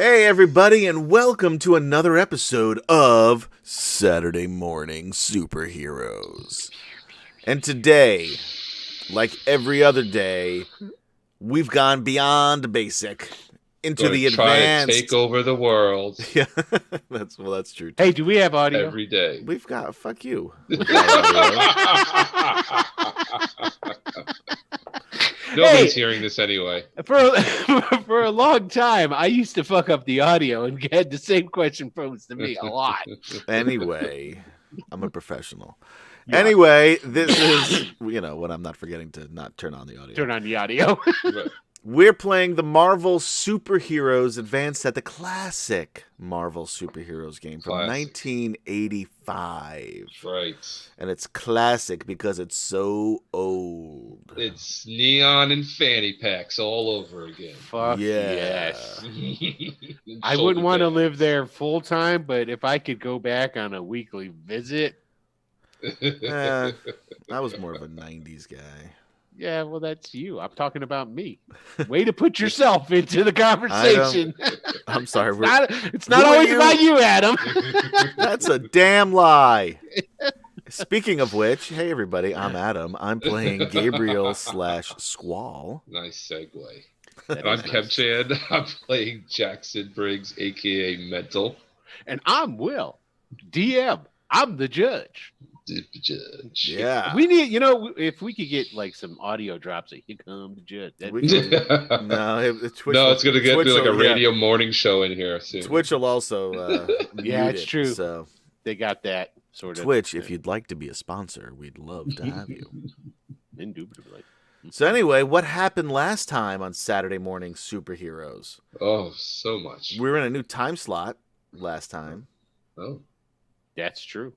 Hey, everybody, and welcome to another episode of Saturday Morning Superheroes. And today, like every other day, we've gone beyond basic into the advanced. Try to take over the world. Yeah, that's true. Too. Hey, do we have audio every day? We've got fuck you. We've got Nobody's hearing this anyway. For a long time, I used to fuck up the audio and get the same question posed to me a lot. Anyway, I'm a professional. Yeah. Anyway, this is, when I'm not forgetting to not turn on the audio. Turn on the audio. We're playing the Marvel Superheroes Advanced at the classic Marvel Superheroes game from 1985. Right. And it's classic because it's so old. It's neon and fanny packs all over again. Fuck yes. I wouldn't want to live there full time, but if I could go back on a weekly visit. I was more of a 90s guy. Yeah, well, that's you. I'm talking about me. Way to put yourself into the conversation. I'm sorry. It's not always about you, Adam. That's a damn lie. Speaking of which, hey, everybody, I'm Adam. I'm playing Gabriel / Squall. Nice segue. And I'm Kevchan. I'm playing Jackson Briggs, a.k.a. Mental. And I'm Will, DM. I'm the judge. The judge. Yeah. We need, if we could get like some audio drops of "Here Come the Judge." No, it's going to get like a radio morning show in here soon. Twitch will also yeah, it's true. So they got that sort of Twitch, if you'd like to be a sponsor, we'd love to have you. Indubitably. So anyway, what happened last time on Saturday Morning Superheroes? Oh, so much. We were in a new time slot last time. Oh. That's true.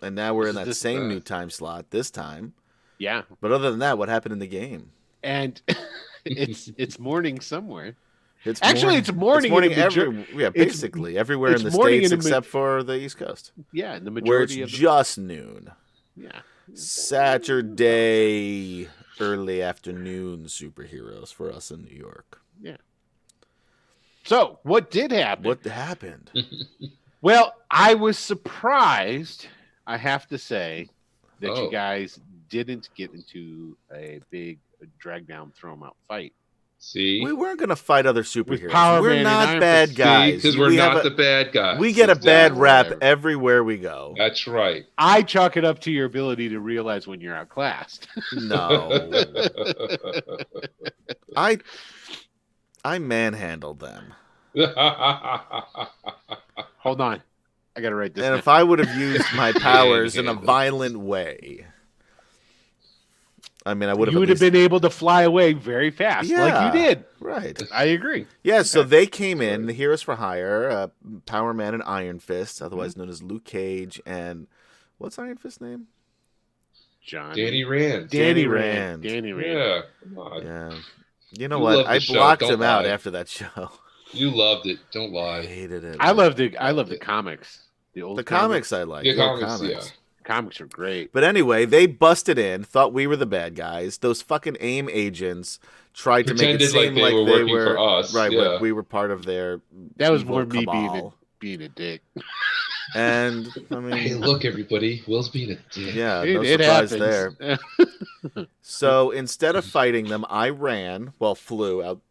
And now we're in that same new time slot this time. Yeah. But other than that, what happened in the game? And it's morning somewhere. It's morning basically everywhere in the States except for the East Coast. Yeah, and the majority where it's just noon. Yeah. Saturday, early afternoon superheroes for us in New York. Yeah. So, what did happen? What happened? Well, I was surprised, I have to say, that you guys didn't get into a big drag down, throw 'em out fight. See? We weren't going to fight other superheroes. We're not bad guys. Because we're not the bad guys. We get a bad rap everywhere we go. That's right. I chalk it up to your ability to realize when you're outclassed. No. I manhandled them. Hold on. I got to write this down. And if I would have used my powers in a violent way, I would have. You would have been able to fly away very fast, like you did. Right. I agree. Yeah, so they came in, the Heroes for Hire, Power Man and Iron Fist, otherwise known as Luke Cage, and what's Iron Fist's name? Danny Rand. Danny Rand. Yeah, come on. Yeah. You know what? I blocked him out after that show. You loved it. Don't lie. I hated it. I love the comics. The comics I like. The comics, yeah. Comics are great. But anyway, they busted in, thought we were the bad guys. Those fucking AIM agents tried to make it seem like they were for us. Right, yeah. we were part of their That was more cabal. me being a dick. And hey, look, everybody, Will's being a dick. Yeah, no surprise there. So instead of fighting them, I flew out.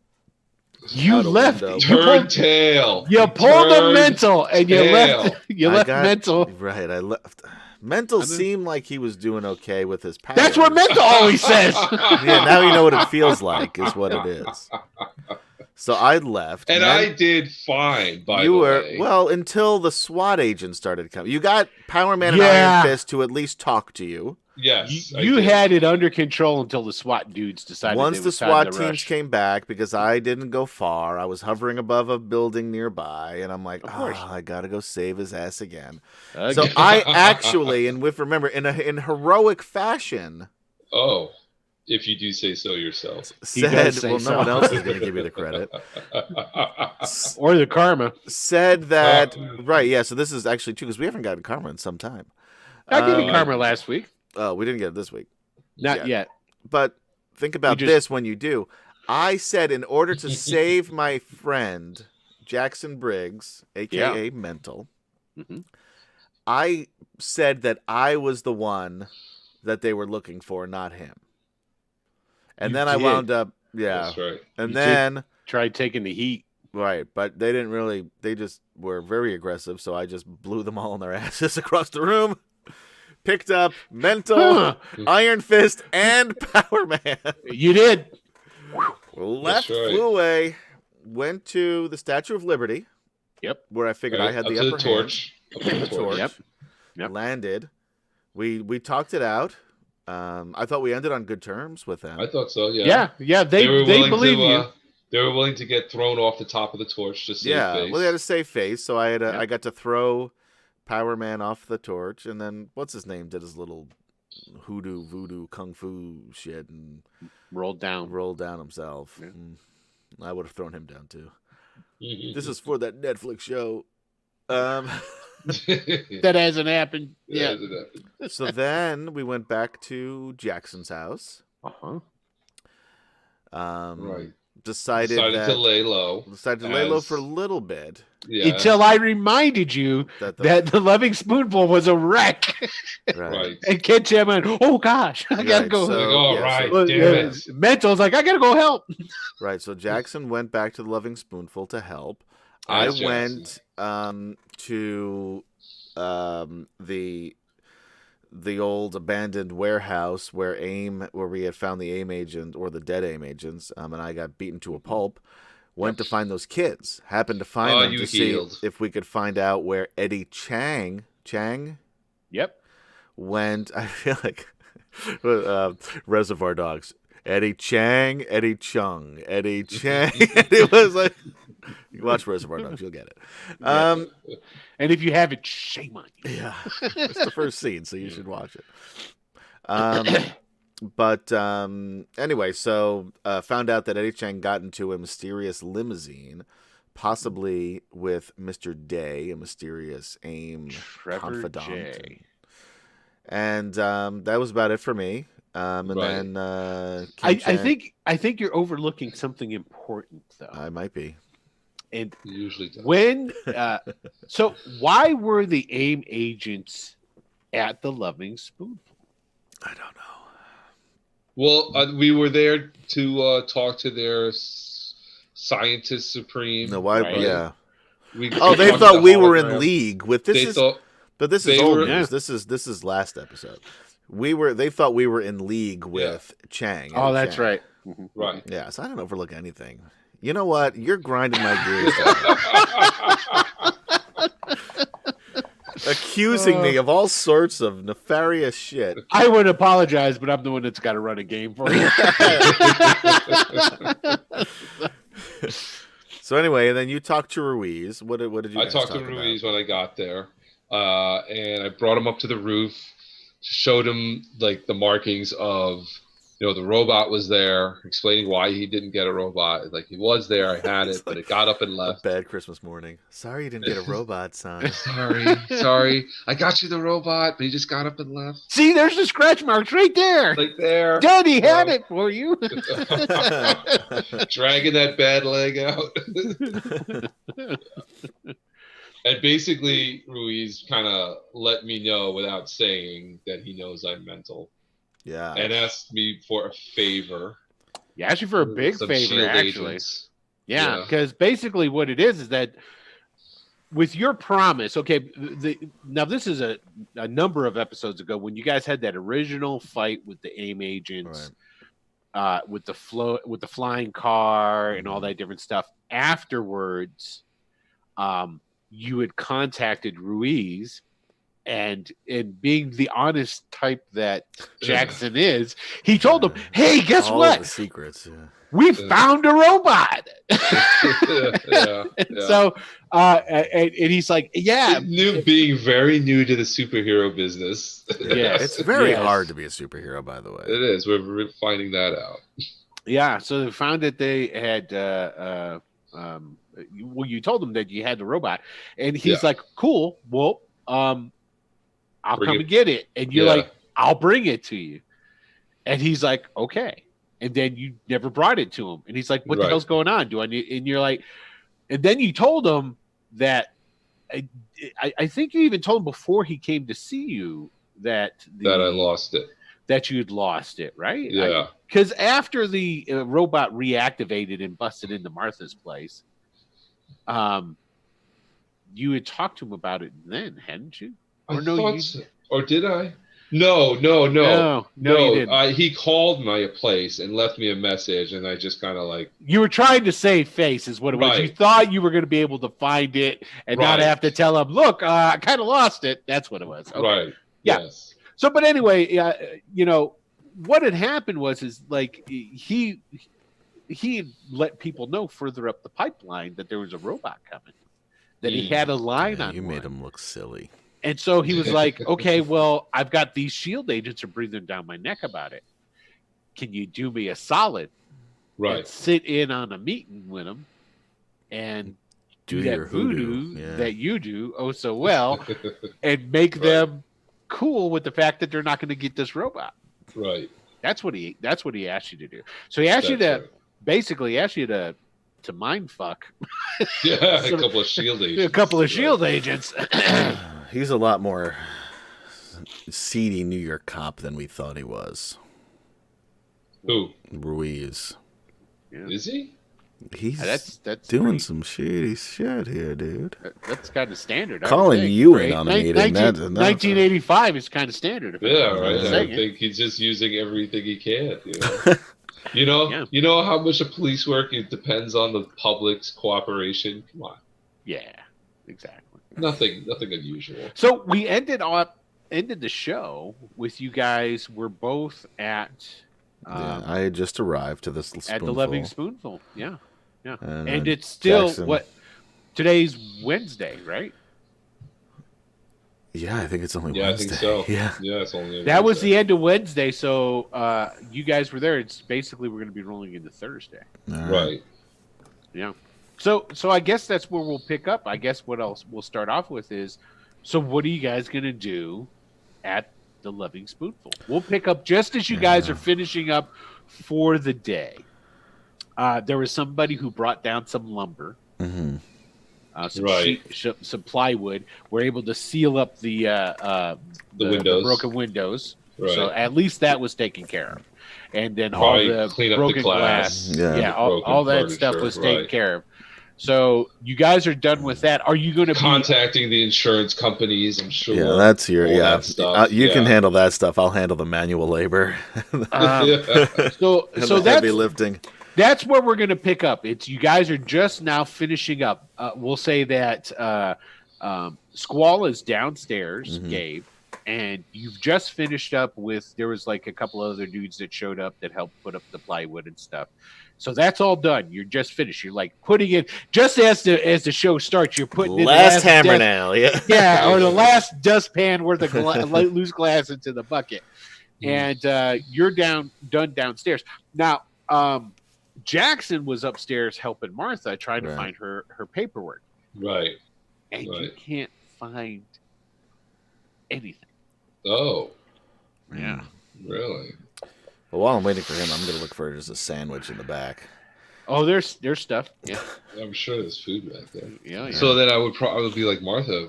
You left. Turn tail. You pulled a Mental, and you left. You left Mental. Right, I left. Mental seemed like he was doing okay with his powers. That's what Mental always says. Yeah, now you know what it feels like, is what it is. So I left. And I did fine, by the way. Well, until the SWAT agents started coming. You got Power Man and Iron Fist to at least talk to you. Yes. You had it under control until the SWAT dudes decided. Once the SWAT teams came back, because I didn't go far, I was hovering above a building nearby, and I'm like, I gotta go save his ass again. So I actually, and remember, in heroic fashion. Oh, if you do say so yourself. Said, no one else is going to give you the credit. Or the karma. Said that, right, yeah, so this is actually true, because we haven't gotten karma in some time. I gave you karma last week. Oh, we didn't get it this week. Not yet. But think about this when you do. I said in order to save my friend Jackson Briggs, aka Mental, Mm-hmm. I said that I was the one that they were looking for, not him. And You then I did. wound up, That's right. And You then, tried taking the heat. right, but they didn't really, they just were very aggressive, so I just blew them all on their asses across the room. Picked up Mental, Iron Fist, and Power Man. You did. Left, right. flew away, went to the Statue of Liberty. Yep. Where I figured Right, I had up the to upper the torch. Up to hand. the The torch. Yep. Landed. We talked it out. I thought we ended on good terms with them. I thought so. Yeah. Yeah. They were willing believe to, you. They were willing to get thrown off the top of the torch to save face. Well, they had a safe face, so I had Yep. I got to throw Power Man off the torch, and then what's his name did his little hoodoo, voodoo, kung fu shit and Rolled down. himself. Yeah. I would have thrown him down too. Mhm. This is for that Netflix show. That hasn't happened. Yeah. So then we went back to Jackson's house. Uh-huh. Right. Decided to lay low. Decided to lay low for a little bit. Yeah. Until I reminded you That the loving spoonful was a wreck. Right. And Kid Jam went, oh gosh, I gotta Right, go. so- Oh, yeah, right. so- Damn it. Mental's like, I gotta go help. Right. So Jackson went back to the Loving Spoonful to help. Nice, I Jackson. went to the old abandoned warehouse where we had found the AIM agent or the dead AIM agents, and I got beaten to a pulp. Went to find those kids. Happened to find them you to healed. see if we could find out where Eddie Chang Yep. went. I feel like Reservoir Dogs. Eddie Chang, Eddie Chung, Eddie Chang. It was like, you watch Reservoir Dogs, you'll get it. And if you haven't, shame on you. Yeah, it's the first scene, so you should watch it. But anyway, so found out that Eddie Chang got into a mysterious limousine, possibly with Mr. Day, a mysterious AIM Trevor confidant. J. And that was about it for me. And Right. then I Kim Chang- think you're overlooking something important though. I might be. And He usually does. when so why were the AIM agents at the Loving Spoonful? I don't know. Well, we were there to talk to their scientist supreme. No, why? Right. Yeah. We Oh, they talked to thought the we were in hologram. league with They this. thought But this is they old were- news. This is last episode. They thought we were in league with Chang. Oh, Eddie that's Chang. right. right. Yeah, so I don't overlook anything. You know what? You're grinding my gears today. Accusing me of all sorts of nefarious shit. I would apologize, but I'm the one that's got to run a game for you. So anyway, and then you talked to Ruiz. What did you I guys talked talk to about? Ruiz when I got there, and I brought him up to the roof, showed him like the markings of, the robot was there, explaining why he didn't get a robot. Like, he was there, I had it, but it got up and A left. bad Christmas morning. Sorry you didn't get a robot, son. Sorry, I got you the robot, but he just got up and left. See, there's the scratch marks right there. Like there, Daddy had it for you. dragging that bad leg out. And basically, Ruiz kind of let me know without saying that he knows I'm mental, Yeah. and asked me for a favor. You asked you for a big Some favor, shield actually. agents. Yeah, Yeah. because basically what it is that with your promise, okay, now this is a number of episodes ago when you guys had that original fight with the AIM agents, with the flying car and all that different stuff. Afterwards, you had contacted Ruiz, and being the honest type that Jackson is, he told him, "Hey, guess all what? Of the secrets. Yeah. We found a robot." Yeah. So, and he's like, "Yeah, Being very new to the superhero business. Yes. It's very Yes. hard to be a superhero, by the way. It is. We're finding that out. yeah." So they found that they had. Well, you told them that you had the robot, and he's Yeah. like, "Cool. Well, I'll Bring come it. and get it." And you're Yeah. like, "I'll bring it to you." And he's like, "Okay." And then you never brought it to him, and he's like, "What the Right. hell's going on? Do I need?" And you're like, And then you told him that I think you even told him before he came to see you that I lost it. That you'd lost it, right? Yeah. Because after the robot reactivated and busted into Martha's place, you had talked to him about it then, hadn't you? Or or did I? No, you didn't. He called my place and left me a message, and I just kind of like... You were trying to save face is what it was. You thought you were going to be able to find it and not have to tell him, look, I kind of lost it. That's what it was. Okay. Right. Yeah. Yes. So, but anyway, what had happened was like he let people know further up the pipeline that there was a robot coming, that he had a line on. You made him look silly. And so he was like, okay, well, I've got these shield agents are breathing down my neck about it. Can you do me a solid? Right. And sit in on a meeting with him and do that voodoo that you do oh so well and make them cool with the fact that they're not going to get this robot. Right. That's what he asked you to do. So he asked you to basically ask you to mind fuck. Yeah, a couple of shield agents. A couple of shield agents. He's a lot more seedy New York cop than we thought he was. Who? Ruiz. Yeah. Is he? He's that's doing some shady shit here, dude. That's kind of standard. Calling you in on a meeting. 1985 is kind of standard. Yeah, right. I think he's just using everything he can. You know, you know how much of police work it depends on the public's cooperation. Come on. Yeah, exactly. Nothing unusual. So we ended the show with you guys. We're both at. I had just arrived to this spoonful. At the Loving Spoonful. Yeah. And it's still today's Wednesday, right? Yeah, I think it's only Wednesday. I think so. Yeah, it's only. That was the end of Wednesday, so you guys were there. It's basically we're going to be rolling into Thursday. Right. Yeah. So I guess that's where we'll pick up. I guess what else we'll start off with is, so what are you guys going to do at the Loving Spoonful? We'll pick up just as you guys are finishing up for the day. There was somebody who brought down some lumber. Mm-hmm. Some plywood. We're able to seal up the windows, the broken windows. Right. So at least that was taken care of. And then probably all the clean up broken the glass. All that stuff was taken care of. So you guys are done with that. Are you going to be contacting the insurance companies? I'm sure. Yeah, that's your that stuff. You can handle that stuff. I'll handle the manual labor. So that's heavy lifting. That's where we're going to pick up. It's you guys are just now finishing up. We'll say that Squall is downstairs, Gabe, and you've just finished up with. There was like a couple other dudes that showed up that helped put up the plywood and stuff. So that's all done. You're just finished. You're like putting it just as the show starts. You're putting in the last hammer nail, or the last dustpan worth of loose glass into the bucket, and you're done downstairs now. Jackson was upstairs helping Martha trying to find her paperwork. Right. And you can't find anything. Oh. Yeah. Really? Well, while I'm waiting for him, I'm going to look for just a sandwich in the back. Oh, there's stuff. Yeah. I'm sure there's food back there. Yeah. So then I would probably be like, Martha,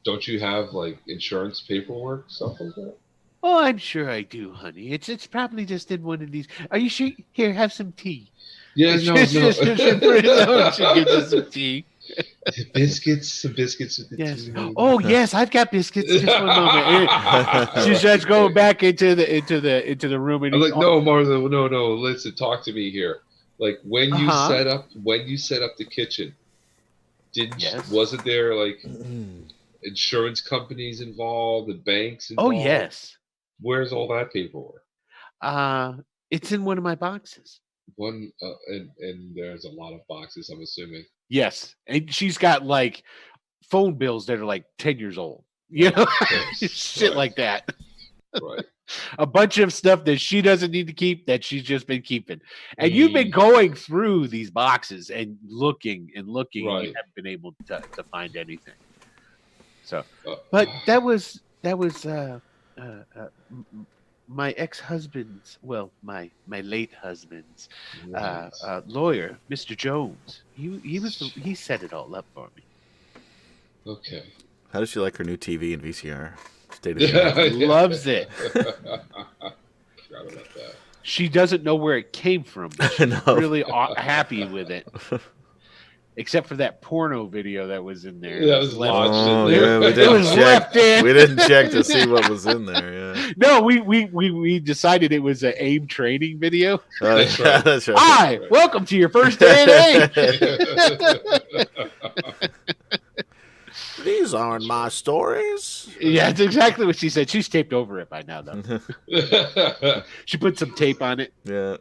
don't you have like insurance paperwork, stuff like that? Oh, I'm sure I do, honey. It's probably just in one of these. Are you sure? Here, have some tea. Yeah, no. She gives us some tea. Some biscuits. Yes. Oh, yes, I've got biscuits. Just one moment. She starts going back into the room, and I'm like, no, Martha, no. Listen, talk to me here. Like when you set up the kitchen, wasn't there like insurance companies involved and banks involved? Oh, yes. Where's all that paperwork? It's in one of my boxes. And there's a lot of boxes, I'm assuming. Yes, and she's got like phone bills that are like 10 years old. You know, shit like that. Right. A bunch of stuff that she doesn't need to keep that she's just been keeping. And you've been going through these boxes and looking, and you haven't been able to find anything. So, but that was my ex-husband's, well, my late husband's Right. lawyer, Mr. Jones. He set it all up for me. Okay. How does she like her new TV and VCR? State of Yeah, the art. yeah. Loves it. Forgot about that. She doesn't know where it came from, but she's No. really happy with it. Except for that porno video that was in there. That was left. lodged Oh, in there. yeah, we It didn't was check. left in. We didn't check to see what was in there. Yeah. No, we decided it was an AIM training video. Oh, That's yeah, right. that's right. Hi, welcome to your first day at AIM. These aren't my stories. Yeah, that's exactly what she said. She's taped over it by now, though. That's She put some tape on it. Yeah.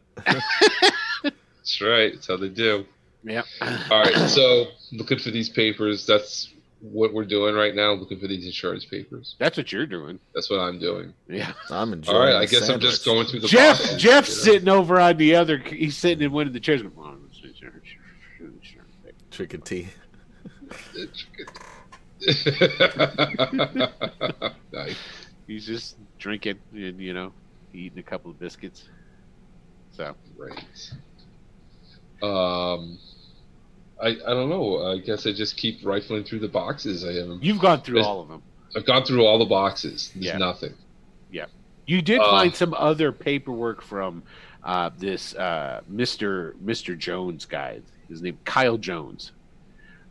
right. That's how they do. Yeah. All right. So looking for these papers. That's what we're doing right now. Looking for these insurance papers. That's what you're doing. That's what I'm doing. Yeah. I'm enjoying. All right. I the guess I'm just sandwich. going through the boxes, Jeff's you know? sitting over on the other. He's sitting in one of the chairs. Going, "Oh, Drinking tea. Nice. he's just drinking and eating a couple of biscuits. So Right. I don't know. I guess I just keep rifling through the boxes. you've gone through all of them. I've gone through all the boxes. There's Yeah. nothing. You did find some other paperwork from this Mr. Jones guy. His name Kyle Jones.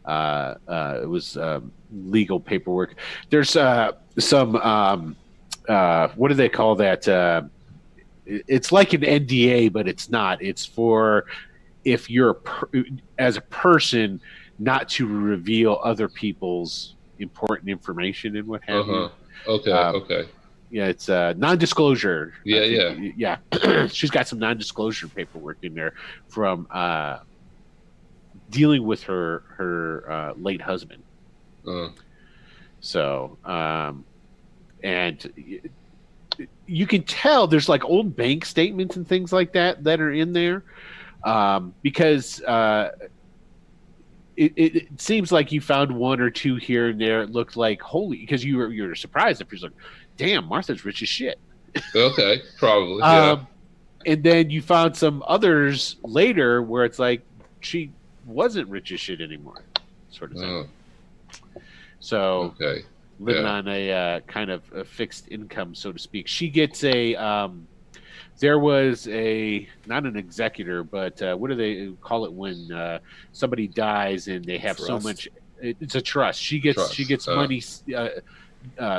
It was legal paperwork. There's some what do they call that? It's like an NDA, but it's not. It's for if you're as a person not to reveal other people's important information and what have you. Okay. Okay. Yeah, it's non-disclosure. Yeah, yeah. She's got some non-disclosure paperwork in there from dealing with her late husband. So, and you can tell there's like old bank statements and things like that are in there, because it seems like you found one or two here and there. It looked like because you were surprised if you're like, damn, Martha's rich as shit. Okay, probably. Yeah. And then you found some others later where it's like she wasn't rich as shit anymore, sort of thing. So Okay. living Yeah. on a kind of a fixed income, so to speak. She gets there was not an executor, but what do they call it when somebody dies and they have so Trust. much? It's a trust. She gets money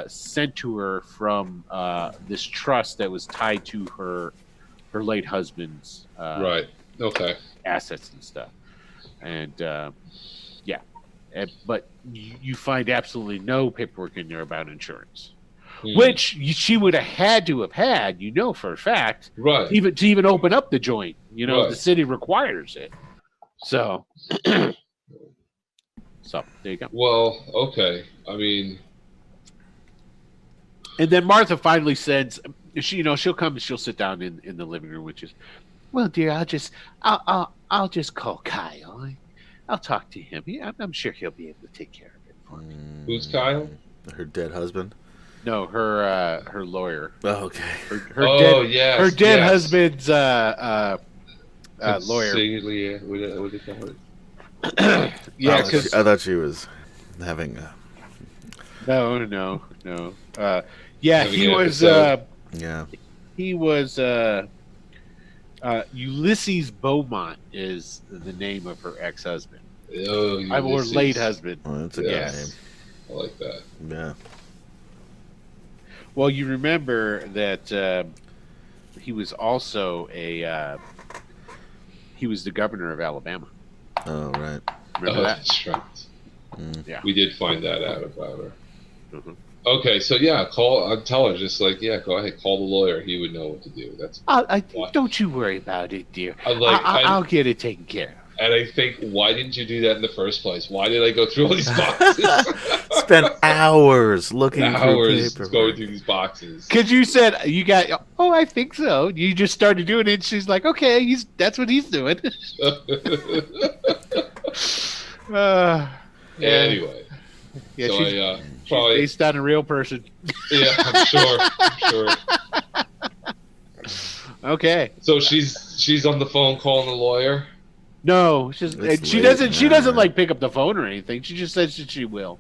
sent to her from this trust that was tied to her late husband's Right. Okay. assets and stuff. And but you find absolutely no paperwork in there about insurance, which she would have had to have had, for a fact, Right. to even open up the joint. Right. The city requires it. So, so there you go. Well, okay. I mean, And then Martha finally says, she'll come and she'll sit down in the living room, which is, well, dear, I'll just call Kyle. I'll talk to him. I'm sure he'll be able to take care of it for me. who's Kyle? Her dead husband. No, her lawyer. Oh, okay. Her dead husband's lawyer. Consigliere, what do you call it? Yeah, because I thought she was having. no. Having He an was. episode. Yeah. He was. Ulysses Beaumont is the name of her ex-husband. Oh, Or Ulysses. late husband. Well, that's a Yes. I like that. good name. Yeah. Well, you remember that he was also he was the governor of Alabama. Oh, right. Remember that? That's right. Mm. Yeah. We did find that out about her. Mhm. Okay, so yeah, tell her just like, yeah, go ahead, call the lawyer. He would know what to do. That's What? Don't you worry about it, dear. I I'll get it taken care of. and I think, why didn't you do that in the first place? Why did I go through all these boxes? Spent hours looking Hours through going paperwork. through these boxes. Because you said you got, I think so. You just started doing it. And she's like, okay, that's what he's doing. Yeah. Anyway, Yeah, so she's I probably based on a real person. yeah, I'm sure. Okay. So she's on the phone calling the lawyer. No, she doesn't now. like pick up the phone or anything. She just says that she will.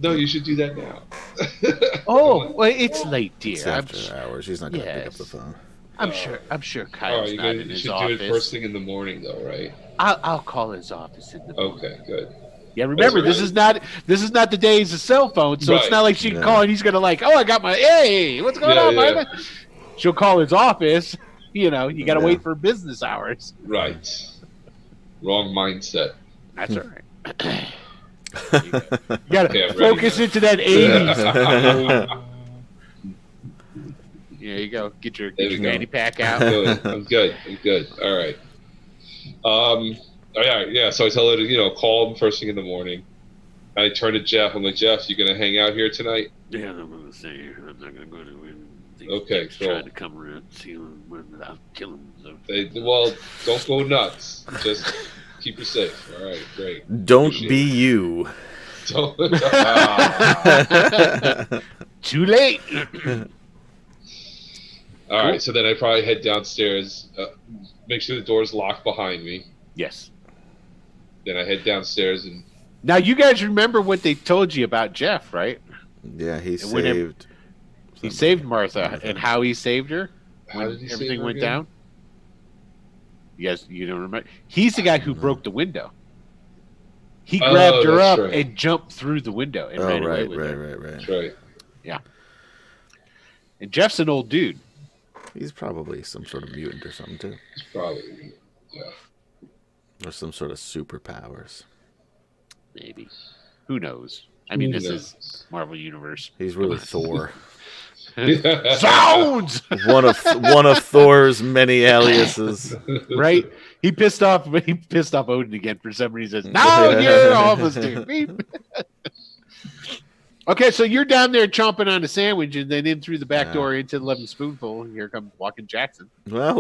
No, you should do that now. Oh, well, it's late, dear. It's after hours. She's not going to pick up Yes. the phone. I'm sure All Kyle's right, not in you his should office. do it first thing in the morning, though, right? I'll call his office in the morning. Okay, good. Yeah, remember this is not the days of cell phones, so it's Right. not like she can Yeah. call and he's gonna like, oh, I got my hey, what's going on, Yeah. Martha? She'll call his office. You know, you got to Yeah. wait for business hours. Right. Wrong mindset. That's all right. You got Okay, to I'm ready focus now. into that 80s. There you go. Get your There we go. fanny pack out. I'm good. All right. All right. Yeah. So I tell her to, call him first thing in the morning. I turn to Jeff. I'm like, Jeff, you gonna hang out here tonight? Yeah, I'm gonna say I'm not gonna go to these Okay, things cool. trying to come around and see him without killing them. So. Well, don't go nuts. Just keep her safe. All right. Great. Don't Appreciate be it. you. Don't. Too late. All right. So then I probably head downstairs. Make sure the door's locked behind me. Yes. Then I head downstairs and. Now you guys remember what they told you about Jeff, right? Yeah, he And whenever- saved. He saved Martha, and how he saved her How when did he save everything her went again? down. Yes, you don't remember. He's the guy who broke the window. He Oh, grabbed her that's up right. and jumped through the window and Oh, ran away right, with her. right. That's right. And Jeff's an old dude. He's probably some sort of mutant or something too, It's probably. Yeah. or some sort of superpowers. Maybe. Who knows? I mean, Who this knows? is Marvel Universe. He's really Thor. Sounds one of Thor's many aliases. right. He pissed off Odin again for some reason. Now you're almost there. Beep. Okay, so you're down there chomping on a sandwich, and then in through the back Yeah. door into the 11 Spoonful. And here comes walking Jackson. Well.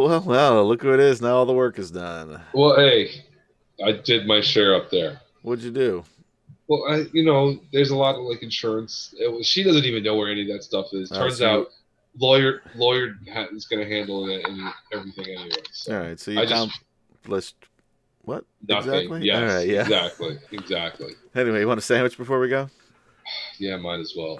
Look who it is. Now all the work is done. Well, hey, I did my share up there. What'd you do? Well, there's a lot of insurance. She doesn't even know where any of that stuff is. Turns so out, lawyer is going to handle it and everything anyway. So All right, so you I just- accomplished what nothing. exactly? Yes, All right, yeah. exactly. Anyway, you want a sandwich before we go? Yeah, might as well.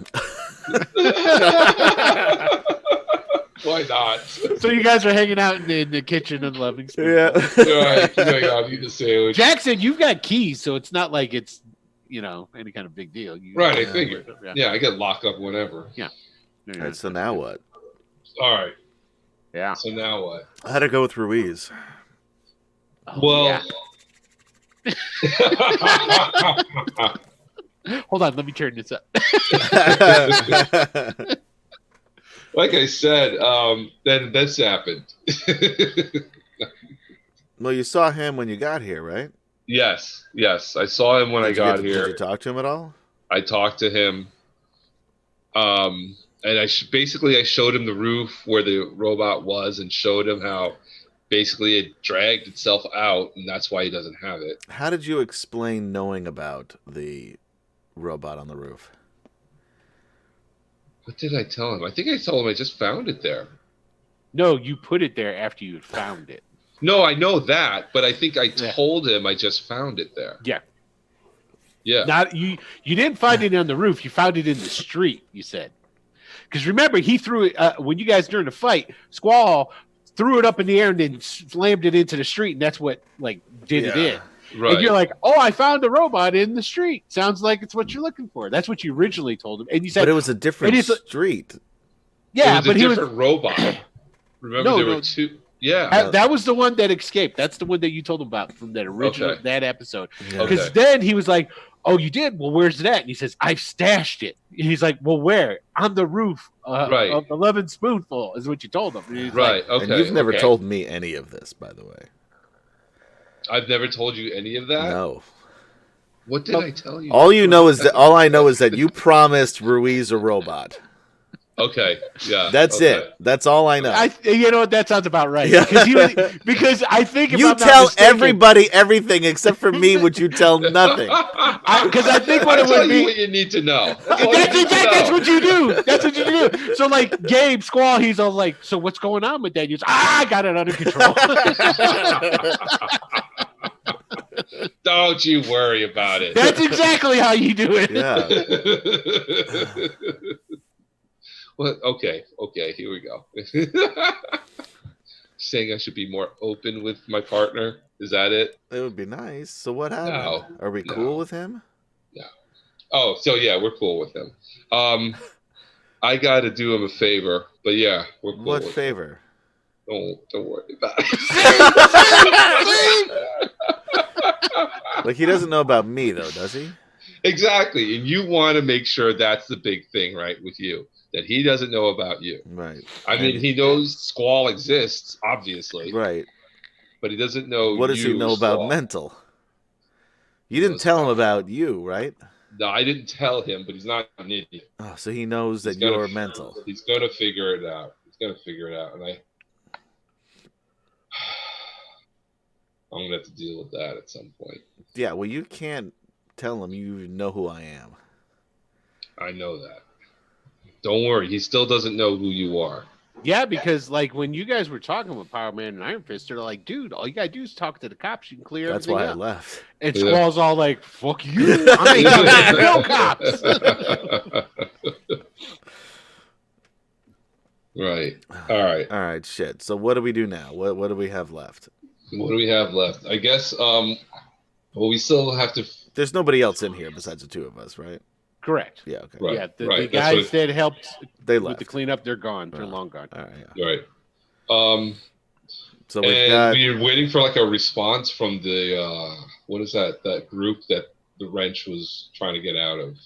Why not? So you guys are hanging out in the kitchen and loving Spoonful. Yeah. All right, I'll eat the sandwich. Jackson, you've got keys, so it's not like it's any kind of big deal. Right, I Yeah. figured. Yeah, I get locked up whenever. All right, so now what? All right. Yeah. So now what? How'd it go with Ruiz? Oh, Well, yeah. Hold on, let me turn this up. like I said, then this happened. Well, you saw him when you got here, right? Yes. I saw him when I got Did here. you talk to him at all? I talked to him, and I showed him the roof where the robot was, and showed him how basically it dragged itself out, and that's why he doesn't have it. How did you explain knowing about the robot on the roof? What did I tell him? I think I told him I just found it there. No, you put it there after you had found it. No, I know that, but I think I Yeah. told him I just found it there. Yeah. Yeah. Not you didn't find it on the roof, you found it in the street, you said. Because remember, he threw it when you guys during the fight, Squall threw it up in the air and then slammed it into the street, and that's what did it in. Right. And you're like, oh, I found a robot in the street. Sounds like it's what you're looking for. That's what you originally told him. And you said, But it was a different it is a- street. yeah, it was but a he was different robot. Remember, No, there no. were two. Yeah. that was the one that escaped. That's the one that you told him about from that original Okay. that episode. Yeah. Okay. Because then he was like, "Oh, you did? Well, where's it at?" And he says, "I've stashed it." And he's like, "Well, where?" On the roof Right. of 11 Spoonful is what you told him. And he's Right. like, Okay. And you've never okay. told me any of this, by the way. I've never told you any of that. No. What did I tell you? All I know is that you promised Ruiz a robot. Okay. Yeah. That's okay. it. That's all I know. You know what? That sounds about right. Yeah. Because I think if You I'm not tell mistaken, everybody everything except for me, which you tell nothing. Because I think what I it tell would you be. what you need to know. That's what you do. That's what you do. So like Gabe Squall, he's all like, "So what's going on with that?" He's, I got it under control. Don't you worry about it. That's exactly how you do it. Yeah. Well, okay, here we go. Saying I should be more open with my partner. Is that it? It would be nice. So what happened? No. Are we cool with him? Yeah. Oh, so yeah, we're cool with him. I got to do him a favor, but yeah, we're cool. What with favor? Him. Don't worry about it. Like, he doesn't know about me, though, does he? Exactly, and you want to make sure that's the big thing, right, with you, that he doesn't know about you. Right. I mean, he knows Squall exists, obviously. Right. But he doesn't know. What does he know about mental? You didn't tell him about you, right? No, I didn't tell him, but he's not an idiot. Oh, so he knows that you're mental. He's gonna figure it out. And I'm gonna have to deal with that at some point. Yeah, well, you can't tell him you know who I am. I know that. Don't worry, he still doesn't know who you are. Yeah, because like when you guys were talking with Power Man and Iron Fist, they're like, "Dude, all you gotta do is talk to the cops. You can clear That's everything why up." I left. And Squall's all like, "Fuck you! I ain't gonna no cops." Right. All right. Shit. So what do we do now? What do we have left? What do we have left? I guess. Well, we still have to. There's nobody else in here besides the two of us, right? Correct. Yeah. Okay. Right. Yeah. The guys that helped with the cleanup, they're gone. They're long gone. All right. Yeah. Right. So we're waiting for like a response from the what is that group that the wrench was trying to get out of.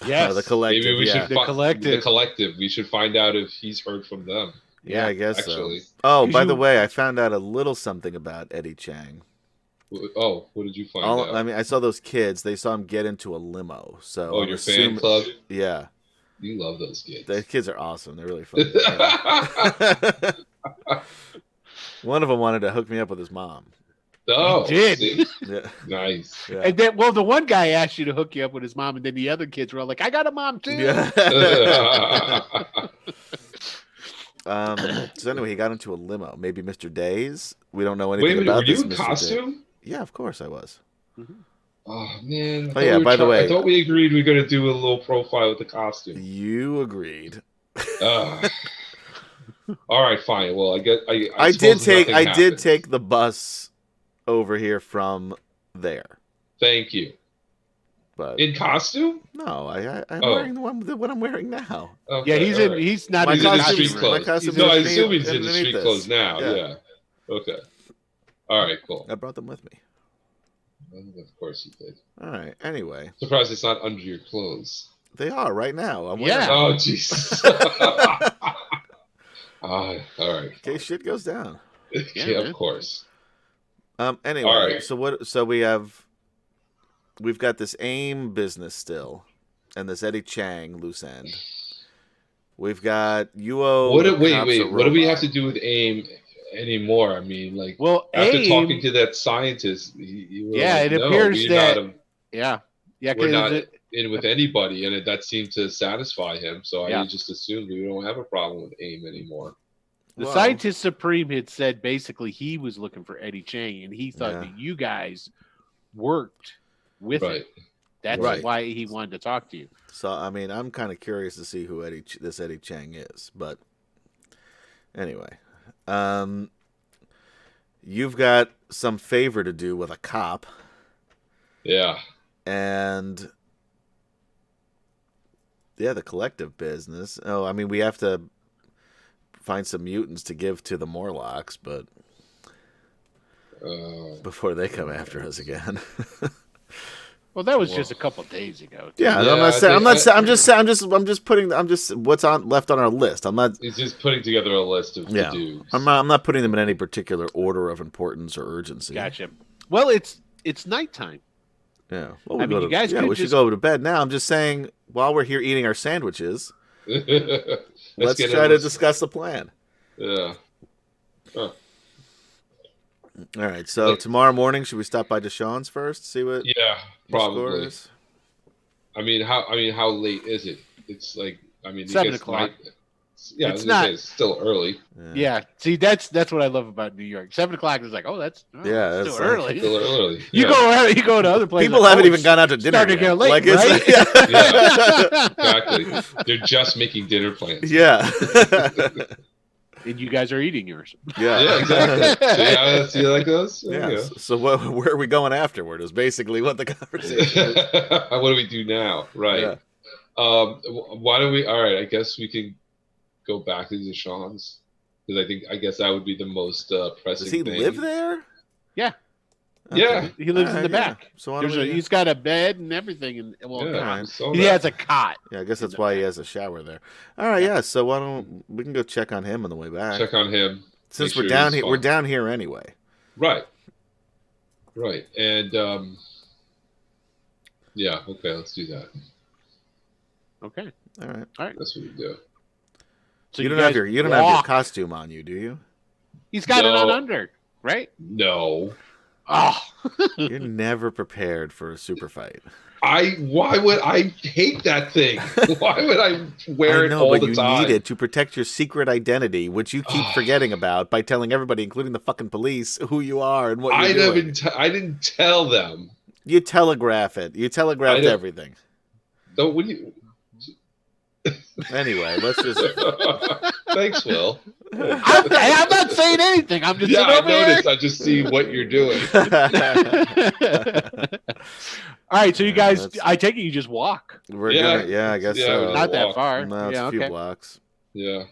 Yes, the collective. Maybe we should the collective. The collective. We should find out if he's heard from them. Yeah, I guess actually. so. Oh, by the way, I found out a little something about Eddie Chang. Oh, what did you find out? I mean, I saw those kids. They saw him get into a limo. So your fan club? Yeah. You love those kids. The kids are awesome. They're really fun. One of them wanted to hook me up with his mom. Oh, he did. See? Yeah. Nice. Yeah. And then, the one guy asked you to hook you up with his mom, and then the other kids were all like, "I got a mom too." Yeah. So anyway, he got into a limo. Maybe Mr. Days. We don't know anything about this. Were you in costume? Yeah, of course I was. Mm-hmm. Oh man! Oh yeah. By the way, I thought we agreed we were going to do a little profile with the costume. You agreed. All right, fine. Well, I did take the bus over here from there. Thank you. But in costume? No, I'm wearing what I'm wearing now. Okay, yeah, he's not in street clothes. No, I assume he's in the street clothes now. Yeah. Okay. All right. Cool. I brought them with me. Of course you did. All right. Anyway. Surprised it's not under your clothes. They are right now. I'm wearing them. Oh jeez. All right. In case shit goes down. Yeah, of course. Anyway, all right. So we've got this AIM business still, and this Eddie Chang loose end. We've got UO. Wait. What do we have to do with AIM anymore? I mean, like, after AIM, talking to that scientist, it appears that we're not in with anybody, and that seemed to satisfy him. So I just assumed we don't have a problem with AIM anymore. The scientist supreme had said basically he was looking for Eddie Chang, and he thought that you guys worked with him. That's why he wanted to talk to you. So I mean, I'm kind of curious to see who this Eddie Chang is, but anyway, you've got some favor to do with a cop. Yeah. And the collective business. Oh, I mean, we have to find some mutants to give to the Morlocks, but before they come after us again. Well, that was just a couple days ago. Yeah, I'm not saying. I'm just putting what's left on our list. I'm not. He's just putting together a list of to-dos. I'm not putting them in any particular order of importance or urgency. Gotcha. Well, it's nighttime. Yeah. Well, we should go to bed now. I'm just saying, while we're here eating our sandwiches, Let's try to discuss the plan. Yeah. Huh. All right. So tomorrow morning, should we stop by Deshaun's first? See what? Yeah, the score probably. is? I mean, how late is it? It's like, I mean, 7 o'clock. Yeah, It's it's still early. Yeah. See, that's what I love about New York. 7 o'clock is like, it's still early. Still early. You go to other places. People haven't even gone out to dinner starting yet. to get late, Like, right? Yeah, exactly. They're just making dinner plans. Yeah. And you guys are eating yours. Yeah, exactly. See like those? Yeah. So where are we going afterward is basically what the conversation is. What do we do now? Right. Yeah. Why don't we? All right. I guess we can go back to Deshaun's because I guess that would be the most pressing. Does he thing. live there? Yeah. Okay. Yeah. He lives in the back. So he's got a bed and everything, and he has a cot. Yeah, I guess that's why he has a shower there. All right, yeah. So why don't we can go check on him on the way back? Check on him since we're down here. We're down here anyway. Right. And yeah. Okay. Let's do that. Okay. All right. That's what we do. So you don't have your costume on you, do you? He's got it on under, right? No. Oh. You're never prepared for a super fight. Why would I hate that thing? Why would I wear it all the time? You need it to protect your secret identity, which you keep forgetting about by telling everybody, including the fucking police, who you are and what you're doing. I didn't tell them. You telegraph it. You telegraphed everything. Don't. What do you? Anyway, let's just. Thanks, Will. I'm not saying anything. I'm just I noticed. I just see what you're doing. All right, so you guys, I take it you just walk. I guess so. Not that far. No, it's a few blocks. Yeah.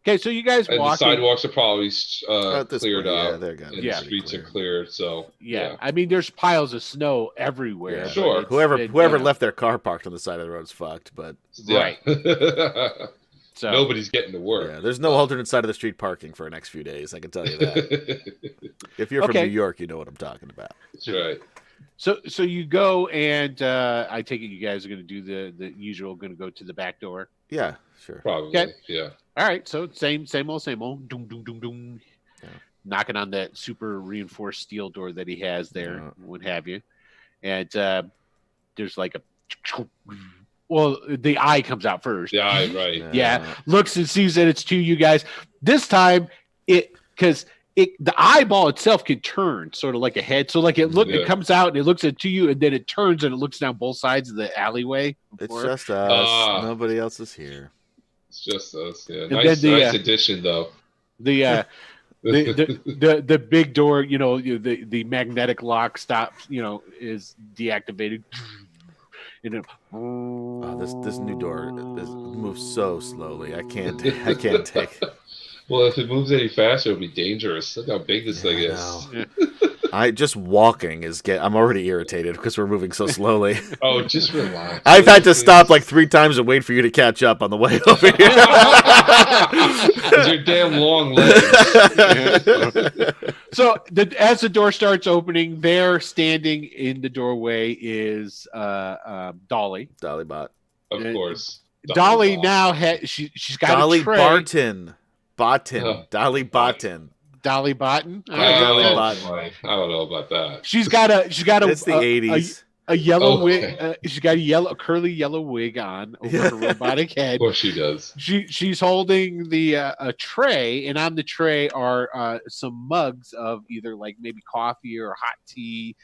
Okay, so you guys walk. The sidewalks are probably cleared out. The streets are cleared. So yeah, I mean, there's piles of snow everywhere. Yeah, sure. Whoever left their car parked on the side of the road is fucked. But right. So nobody's getting to work. Yeah, there's no alternate side of the street parking for the next few days. I can tell you that. If you're from New York, you know what I'm talking about. That's right. So you go and I take it you guys are going to do the usual, going to go to the back door. Yeah, sure. Probably. Okay. Yeah. All right. So same old. Doom, doom, doom, doom. Yeah. Knocking on that super reinforced steel door that he has there, what have you. And there's like a. Well, the eye comes out first. The eye, right. Yeah. Looks and sees that it's to you guys. This time, because the eyeball itself can turn sort of like a head. So like it comes out and it looks at you and then it turns and it looks down both sides of the alleyway. It's just us. Nobody else is here. It's just us. Yeah. Nice addition though. The big door, the magnetic lock stops, is deactivated. This new door moves so slowly. I can't take. Well, if it moves any faster, it'll be dangerous. Look how big this thing is. I just walking I'm already irritated because we're moving so slowly. Oh, just relax. I've had to stop like 3 times and wait for you to catch up on the way over here. Because your damn long legs. So as the door starts opening, there standing in the doorway is Dolly. Dolly Bot. Of course. Dolly now she's got Dolly a tray. Botten. Dolly Botten. Dolly Botten. Dolly Botten. I don't know about that. She's got a. It's the 80s. A yellow wig. She's got a curly yellow wig on over her robotic head. Of course she does. She's holding a tray, and on the tray are some mugs of either like maybe coffee or hot tea.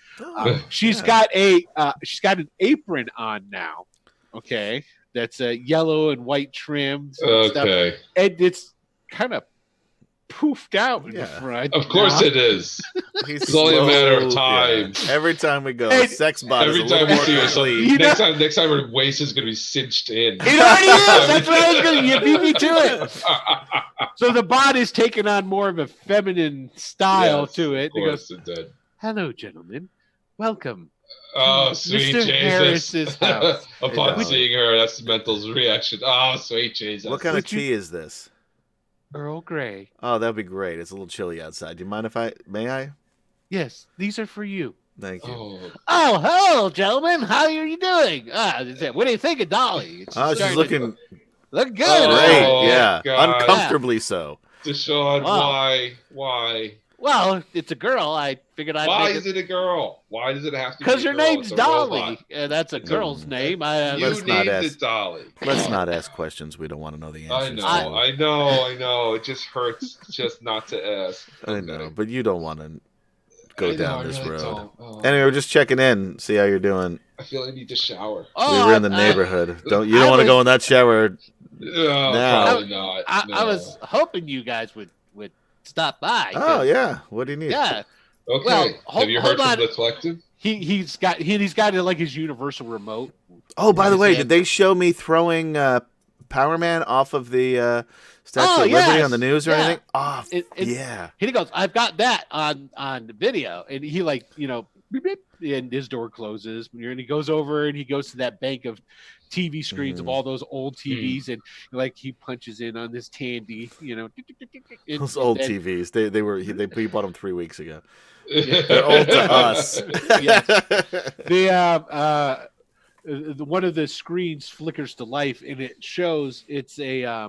She's got an apron on now. Okay, that's yellow and white trimmed. Okay, and it's kind of poofed out in the front. Of course it is. It's only a matter of time. Yeah. Every time we go, sex bot every is time we see her. Next time her waist is going to be cinched in. It already is. That's what I was going to. You beat me to it. So the bot is taking on more of a feminine style to it. Of course it did. Hello, gentlemen. Welcome. Oh, sweet Mr. Jesus. Harris's house. Upon seeing her, that's Mental's reaction. Oh, sweet Jesus. What kind of tea is this? Earl Grey. Oh, that'd be great. It's a little chilly outside. Do you mind if may I? Yes, these are for you. Thank you. Oh, hello, gentlemen. How are you doing? What do you think of Dolly? She's looking Look good. Oh, Great, huh? yeah, God. uncomfortably so. Deshaun, Wow. why? Well, it's a girl. I figured I'd Why make is it a girl? Why does it have to be because a her girl? name's It's a Dolly. robot. That's a It's girl's name. You Let's not named ask- it Dolly. Let's not ask questions we don't want to know the I answers know, to. I know. It just hurts just not to ask. I Okay. know, but you don't want to go I know, down I this really road. don't. Oh, Anyway, we're just checking in, see how you're doing. I feel I need to shower. Oh, We were in the neighborhood. You don't I want to was- go in that shower No, now. probably not. I was hoping you guys would stop by. Oh yeah, what do you need? Yeah. Okay. Well, Have you heard hold on. from the collective? He's got like his universal remote. Oh, by the way, Yeah. did they show me throwing Power Man off of the Statue Oh, of Liberty yes. on the news or Yeah. anything? Oh, And yeah. he goes, I've got that on the video, and he like beep, beep, and his door closes, and he goes over and he goes to that bank of TV screens of all those old TVs, and like he punches in on this Tandy, and Those old then- TVs. He bought them 3 weeks ago. Yeah. They're old to us. Yes. The one of the screens flickers to life, and it shows it's a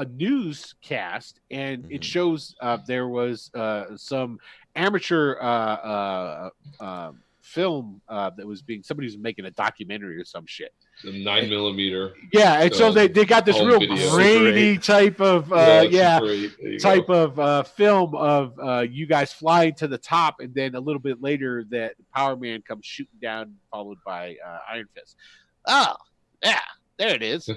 newscast, and it shows there was some amateur film that was somebody was making a documentary or some shit. The 9mm. Yeah, and so they got this home real video. grainy type of Great. There you type go. of film of you guys flying to the top, and then a little bit later that Power Man comes shooting down, followed by Iron Fist. Oh, yeah, there it is.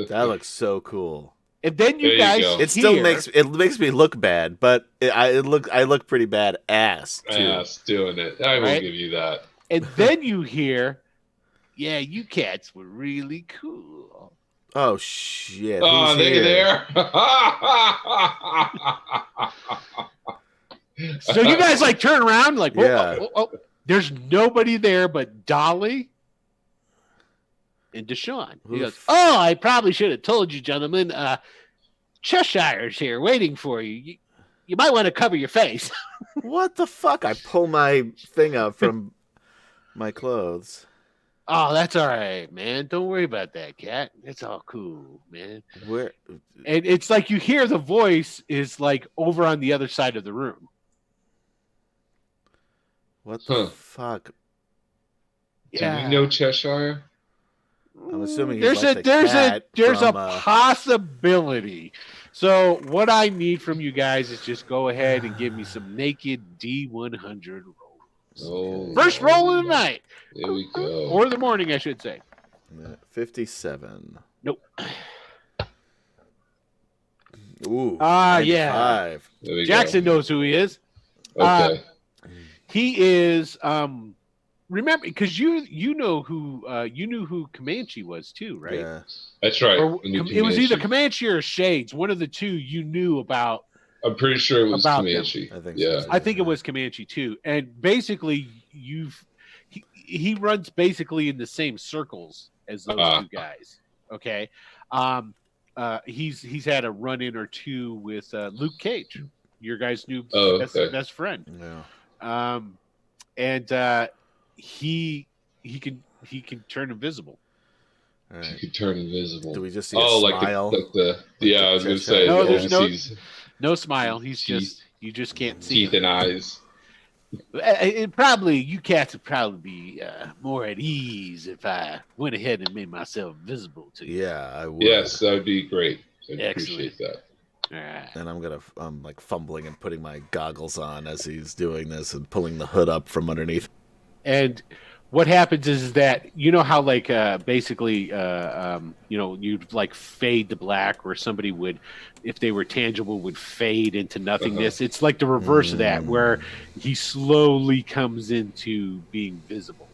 That looks so cool. And then There you you guys, go. It still hear- makes me look bad, but I look pretty bad ass too. Ass doing it. I will Right? give you that. and then you hear, yeah, you cats were really cool. Oh shit! Oh, who's they here? there. So you guys like turn around, like, whoa, Yeah. oh. There's nobody there but Dolly and Deshaun. He Oof. goes, oh, I probably should have told you, gentlemen. Cheshire's here waiting for you. You might want to cover your face. What the fuck? I pull my thing up from my clothes. Oh, that's all right, man. Don't worry about that, cat. It's all cool, man. Where? And it's like you hear the voice is like over on the other side of the room. What the fuck? Do we know Cheshire? I'm assuming he's there's like a the there's cat a there's from, a possibility. So what I need from you guys is just go ahead and give me some naked D100 rolls. Oh, First roll of the night, There we go. or the morning, I should say. 57. Nope. Ooh. Yeah. 95. There we Jackson knows who he is. go. Okay. He is remember, because you know who you knew who Comanche was too, right? Yeah. That's right. Or, We knew it was either Comanche. Comanche or Shades. One of the two you knew about. I'm pretty sure it was about them. Comanche. I think Yeah. so. I think it was Comanche too. And basically, he runs basically in the same circles as those two guys. Okay, he's had a run in or two with Luke Cage, your guys' new best friend. Yeah. And he can turn All invisible. You right. could turn invisible. Do we just see Oh, a like smile? yeah, I was gonna say. No, the there's no- overseas No smile. He's Teeth. you just can't see teeth him. and eyes. It probably you cats would probably be more at ease if I went ahead and made myself visible to you. Yeah, I would. Yes, that would be great. I Excellent. appreciate that. All right. And I'm like fumbling and putting my goggles on as he's doing this and pulling the hood up from underneath. And what happens is that you know how like basically you'd like fade to black, or somebody would, if they were tangible, would fade into nothingness. It's like the reverse of that, where he slowly comes into being visible.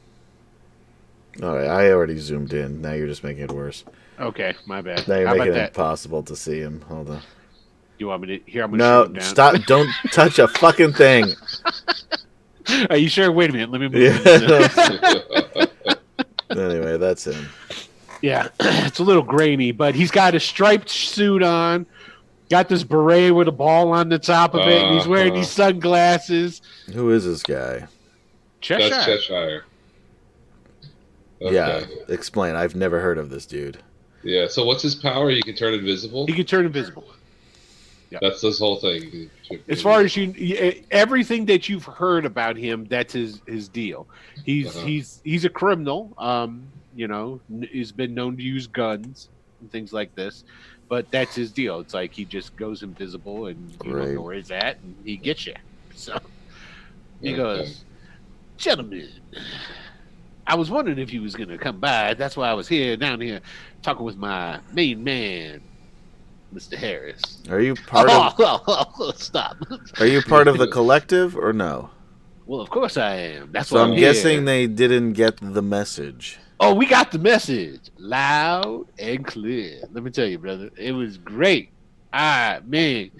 All right, I already zoomed in. Now you're just making it worse. Okay, my bad. Now you're How about making it that? impossible to see him. Hold on. You want me to? Here, I'm going to No, show him down. stop! Don't touch a fucking thing. Are you sure? Wait a minute. Let me move. Yeah. Anyway, that's him. Yeah, it's a little grainy, but he's got a striped suit on, got this beret with a ball on the top of it, and he's wearing these sunglasses. Who is this guy? Cheshire. That's Cheshire. Okay. Yeah, explain. I've never heard of this dude. Yeah. So what's his power? He can turn invisible. He can turn invisible. Yeah. That's this whole thing. As far as everything that you've heard about him, that's his deal. He's a criminal. He's been known to use guns and things like this, but that's his deal. It's like he just goes invisible and you don't know where he's at, and he gets you. So he goes, "Gentlemen, I was wondering if you was gonna come by. That's why I was down here, talking with my main man, Mr. Harris." Are you part of? Stop. Are you part of the collective or no? Well, of course I am. That's So why I'm guessing they didn't get the message. Oh, we got the message loud and clear. Let me tell you, brother, it was great. Man.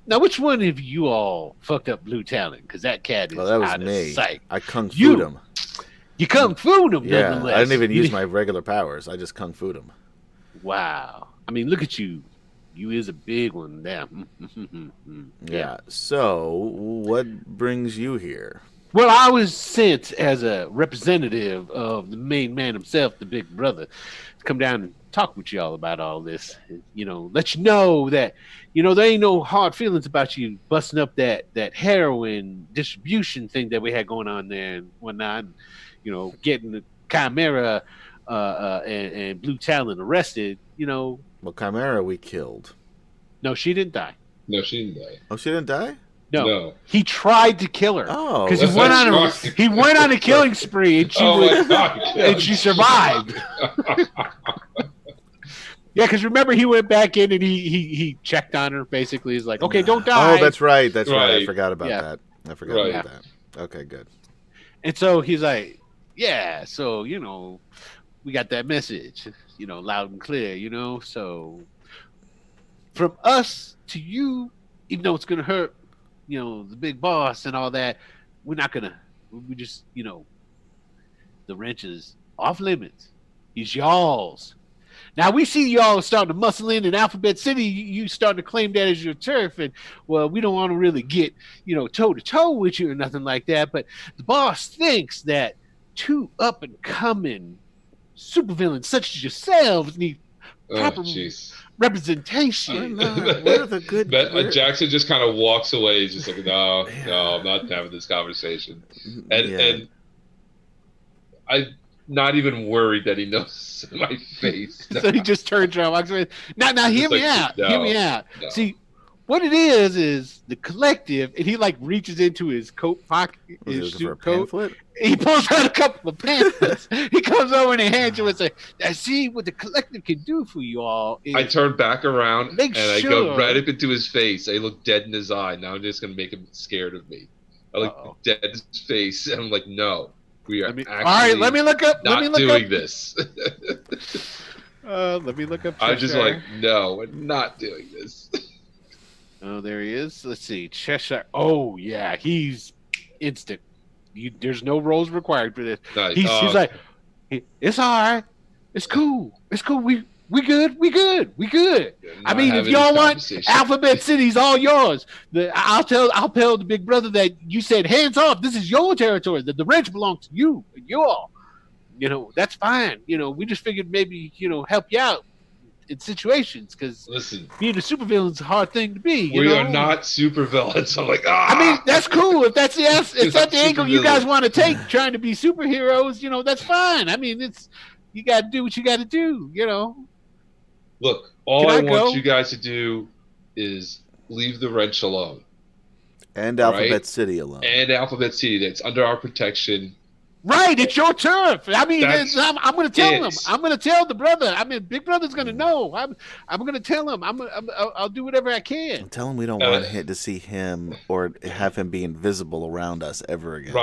Now, which one of you all fucked up Blue Talon? Because that cat is that was out me. of sight. I kung fu'd him. You kung fu'd him, Yeah, nonetheless. I didn't even use my regular powers. I just kung fu'd him. Wow. I mean, look at you. You is a big one there. Yeah. So, what brings you here? Well, I was sent as a representative of the main man himself, the big brother, to come down and talk with y'all about all this. Let you know that, there ain't no hard feelings about you busting up that heroin distribution thing that we had going on there and whatnot. And, getting the Chimera and Blue Talon arrested, Well, Chimera we killed. No, she didn't die. No, she didn't die. Oh, she didn't die? No. He tried to kill her. Oh, because he went on a killing spree, and she survived. Yeah, because remember he went back in and he checked on her. Basically, he's like, "Okay, don't die." Oh, that's right. That's right. I forgot about that. About that. Okay, good. And so he's like, "Yeah, so we got that message, loud and clear, So from us to you, even though it's gonna hurt, the big boss and all that, we're not gonna. We just, the wrench is off limits. He's y'all's. Now we see y'all starting to muscle in Alphabet City. You starting to claim that as your turf, and well, we don't want to really get toe to toe with you or nothing like that. But the boss thinks that two up and coming supervillains such as yourselves need proper representation. We're the good. Jackson just kind of walks away. He's just like, no, I'm not having this conversation. And I'm not even worried that he knows my face. So he just turns around, walks away. Now, hear me out. Hear me out. No. See, what it is the collective, and he reaches into his coat pocket, his suit coat. Pamphlet? He pulls out a couple of pamphlets. He comes over and he hands you and says, "I see what the collective can do for you all." I turn back around and I go right up into his face. I look dead in his eye. Now I'm just going to make him scared of me. I look dead in his face, and I'm like, "No, we are actually all right, let me look up. Not doing this." Let me look up. I'm just like, "No, we're not doing this." Oh, there he is. Let's see. Cheshire. Oh, yeah. He's instant. There's no rolls required for this. Nice. He's like, it's all right. It's cool. It's cool. We good. We good. We good. I mean, if y'all want Alphabet City's all yours. I'll tell the big brother that you said hands off. This is your territory. The wrench belongs to you. You all. That's fine. We just figured maybe help you out in situations, because being a supervillain is a hard thing to be. We are not supervillains. I'm like, I mean, that's cool if that's the angle you guys want to take, trying to be superheroes. That's fine. I mean, you got to do what you got to do. Look, all I want you guys to do is leave the wrench alone, and Alphabet City alone, and Alphabet City. That's under our protection. Right, it's your turf. I mean, I'm going to tell him. I'm going to tell the brother. I mean, Big Brother's going to know. I'm going to tell him. I'll do whatever I can. Tell him we don't want to see him or have him be invisible around us ever again.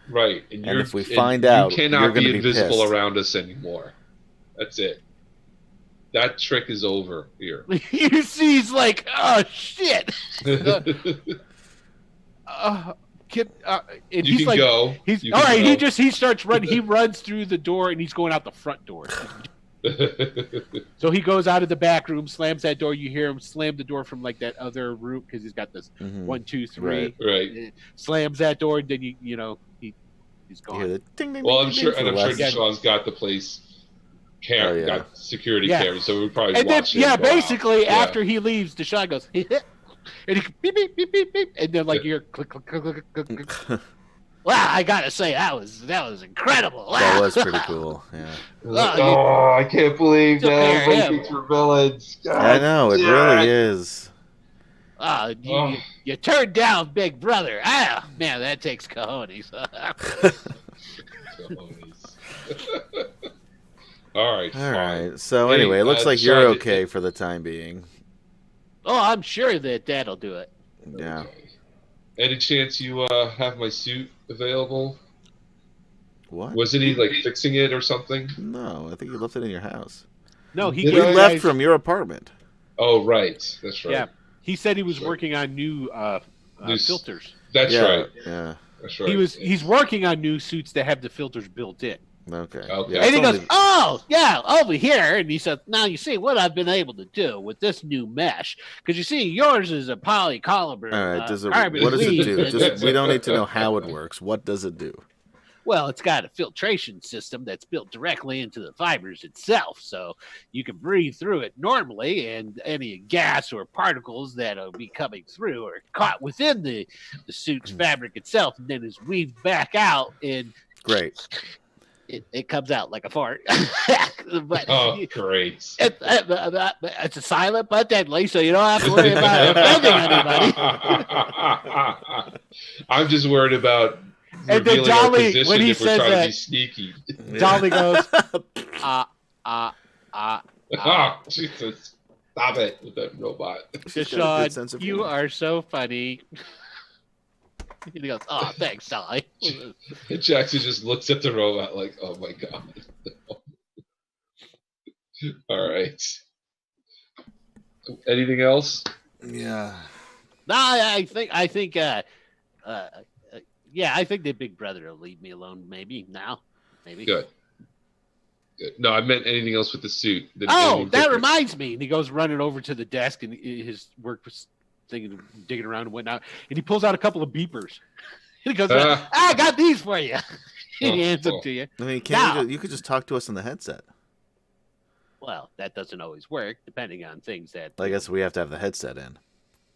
Right. And if we find out, you cannot be invisible pissed. around us anymore. That's it. That trick is over here. You see, he's like, oh shit. And you can go. He's all right. Go. He starts running. He runs through the door and he's going out the front door. So he goes out of the back room, slams that door. You hear him slam the door from that other room because he's got this 1, 2, 3. Right. Slams that door, and then he's gone. Well, I'm sure Sean's got the place got security Yeah. cameras, so we probably And then, watch him go out. basically, after he leaves, Deshaun goes, and he beep, beep, beep, beep, beep, and then like you're click, click, click, click, click, click. Wow, I gotta say that was incredible. Wow. That was pretty cool. Yeah. I can't believe Took care of him. rankings for villains. I know it really is. You turned down Big Brother. Ah, man, that takes cojones. All right. All right. So anyway, it looks like you're okay for the time being. Oh, I'm sure that'll do it. Yeah. Okay. Any chance you have my suit available? What? Wasn't he like fixing it or something? No, I think you left it in your house. No, Did We I? left from your apartment. Oh, right. That's right. Yeah, he said he was working on new filters. That's right. Yeah. That's right. He's working on new suits that have the filters built in. Okay. Okay. Yeah, And he it's goes, only- oh, yeah, over here. And he said, now you see what I've been able to do with this new mesh. Because you see, yours is a polycarbonate. All right. carbon What does it weave. do? We don't need to know how it works. What does it do? Well, it's got a filtration system that's built directly into the fibers itself. So you can breathe through it normally, and any gas or particles that'll be coming through are caught within the suit's fabric itself and then is weaved back out, and Great. it comes out like a fart. But great. it's a silent but deadly, so you don't have to worry about offending anybody. I'm just worried about And then revealing our Dolly, position when he if we're says trying to that- be sneaky. Dolly goes, Oh, Jesus. Stop it with that robot. She's got a good sense Deshaun, of you humor. are so funny. And he goes, oh, thanks, Dolly. And Jackson just looks at the robot like, oh my God. All right. Anything else? Yeah. No, I think, yeah, I think the Big Brother will leave me alone. Maybe now, maybe. Good. Good. No, I meant anything else with the suit. Oh, Anything that different? reminds me. And he goes running over to the desk, and his work was thinking, digging around and whatnot. And he pulls out a couple of beepers. And he goes, I got these for you. And he hands them to you. I mean, Now- you could just talk to us on the headset. Well, that doesn't always work, depending on things that. I guess we have to have the headset in.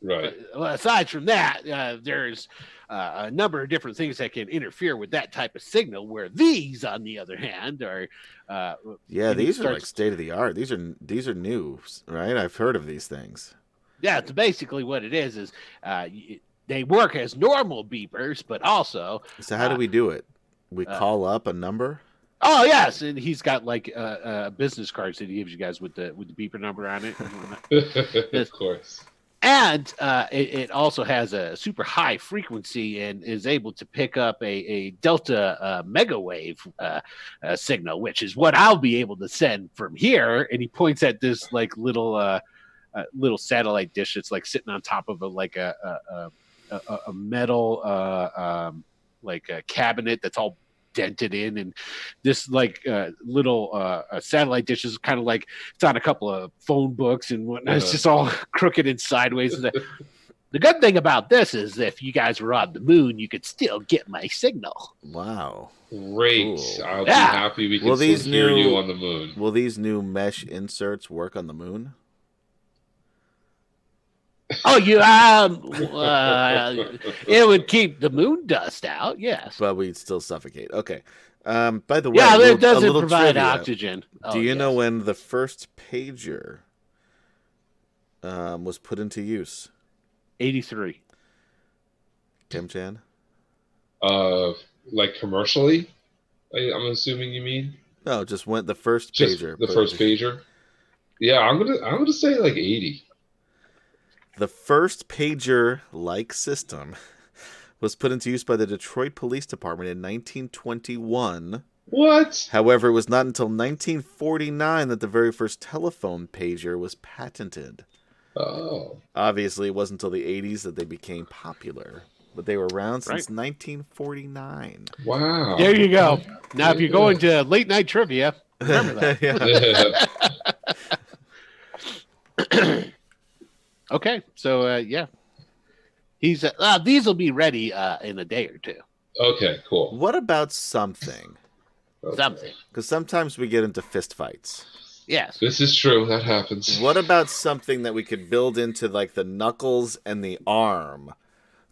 Right. Well, aside from that, there's a number of different things that can interfere with that type of signal. Where these, on the other hand, are Yeah, and he these are like starts- state of the art. These are new, right? I've heard of these things. yeah. It's basically what it is they work as normal beepers, but also. So how do we do it? We call up a number. Oh yes, and he's got like business cards that he gives you guys with the beeper number on it. Of course. And it also has a super high frequency and is able to pick up a delta mega wave signal, which is what I'll be able to send from here. And he points at this like little satellite dish that's like sitting on top of a metal like a cabinet that's all dented in, and this like little satellite dish is kind of like it's on a couple of phone books and whatnot. It's just all crooked and sideways. The good thing about this is if you guys were on the moon, you could still get my signal. Wow. Great. Cool. I'll be Yeah. happy we can Will still these hear new- you on the moon. Will these new mesh inserts work on the moon? Oh, you it would keep the moon dust out. Yes. But we'd still suffocate. Okay. By the way, Yeah, a it doesn't little provide trivia. oxygen. Do you know when the first pager was put into use? 83. Tim Chan? Like commercially? I'm assuming you mean No, just went the first just pager. the first pager. Yeah, I'm gonna say like 80. The first pager-like system was put into use by the Detroit Police Department in 1921. What? However, it was not until 1949 that the very first telephone pager was patented. Oh. Obviously, it wasn't until the 80s that they became popular, but they were around since 1949. Wow. There you go. Now, if you're going to late night trivia, remember that. Yeah. Okay, so yeah, he's these will be ready in a day or two. Okay, cool. What about something Okay. Something. Because sometimes we get into fist fights. Yes. This is true. That happens. What about something that we could build into like the knuckles and the arm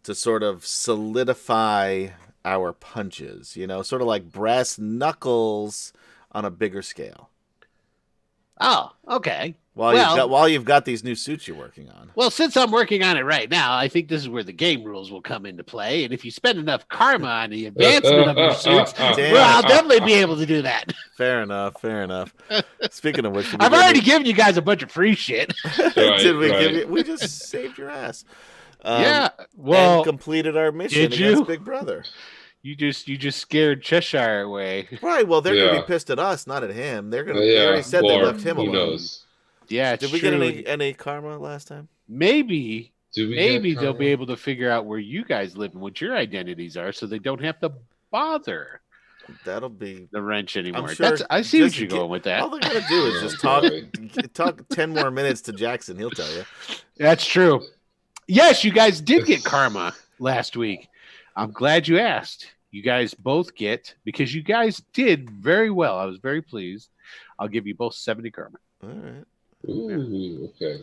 to sort of solidify our punches? You know, sort of like brass knuckles on a bigger scale. Oh, okay. While you've got these new suits you're working on. Well, since I'm working on it right now, I think this is where the game rules will come into play. And if you spend enough karma on the advancement of your suits, well, I'll definitely be able to do that. Fair enough. Speaking of which, I've already given you guys a bunch of free shit. Did we give you? We just saved your ass. Yeah. Well, and completed our mission against Big Brother. You just scared Cheshire away. Right. Well, they're gonna be pissed at us, not at him. They're gonna. They already said they left him alone. Knows? Yeah. Did we get any karma last time? Maybe they'll be able to figure out where you guys live and what your identities are, so they don't have to bother. That'll be the wrench anymore. Sure I see what you're going with that. All they gotta do is just talk 10 more minutes to Jackson. He'll tell you. That's true. Yes, you guys did get karma last week. I'm glad you asked. You guys both get, because you guys did very well. I was very pleased. I'll give you both 70 karma. All right. Ooh, okay.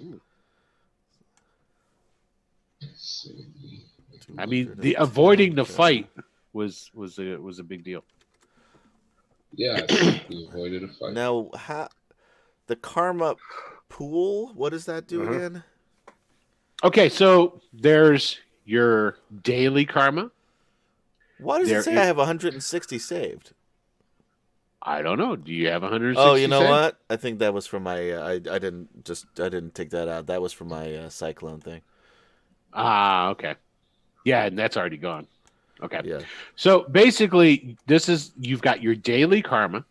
I mean, the avoiding the fight was a big deal. Yeah, we avoided a fight. Now, the karma pool, what does that do again? Okay, so there's your daily karma. Why does it say I have 160 saved? I don't know. Do you have 160? Oh, you know what? I think that was from my. I didn't take that out. That was from my cyclone thing. Ah, okay. Yeah, and that's already gone. Okay. Yeah. So basically, you've got your daily karma.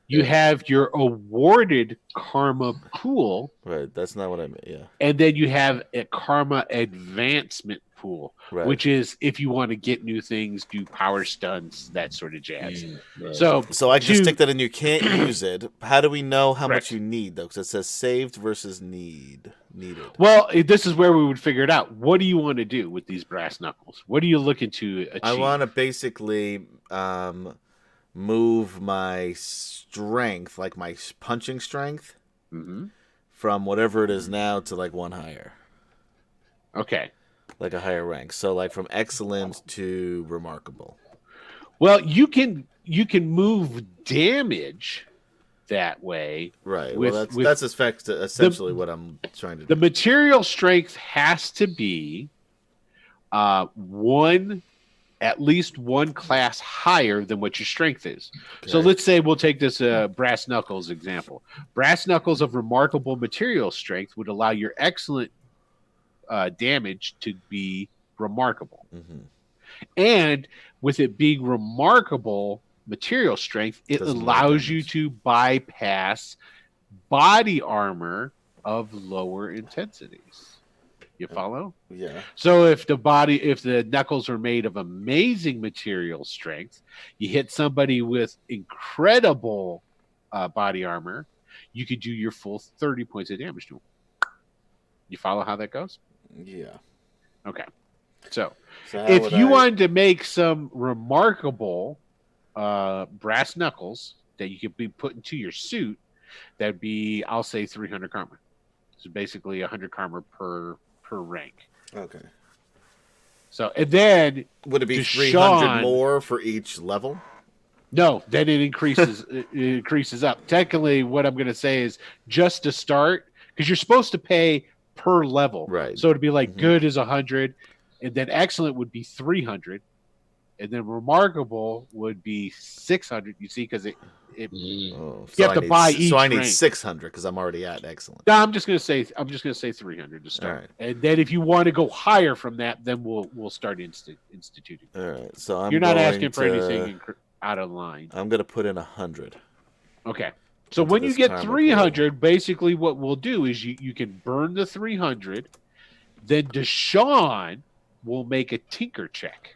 You have your awarded karma pool. Right. That's not what I meant. Yeah. And then you have a karma advancement pool, right. which is if you want to get new things, do power stunts, that sort of jazz. Right. So I just stick that in. You can't use it. How do we know how much you need though? Because it says saved versus needed. Well, this is where we would figure it out. What do you want to do with these brass knuckles? What are you looking to achieve? I want to basically move my strength, like my punching strength, from whatever it is now to like one higher. Okay. Like a higher rank. So like from excellent to remarkable. Well, you can move damage that way. Right. That's essentially what I'm trying to do. The material strength has to be at least one class higher than what your strength is. Okay. So let's say we'll take this brass knuckles example. Brass knuckles of remarkable material strength would allow your excellent damage to be remarkable. And with it being remarkable material strength, it allows you to bypass body armor of lower intensities. You follow? Yeah. So if the knuckles are made of amazing material strength, you hit somebody with incredible body armor, you could do your full 30 points of damage to them. You follow how that goes? Yeah. Okay. So if you wanted to make some remarkable brass knuckles that you could be put into your suit, that'd be, I'll say, 300 karma. So basically 100 karma per rank. Okay. So, and then would it be 300 more for each level? No, then it increases. It increases up. Technically, what I'm going to say is just to start, because you're supposed to pay per level, right? So it'd be like good is 100, and then excellent would be 300, and then remarkable would be 600. You see, because you have to buy each. So I need rank. 600 because I'm already at excellent. No, I'm just gonna say 300 to start, and then if you want to go higher from that, then we'll start instituting. All right, so you're not asking for anything out of line. I'm gonna put in 100. Okay, so when you get 300, basically what we'll do is you can burn the 300, then Deshaun will make a tinker check,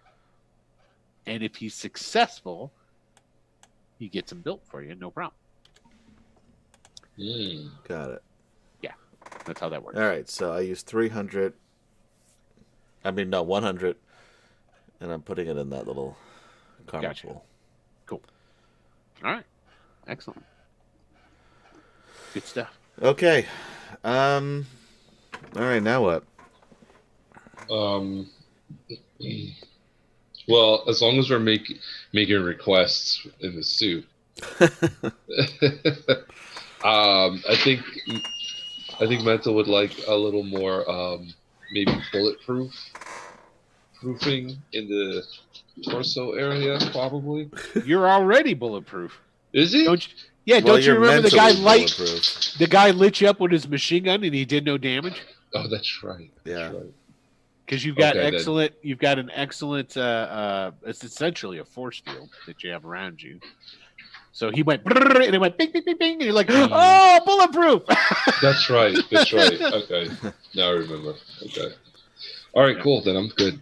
and if he's successful, he gets them built for you, no problem. Got it. Yeah, that's how that works. All right, so I use 300. 100, and I'm putting it in that little karma pool. Cool. All right. Excellent. Good stuff. Okay. All right. Now what? Well, as long as we're making requests in the suit, I think Mental would like a little more, maybe bulletproof proofing in the torso area, probably. You're already bulletproof. Is he? Don't you remember the guy guy lit you up with his machine gun and he did no damage? Oh, that's right. Yeah. Because you've got Okay, excellent. You've got an excellent. It's essentially a force field that you have around you. So he went brrr, and it went bing, bing, bing, bing, and you're like, oh, bulletproof. That's right. That's right. Okay. Now I remember. Okay. All right. Cool. Then I'm good.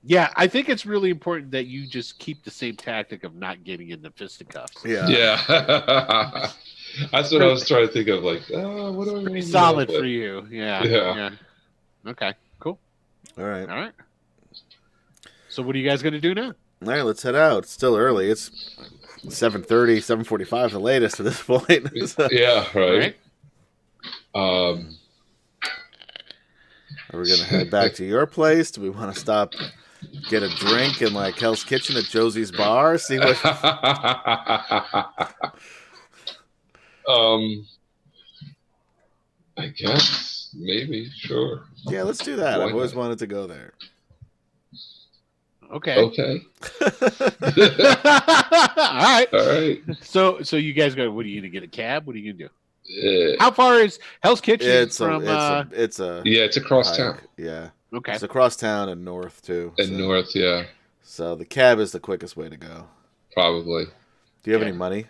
Yeah, I think it's really important that you just keep the same tactic of not getting in the fisticuffs. Yeah. Yeah. That's what I was trying to think of. Like, what do I Pretty solid for you. Yeah. Okay. Cool. All right. All right. So what are you guys going to do now? All right, let's head out. It's still early. It's 7:30, 7:45 the latest at this point. So, Yeah, right. are we going to head back to your place? Do we want to stop, get a drink in like Hell's Kitchen at Josie's Bar? See what... I guess maybe, sure. Yeah, let's do that. I've always wanted to go there. Okay. Okay. All right. All right. So you guys go. What are you gonna get a cab? What are you gonna do? Yeah. How far is Hell's Kitchen It's from? it's across hike. town. Yeah. Okay. It's across town and north too. And north, yeah, So the cab is the quickest way to go. probably. Do you have any money?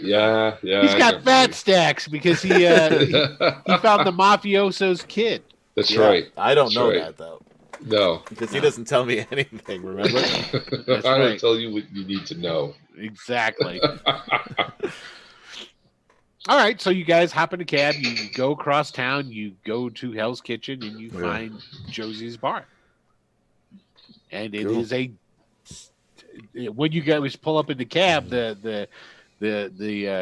Yeah. He's got fat stacks because he found the mafioso's kid. That's Yeah, right. I don't That's know right. that though. No. Because he doesn't tell me anything, remember? I right. don't tell you what you need to know. Exactly. All right, so you guys hop in a cab, you go across town, you go to Hell's Kitchen, and you find Josie's Bar. And it is when you guys pull up in the cab, the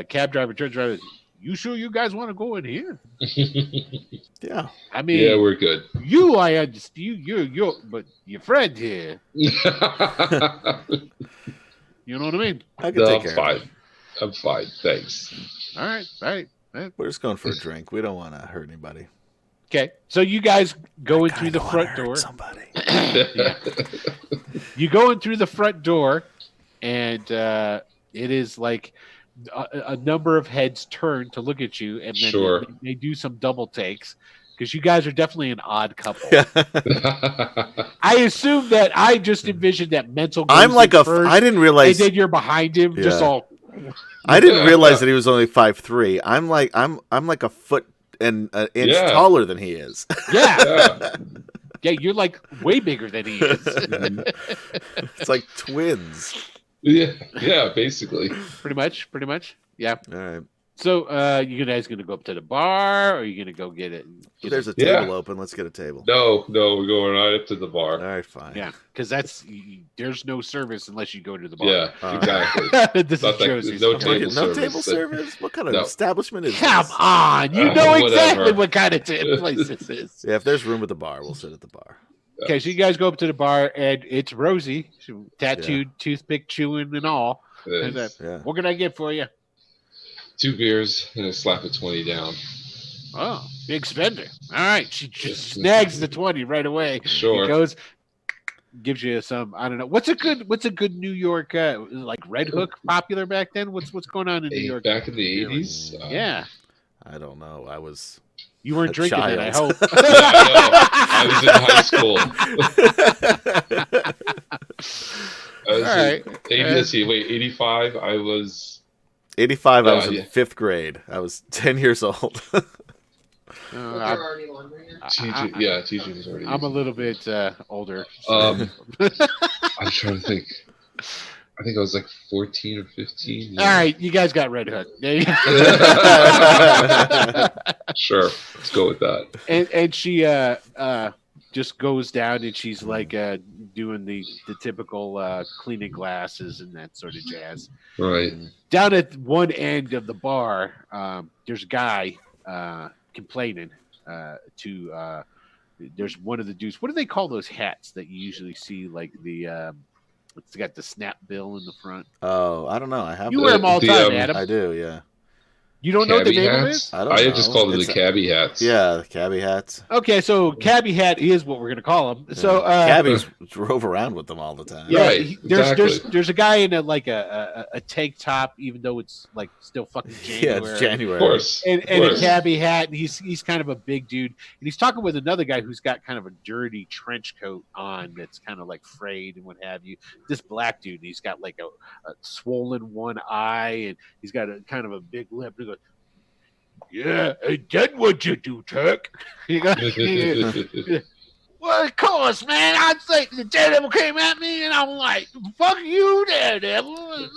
cab driver turns around. You sure you guys want to go in here? Yeah. I mean, Yeah, we're good. I understand you, but your friend here. You know what I mean? I can take care of it. I'm fine. Thanks. All right. We're just going for a drink. We don't want to hurt anybody. Okay, so you guys go in through the front door. Somebody. You go in through the front door, and it is like a number of heads turn to look at you, and then they do some double takes because you guys are definitely an odd couple. I assume that I just envisioned that Mental. I'm like first, I didn't realize. And then you're behind him, just all. I didn't realize that he was only 5'3". I'm like a foot and an inch taller than he is. Yeah, you're like way bigger than he is. It's like twins. Yeah, basically. Pretty much. Yeah. All right. So, you guys going to go up to the bar, or are you going to go get it? There's a table open. Let's get a table. No, we're going right up to the bar. All right, fine. Yeah, because there's no service unless you go to the bar. Yeah, exactly. This is Josie's. No table service. Table service? What kind of establishment is Come this? on, you know exactly whatever. what kind of place this is. Yeah, if there's room at the bar, we'll sit at the bar. Okay, so you guys go up to the bar, and it's Rosie, tattooed, toothpick chewing, and all. Yeah. What can I get for you? 2 beers and a slap of 20 down. Oh, big spender. All right. She just snags the 20 right away. Sure. He goes, gives you some, I don't know. What's a good New York, like Red Hook popular back then? What's going on in New York? Back in the 80s? Yeah. I don't know. You weren't drinking child. then, I hope. I was in high school. All right. 85. I was 85. I was in 5th grade. I was 10 years old. TJ was already. I'm a little bit older. I'm trying to think. I think I was like 14 or 15. Yeah. All right, you guys got Red Hook. There you go. Sure, let's go with that. And she just goes down, and she's like doing the typical cleaning glasses and that sort of jazz. Right. Down at one end of the bar, there's a guy complaining to. There's one of the dudes. What do they call those hats that you usually see? Like it's got the snap bill in the front. Oh, I don't know. I have. You wear them all the time, Adam. I do. Yeah. You don't know what the Cabbie name of hats? this? I don't I know. just called them the cabbie hats. Yeah, the cabbie hats. Okay, so cabbie hat is what we're gonna call them. So cabbies drove around with them all the time. yeah, Right, there's a guy in a tank top, even though it's like still fucking January. Yeah, it's January. Of course. And a cabbie hat, and he's kind of a big dude, and he's talking with another guy who's got kind of a dirty trench coat on that's kind of like frayed and what have you. This black dude, and he's got like a swollen one eye, and he's got a kind of a big lip. And he goes, "Yeah, and then what you do, Turk?" Well, of course, man. I'd say the Daredevil came at me, and I'm like, "Fuck you, Daredevil!"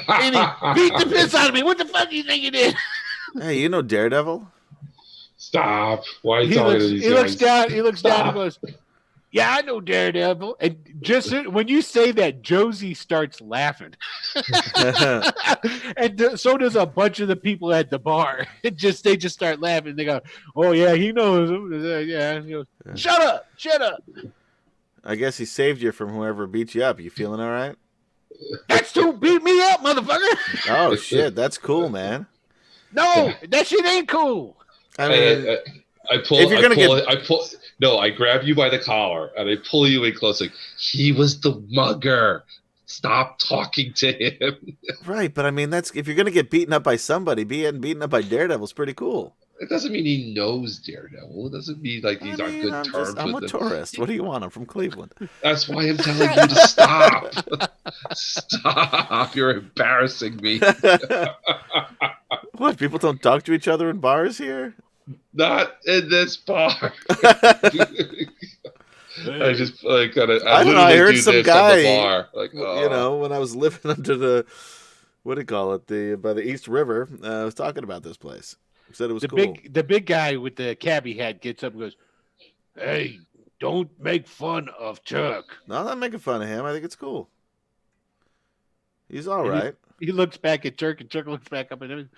And he beat the piss out of me. What the fuck do you think you did? Hey, you know Daredevil? Stop. Why are you talking to these guys? He looks down and goes, "Yeah, I know Daredevil." And just when you say that, Josie starts laughing. And so does a bunch of the people at the bar. They just start laughing. They go, "Oh, yeah, he knows him." Yeah. And he goes, Shut up. I guess he saved you from whoever beat you up. You feeling all right? That's who beat me up, motherfucker. Oh, shit. That's cool, man. No, that shit ain't cool. I mean, I grab you by the collar and I pull you in close. Like, he was the mugger. Stop talking to him. right, but I mean, that's if you're gonna get beaten up by somebody, being beaten up by Daredevil is pretty cool. It doesn't mean he knows Daredevil. It doesn't mean like he's on good terms I'm with a him. tourist. What do you want? I'm from Cleveland. That's why I'm telling you to stop. Stop. You're embarrassing me. What? People don't talk to each other in bars here? Not in this bar. I just like I don't know. I heard some guy, bar. Like, you know, when I was living under the what do you call it, by the East River, I was talking about this place. He said it was cool. The big guy with the cabbie hat gets up and goes, "Hey, don't make fun of Chuck." No, I'm not making fun of him. I think it's cool. He's all right. He looks back at Chuck, and Chuck looks back up at him.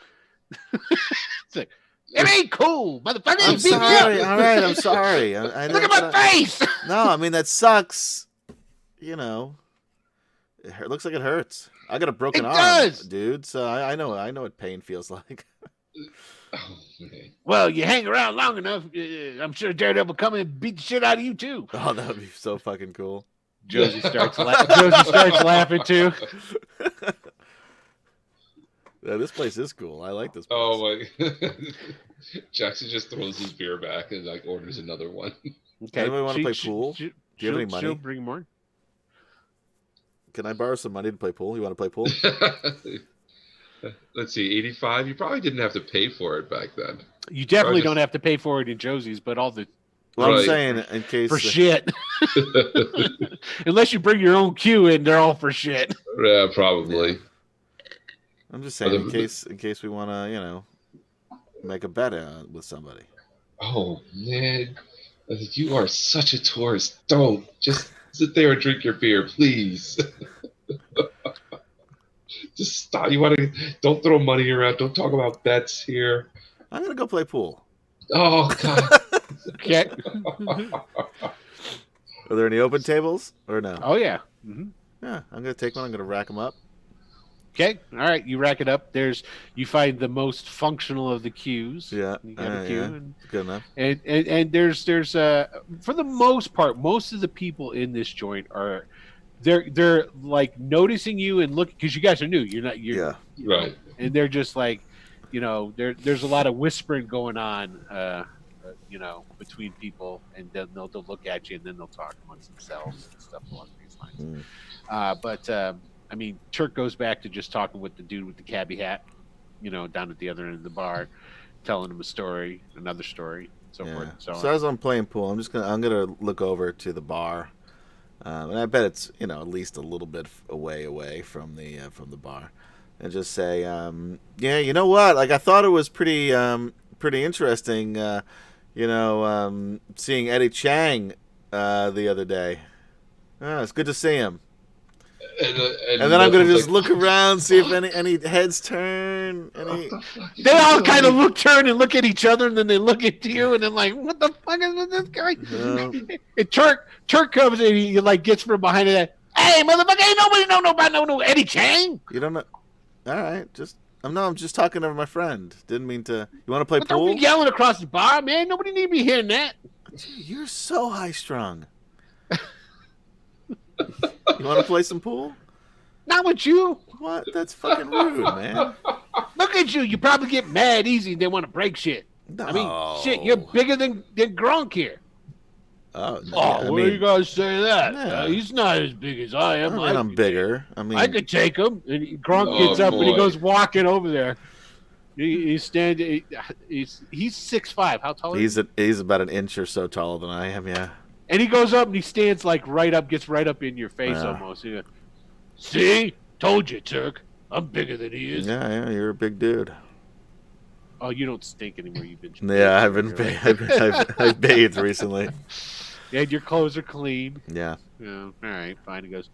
It's like, it ain't cool, motherfucker. I'm sorry. All right, I'm sorry. I Look at my face. No, I mean, that sucks. You know, it looks like it hurts. I got a broken arm, dude. So I know what pain feels like. Oh, man. Well, you hang around long enough, I'm sure Daredevil will come and beat the shit out of you too. Oh, that would be so fucking cool. Josie starts laughing too. Yeah, this place is cool. I like this place. Oh my! Jackson just throws his beer back and like orders another one. Okay. Anybody want to play pool? Do you have any money? She'll bring more. Can I borrow some money to play pool? You want to play pool? Let's see, 85. You probably didn't have to pay for it back then. You definitely don't have to pay for it in Josie's, but all the. Well, right. I'm saying in case for shit. Unless you bring your own cue in, they're all for shit. Yeah, probably. Yeah. I'm just saying in case we want to, make a bet with somebody. Oh man, you are such a tourist. Don't just sit there and drink your beer, please. Just stop. Don't throw money around. Don't talk about bets here. I'm gonna go play pool. Oh God. Okay. Are there any open tables or no? Oh yeah. Mm-hmm. Yeah, I'm gonna take one. I'm gonna rack them up. Okay, all right. You rack it up. You find the most functional of the cues. Yeah, you got a cue. Yeah. Good enough. And there's for the most part, most of the people in this joint are they're like noticing you and looking because you guys are new. You're right. And they're just like, there's a lot of whispering going on, between people, and then they'll look at you and then they'll talk amongst themselves and stuff along these lines. But I mean, Turk goes back to just talking with the dude with the cabbie hat, down at the other end of the bar, telling him another story, so forth and so on. So as I'm playing pool, I'm gonna look over to the bar, and I bet it's at least a little bit away from the bar, and just say, yeah, you know what? Like I thought it was pretty interesting. seeing Eddie Chang the other day. It's good to see him. And then I'm gonna just look around, see if any heads turn. They all kind of turn and look at each other, and then they look at you, and then like, what the fuck is with this guy? And Turk comes and he like gets from behind it. Hey, motherfucker! Ain't nobody know about no Eddie Chang. You don't know? All right, I'm just talking to my friend. Didn't mean to. You want to play pool? Don't be yelling across the bar, man. Nobody need to be hearing that. You're so high strung. You want to play some pool? Not with you. What? That's fucking rude, man. Look at you. You probably get mad easy and they want to break shit. No. I mean, shit, you're bigger than Gronk here. Oh, where you guys say that? Yeah. He's not as big as I am. I'm bigger. I mean, I could take him. And Gronk gets up and he goes walking over there. He's standing. He's 6'5". How tall is he? He's about an inch or so taller than I am. Yeah. And he goes up and he stands like gets right up in your face almost. Yeah. See, told you, Turk. I'm bigger than he is. Yeah, you're a big dude. Oh, you don't stink anymore. You've been. Yeah, I've bathed recently. And your clothes are clean. Yeah. Yeah. All right, fine. He goes,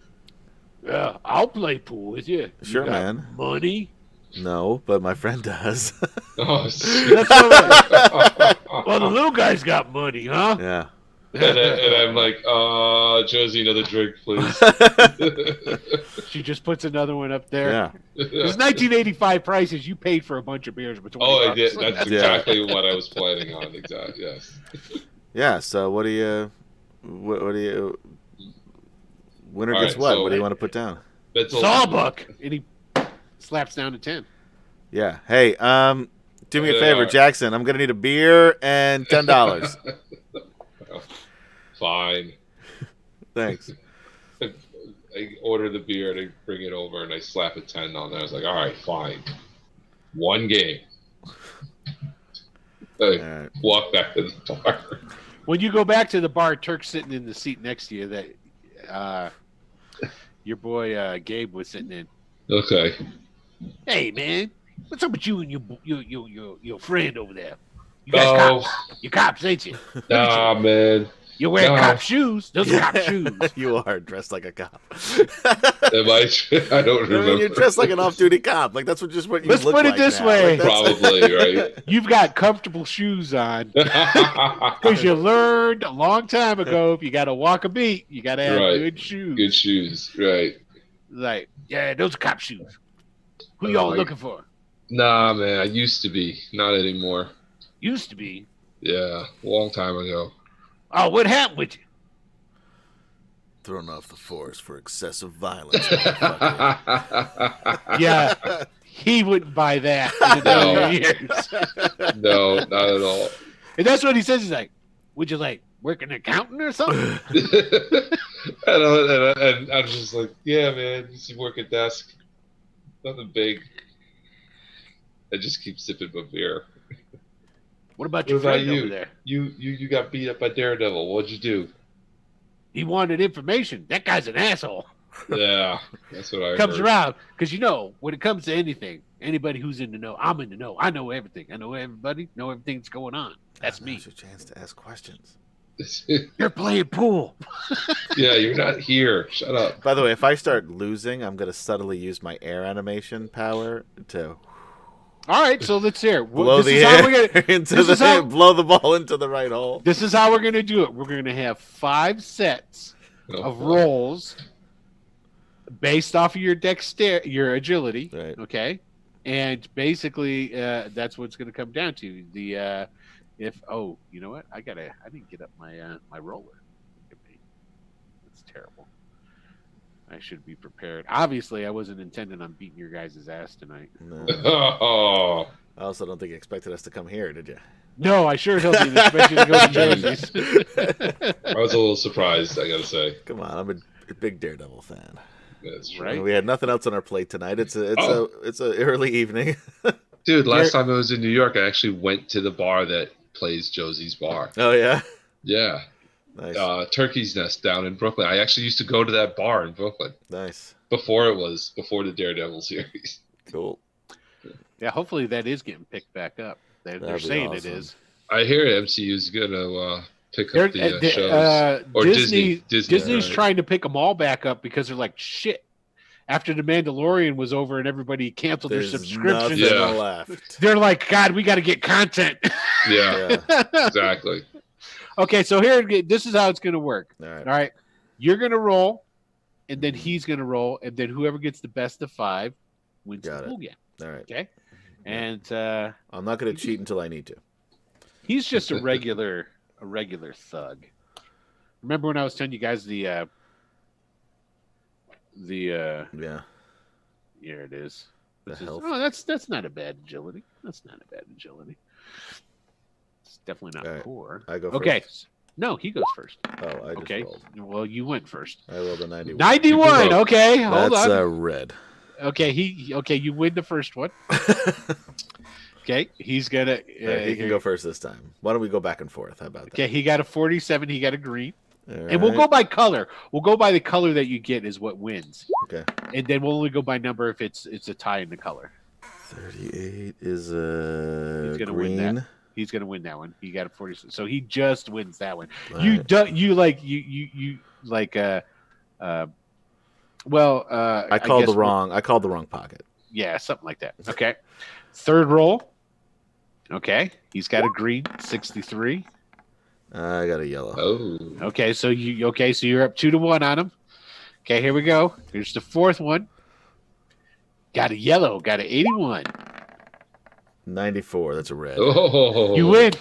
yeah, I'll play pool with you. Sure, you got man. Money? No, but my friend does. Oh, shit. Well, the little guy's got money, huh? Yeah. And I'm like, Josie, another drink, please. She just puts another one up there. Yeah. There's 1985 prices. You paid for a bunch of beers between. I did. That's exactly what I was planning on. Exactly. Yes. Yeah. So what do you? Winner gets what? So what do you want to put down? Sawbuck, and he slaps down to 10. Yeah. Hey, do me a favor, Jackson. I'm gonna need a beer and $10. Fine. Thanks. I order the beer, they bring it over, and I slap a 10 on there. I was like, all right, fine. One game. Right. Walk back to the bar. When you go back to the bar, Turk's sitting in the seat next to you that your boy Gabe was sitting in. Okay. Hey, man. What's up with you and your friend over there? You guys cops. You're cops, ain't you? Nah, man. You're wearing cop shoes. Those are cop shoes. You are dressed like a cop. Am I? I don't remember. I mean, you're dressed like an off-duty cop. Like that's what you Let's look put it like this now. way. Like, probably, right? You've got comfortable shoes on because you learned a long time ago if you got to walk a beat, you got to have good shoes. Good shoes, right? Like, yeah, those are cop shoes. Who y'all looking for? Nah, man. I used to be, not anymore. Used to be. Yeah, a long time ago. Oh, what happened with you? Thrown off the force for excessive violence. Yeah, he wouldn't buy that in a million years. No, not at all. And that's what he says. He's like, would you like work an accountant or something? and I'm just like, yeah, man, just work a desk. Nothing big. I just keep sipping my beer. What about your friend over there? You got beat up by Daredevil. What'd you do? He wanted information. That guy's an asshole. Yeah, that's what I comes around because when it comes to anything, anybody who's in the know, I'm in the know. I know everything. I know everybody. Know everything that's going on. That's me. Now's your chance to ask questions. You're playing pool. Yeah, you're not here. Shut up. By the way, if I start losing, I'm gonna subtly use my air animation power to. All right, so let's hear. Blow the air blow the ball into the right hole. This is how we're going to do it. We're going to have 5 sets of rolls based off of your dexterity, your agility. Right. Okay, and basically that's what it's going to come down to. You know what? I didn't get up my roller. That's terrible. I should be prepared. Obviously, I wasn't intending on beating your guys' ass tonight. No. Oh. I also don't think you expected us to come here, did you? No, I sure didn't expect you to go to Jersey's. I was a little surprised, I gotta say. Come on, I'm a big Daredevil fan. That's true. Right? We had nothing else on our plate tonight. It's a early evening. Dude, last time I was in New York, I actually went to the bar that plays Josie's Bar. Oh yeah. Yeah. Nice. Turkey's Nest down in Brooklyn. I actually used to go to that bar in Brooklyn. Nice. Before the Daredevil series. Cool. Yeah, hopefully that is getting picked back up. They're saying awesome. It is. I hear MCU's gonna pick They're, up the shows, or Disney's right? trying to pick them all back up because they're like, shit. After the Mandalorian was over and everybody canceled their subscriptions, left. they're like, God, we got to get content. Yeah, exactly. Okay, so this is how it's going to work. All right. You're going to roll, and then he's going to roll, and then whoever gets the best of 5 wins the pool game. All right. Okay. And I'm not going to cheat until I need to. He's just a regular thug. Remember when I was telling you guys the here it is. That's not a bad agility. That's not a bad agility. It's definitely not poor. I go okay. First. No, he goes first. Oh, I just rolled. Well, you went first. I rolled a 91. 91. Okay, hold on. That's red. Okay, you win the first one. Okay, he's gonna. He can go first this time. Why don't we go back and forth? How about that? Okay, he got a 47. He got a green. Right. And we'll go by color. We'll go by the color that you get is what wins. Okay. And then we'll only go by number if it's a tie in the color. 38 is a He's gonna green. win that. He's gonna win that one. He got a 46. So he just wins that one. All You right. do you like I called the wrong pocket. Yeah, something like that. Okay. Third roll. Okay. He's got a green 63. I got a yellow. Oh. Okay, so you're up 2-1 on him. Okay, here we go. Here's the fourth one. Got a yellow, got an 81. 94. That's a red. Oh. You win.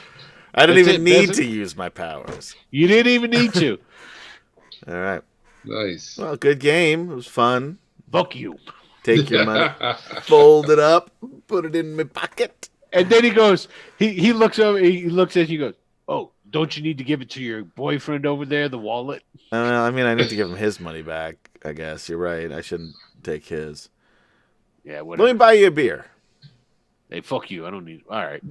I didn't That's even it. need That's to use my powers. You didn't even need to. All right. Nice. Well, good game. It was fun. Fuck you. Take your money, fold it up, put it in my pocket. And then he goes, he looks over, he looks at you, goes, oh, don't you need to give it to your boyfriend over there, the wallet? I mean, I need to give him his money back, I guess. You're right. I shouldn't take his. Yeah, whatever. Let me buy you a beer. Hey, fuck you. I don't need. All right.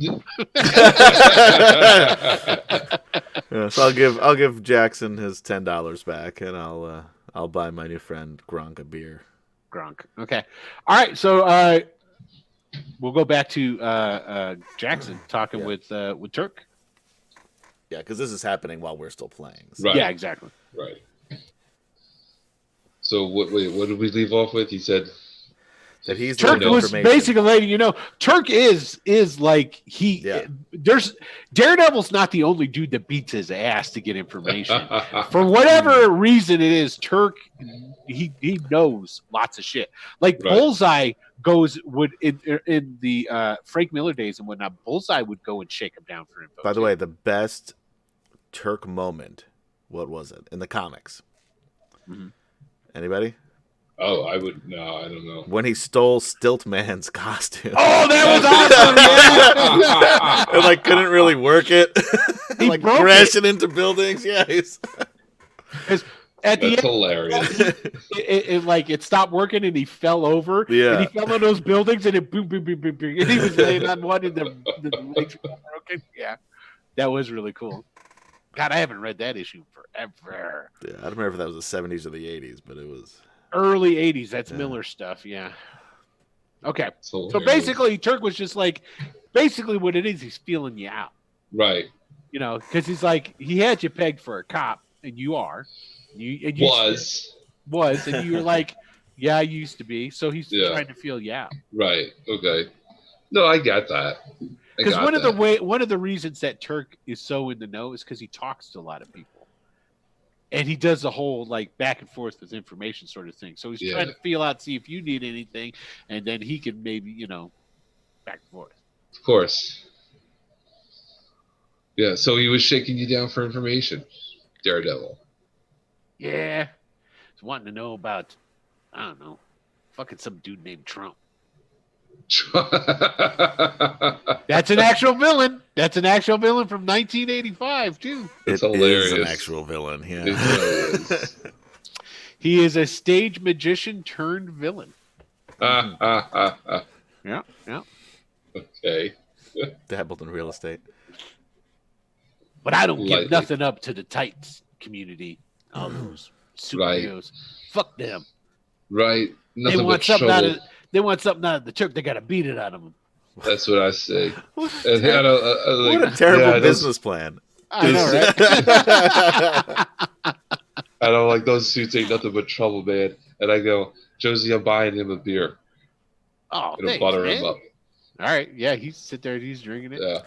Yeah, so I'll give Jackson his $10 back, and I'll buy my new friend Gronk a beer. Gronk. Okay. All right. So we'll go back to Jackson talking with Turk. Yeah, because this is happening while we're still playing. So. Right. Yeah, exactly. Right. So what did we leave off with? He said That he's Turk the was information. basically letting you know. Turk is like he. Yeah. There's Daredevil's not the only dude that beats his ass to get information. For whatever reason it is, Turk he knows lots of shit. Like Right. Bullseye would in the Frank Miller days and whatnot. Bullseye would go and shake him down for info. By the way, the best Turk moment, what was it in the comics? Mhm. Anybody? Oh, I don't know. When he stole Stiltman's costume. Oh, that was awesome! Yeah. And like couldn't really work it. He like broke crashing into buildings. Yeah, he's... At the That's end, hilarious. it stopped working and he fell over. Yeah. And he fell on those buildings and it boom, boom, boom, boom, boom. And he was laying on one and the legs were broken. Yeah. That was really cool. God, I haven't read that issue forever. Yeah, I don't remember if that was the 70s or the 80s, but it was Early 80s. That's Miller stuff. Yeah. Okay. So basically, Turk was just like, basically what it is, he's feeling you out. Right. You know, because he's like, he had you pegged for a cop, and you are. You was, and you were like, yeah, I used to be. So he's trying to feel you out. Right. Okay. No, I get that. Because one of the reasons that Turk is so in the know is because he talks to a lot of people, and he does the whole like back and forth with information sort of thing. So he's trying to feel out, see if you need anything, and then he can maybe back and forth. Of course. Yeah. So he was shaking you down for information, Daredevil. Yeah, he's wanting to know about, I don't know, fucking some dude named Trump. That's an actual villain. That's an actual villain from 1985 too. It's it hilarious. is an actual villain. Yeah, It really is. He is a stage magician turned villain. Yeah. Okay. dabbled in real estate. But I don't give Lightly. nothing up to the Titans community. All those superheroes. Fuck them. Right. They Nothing want but something trouble. out of. They want something out of the Turk. They got to beat it out of them. That's what I say. What And I don't, what like, a terrible yeah, business plan. I know, right? I don't like those suits ain't nothing but trouble, man. And I go, Josie, I'm buying him a beer. Oh, It'll thanks, butter man. him up. All right, yeah, he's sit there, he's drinking it. Yeah.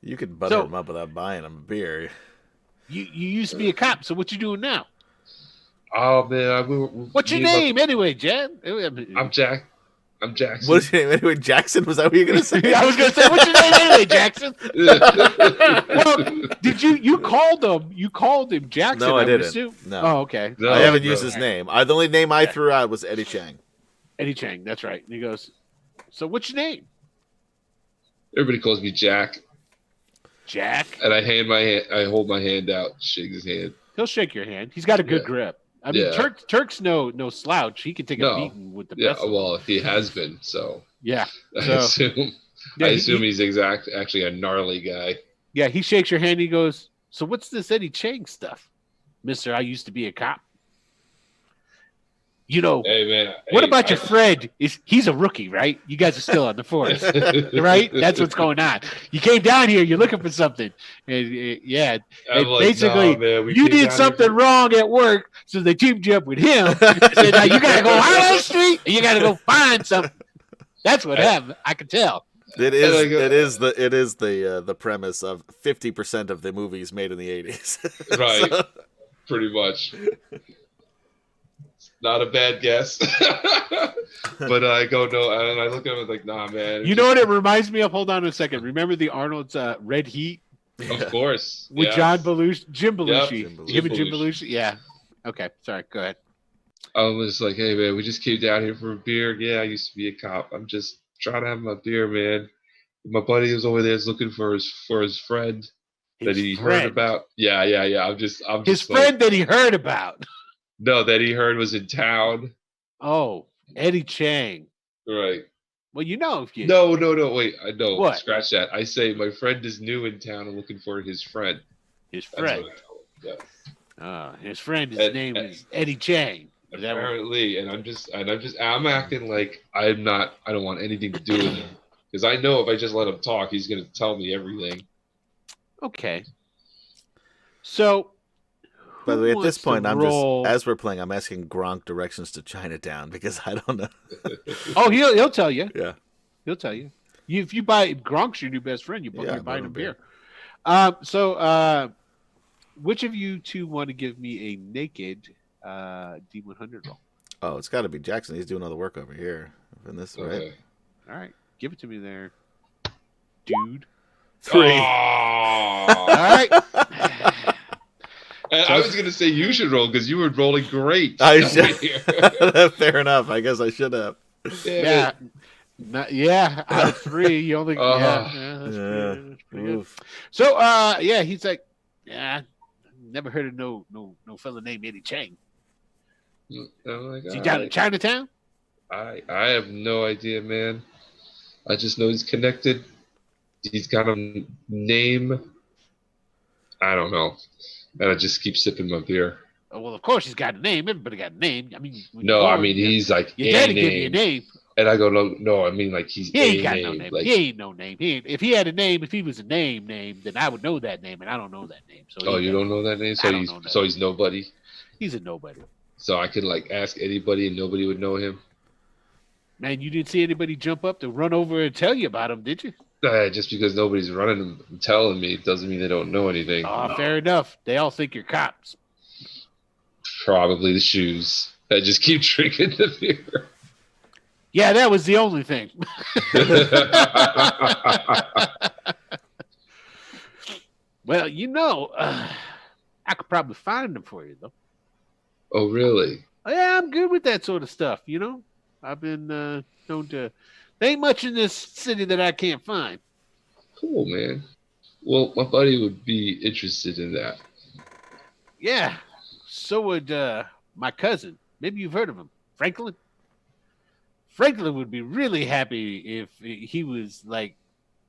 You could butter him up without buying him a beer. You used to be a cop, so what you doing now? Oh man, What's your name anyway, Jan? I'm Jack. I'm Jackson. What's your name anyway? Jackson? Was that what you were gonna say? I was gonna say, what's your name anyway, Jackson? Well, did you called him? You called him Jackson? No, I didn't. Assume? No. Oh, okay. No, I haven't used his name. The only name I threw out was Eddie Chang. Eddie Chang, that's right. And he goes, so what's your name? Everybody calls me Jack. Jack. And I hold my hand out, shake his hand. He'll shake your hand. He's got a good grip. I mean, Turk's no slouch. He can take a beating with the best. Yeah, well, he has been, so yeah. I assume he's actually a gnarly guy. Yeah, he shakes your hand. And he goes, so what's this Eddie Chang stuff, Mister? I used to be a cop. You know, hey man, what about your friend? He's a rookie, right? You guys are still on the force, right? That's what's going on. You came down here, you're looking for something, and yeah, basically, you did something wrong at work, so they teamed you up with him. Said, now you got to go out on the street, and you got to go find something. That's what happened. I can tell. It is the premise of 50% of the movies made in the 80s. Right, so. Pretty much. Not a bad guess. But I go, no, and I look at him like, nah, man. You know what it reminds me of? Hold on a second. Remember the Arnold's Red Heat? Of course. With Jim Belushi. Yep. Him and Jim Belushi? Yeah. Okay, sorry, go ahead. I was like, hey, man, we just came down here for a beer. Yeah, I used to be a cop. I'm just trying to have my beer, man. My buddy was over there looking for his friend that he heard about. Yeah. I'm just his friend that he heard about. No, that he heard was in town. Oh, Eddie Chang. Right. Well, you know if you. No. Wait, I know. What? Scratch that. I say my friend is new in town and looking for his friend. His friend. Yeah. His friend. His name is Eddie Chang. Apparently, and I'm acting like I don't want anything to do with him because I know if I just let him talk, he's gonna tell me everything. Okay. So. By the way, at this point, as we're playing, I'm asking Gronk directions to Chinatown because I don't know. Oh, he'll tell you. Yeah, he'll tell you. If you buy Gronk's your new best friend, you're buying a beer. So, which of you two want to give me a naked D100 roll? Oh, it's got to be Jackson. He's doing all the work over here in this, right? All right, give it to me there, dude. 3. Oh. All right. I was going to say you should roll because you were rolling great. I should. Fair enough. I guess I should have. Yeah. Out of 3, you only. That's pretty good. So, he's like, never heard of no fella named Eddie Chang. Is he down in Chinatown? I have no idea, man. I just know he's connected. He's got a name. I don't know. And I just keep sipping my beer. Oh, well, of course he's got a name. Everybody got a name. I mean, he's like your daddy give you a name. And I go, no, I mean like he ain't got no name. Like, he ain't no name. If he had a name, if he was a name, then I would know that name, and I don't know that name. So you don't know that name? So he's nobody. He's a nobody. So I could like ask anybody, and nobody would know him. Man, you didn't see anybody jump up to run over and tell you about him, did you? Just because nobody's running and telling me doesn't mean they don't know anything. Oh, fair enough. They all think you're cops. Probably the shoes. I just keep drinking the beer. Yeah, that was the only thing. Well, I could probably find them for you, though. Oh, really? Yeah, I'm good with that sort of stuff, I've been known to... There ain't much in this city that I can't find. Cool, man. Well, my buddy would be interested in that. Yeah. So would my cousin. Maybe you've heard of him. Franklin? Franklin would be really happy if he was, like,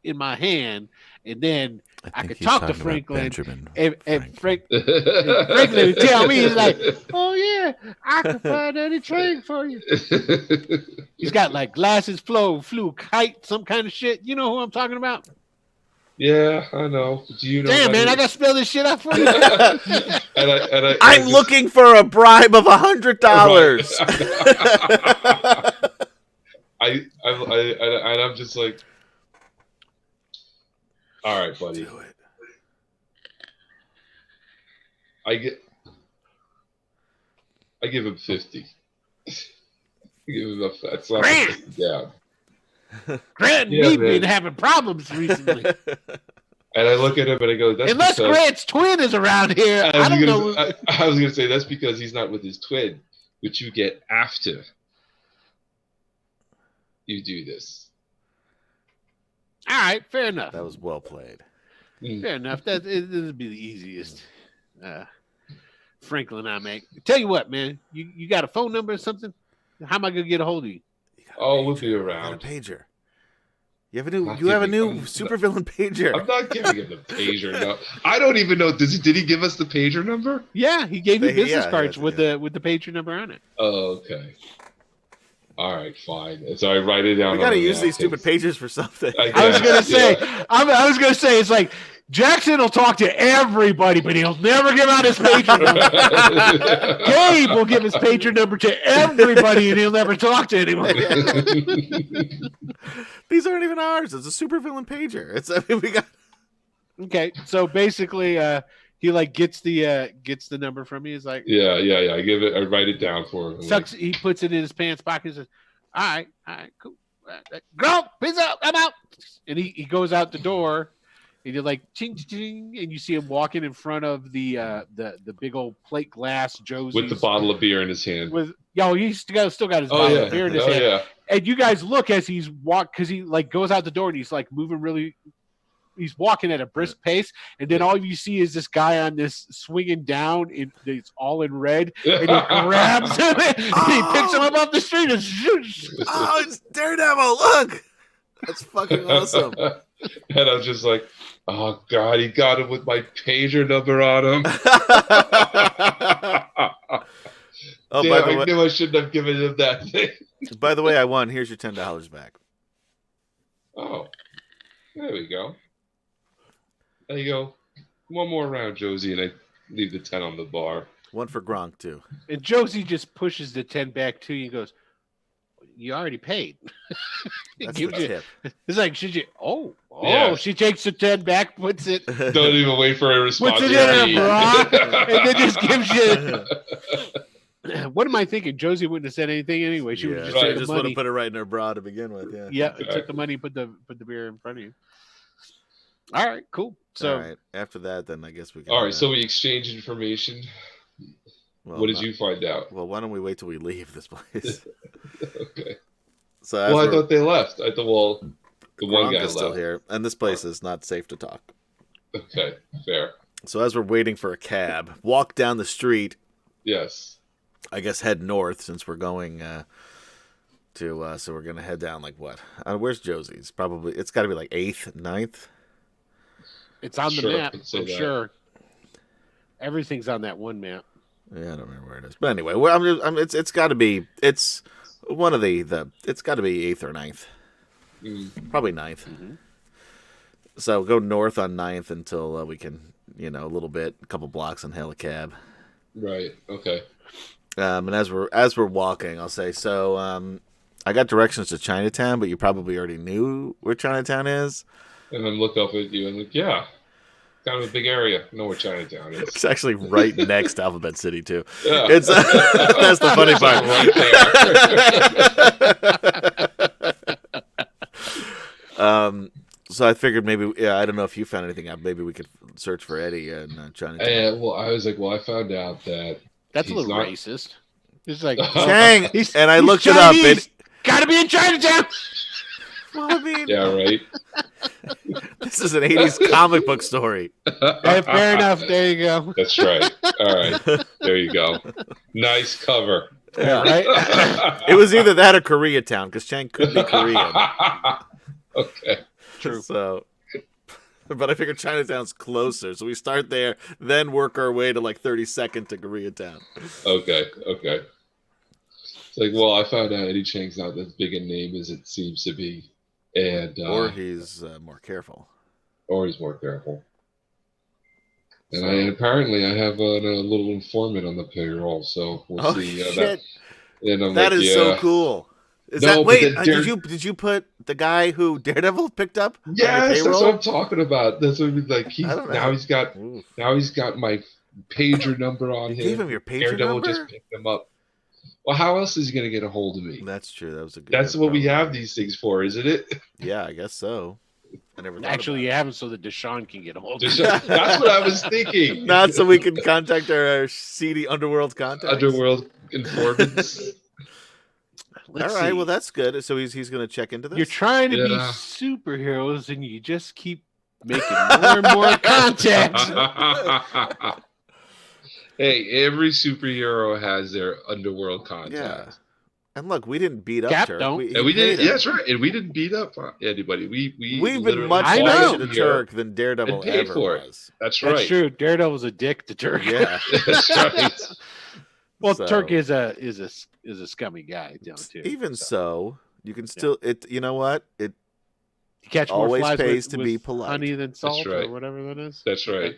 in my hand, and then I think could he's talk to talking about Franklin, Benjamin and Franklin. Franklin would tell me, he's like, "Oh yeah, I can find anything for you." He's got like glasses, flew kite, some kind of shit. You know who I'm talking about? Yeah, I know. Do you know? Damn, man, I gotta spell this shit out for you. I'm looking for a bribe of $100. I'm just like, all right, buddy. Do it. I give him 50. I give him that's not Grant! down. Grant and me been having problems recently. And I look at him and I go, that's unless because Grant's twin is around here, I don't know. I was going to say that's because he's not with his twin, which you get after you do this. All right, fair enough. That was well played. Fair enough. This would be the easiest Franklin I make. Tell you what, man, you got a phone number or something? How am I gonna get a hold of you? We'll be around. You got a pager. You have a new supervillain pager. I'm not giving him the pager. No, I don't even know. Did he give us the pager number? Yeah, he gave me business cards with the pager number on it. Oh, okay. All right, fine. And so I write it down. We got to use these stupid pagers for something. I was gonna say. I was gonna say it's like Jackson will talk to everybody, but he'll never give out his pager number. Gabe will give his pager number to everybody, and he'll never talk to anyone. These aren't even ours. It's a supervillain pager. We got. Okay, so basically, he like gets the number from me. He's like, yeah. I write it down for him. He puts it in his pants pocket. He says, all right, cool. Go, peace out, I'm out. And he goes out the door. And you're like ching ching, and you see him walking in front of the big old plate glass Josie's with the bottle of beer in his hand. He's still got his bottle of beer in his hand. Yeah. And you guys look as he's because he like goes out the door and he's like moving really. He's walking at a brisk pace, and then all you see is this guy on this swinging down. It's all in red, and he grabs him and he picks him up off the street and shoots. Oh, it's Daredevil! Look, that's fucking awesome. And I'm just like, oh God, he got him with my pager number on him. Oh, damn, by the way, I knew I shouldn't have given him that thing. By the way, I won. Here's your $10 back. Oh, there we go. There you go. One more round, Josie, and I leave the 10 on the bar. One for Gronk, too. And Josie just pushes the 10 back to you and goes, you already paid. That's the tip. It's like, should you? Yeah. She takes the 10 back, puts it. Don't even wait for a response. Puts it in her bra, and then just gives you. What am I thinking? Josie wouldn't have said anything anyway. She would just take the money. Would have put it right in her bra to begin with. Yeah. Yeah. Took the money, put the beer in front of you. All right, cool. So all right. After that, then I guess we can. All right, so we exchange information. Well, what did you find out? Well, why don't we wait till we leave this place? Okay. So I thought they left. I thought, the one guy is still left. here, and this place is not safe to talk. Okay, fair. So as we're waiting for a cab, walk down the street. Yes. I guess head north since we're going so we're gonna head down like what? Where's Josie's? It's got to be like 8th, 9th. It's on the map. I'm sure. Everything's on that one map. Yeah, I don't remember where it is. But anyway, it's got to be. It's one of it's got to be 8th or 9th. Probably 9th. Mm-hmm. So go north on 9th until we can, a little bit, a couple blocks, and hail a cab. Right. Okay. And as we're walking, I'll say, so I got directions to Chinatown, but you probably already knew where Chinatown is. And then look up at you and like, yeah, kind of a big area. I know where Chinatown is. It's actually right next to Alphabet City too. Yeah. It's that's the funny part. Right there. So I figured maybe, I don't know if you found anything out. Maybe we could search for Eddie in Chinatown. Well, I was like, I found out that that's a little racist. It's like Chang, and I looked Chinese. it up. Gotta be in Chinatown. Well, I mean, yeah, right. This is an 80s comic book story. Fair enough. There you go. That's right. All right. There you go. Nice cover. Yeah, right? It was either that or Koreatown, because Chang could be Korean. Okay. True. So, but I figure Chinatown's closer, so we start there, then work our way to like 32nd to Koreatown. Okay. It's like, well, I found out Eddie Chang's not as big a name as it seems to be, and Or he's more careful. or he's more careful. And apparently I have a little informant on the payroll, so we'll see. Shit. And I'm That like, is so cool. Is No, that but wait? then Did you put the guy who Daredevil picked up? on the Yes, that's payroll? what I'm talking about. That's what like I don't know. he's got Oof. my pager number on You him. gave him your pager Daredevil number? just picked him up. Well, how else is he gonna get a hold of me? That's true. That was a good. That's what we probably. have these things for, isn't it? Yeah, I guess so. I never thought Actually, you about have him so that Deshaun can get a hold of Just- you. that's what I was thinking. it. Not so we can contact our seedy underworld contacts. Underworld informants. Let's All right, see. well that's good. So he's going to check into this. You're trying to be Yeah. superheroes, and you just keep making more and more contacts. Hey, every superhero has their underworld Yeah. contact. And look, we didn't beat up Cap Turk. don't. And we paid didn't. him. Yeah, that's right. And we didn't beat up anybody. We've We've been literally much I bought know. nicer to here. Turk than Daredevil and paid ever for it. was. That's That's right. true. Daredevil's a dick to Turk. Yeah. That's right. Well, So- Turk is a scummy guy down too. Even so, you can still it. You know what? It You catch more always flies pays with, to with be polite. honey than salt right. or whatever that is. That's right.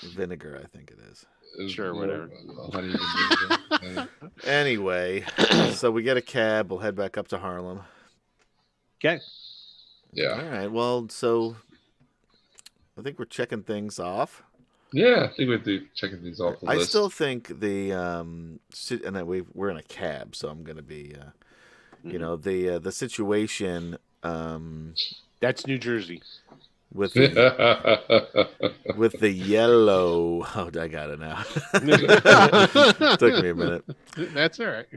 vinegar, I think it is. Sure, whatever. Honey and vinegar. Anyway, so we get a cab. We'll head back up to Harlem. Okay. Yeah. All right. Well, so I think we're checking things off. Yeah, I think we're checking these off the I list. still think the and then we're in a cab, so I'm gonna be, you know, the situation That's New Jersey. with the, with the yellow. Oh, I got it now. Took me a minute. That's all right.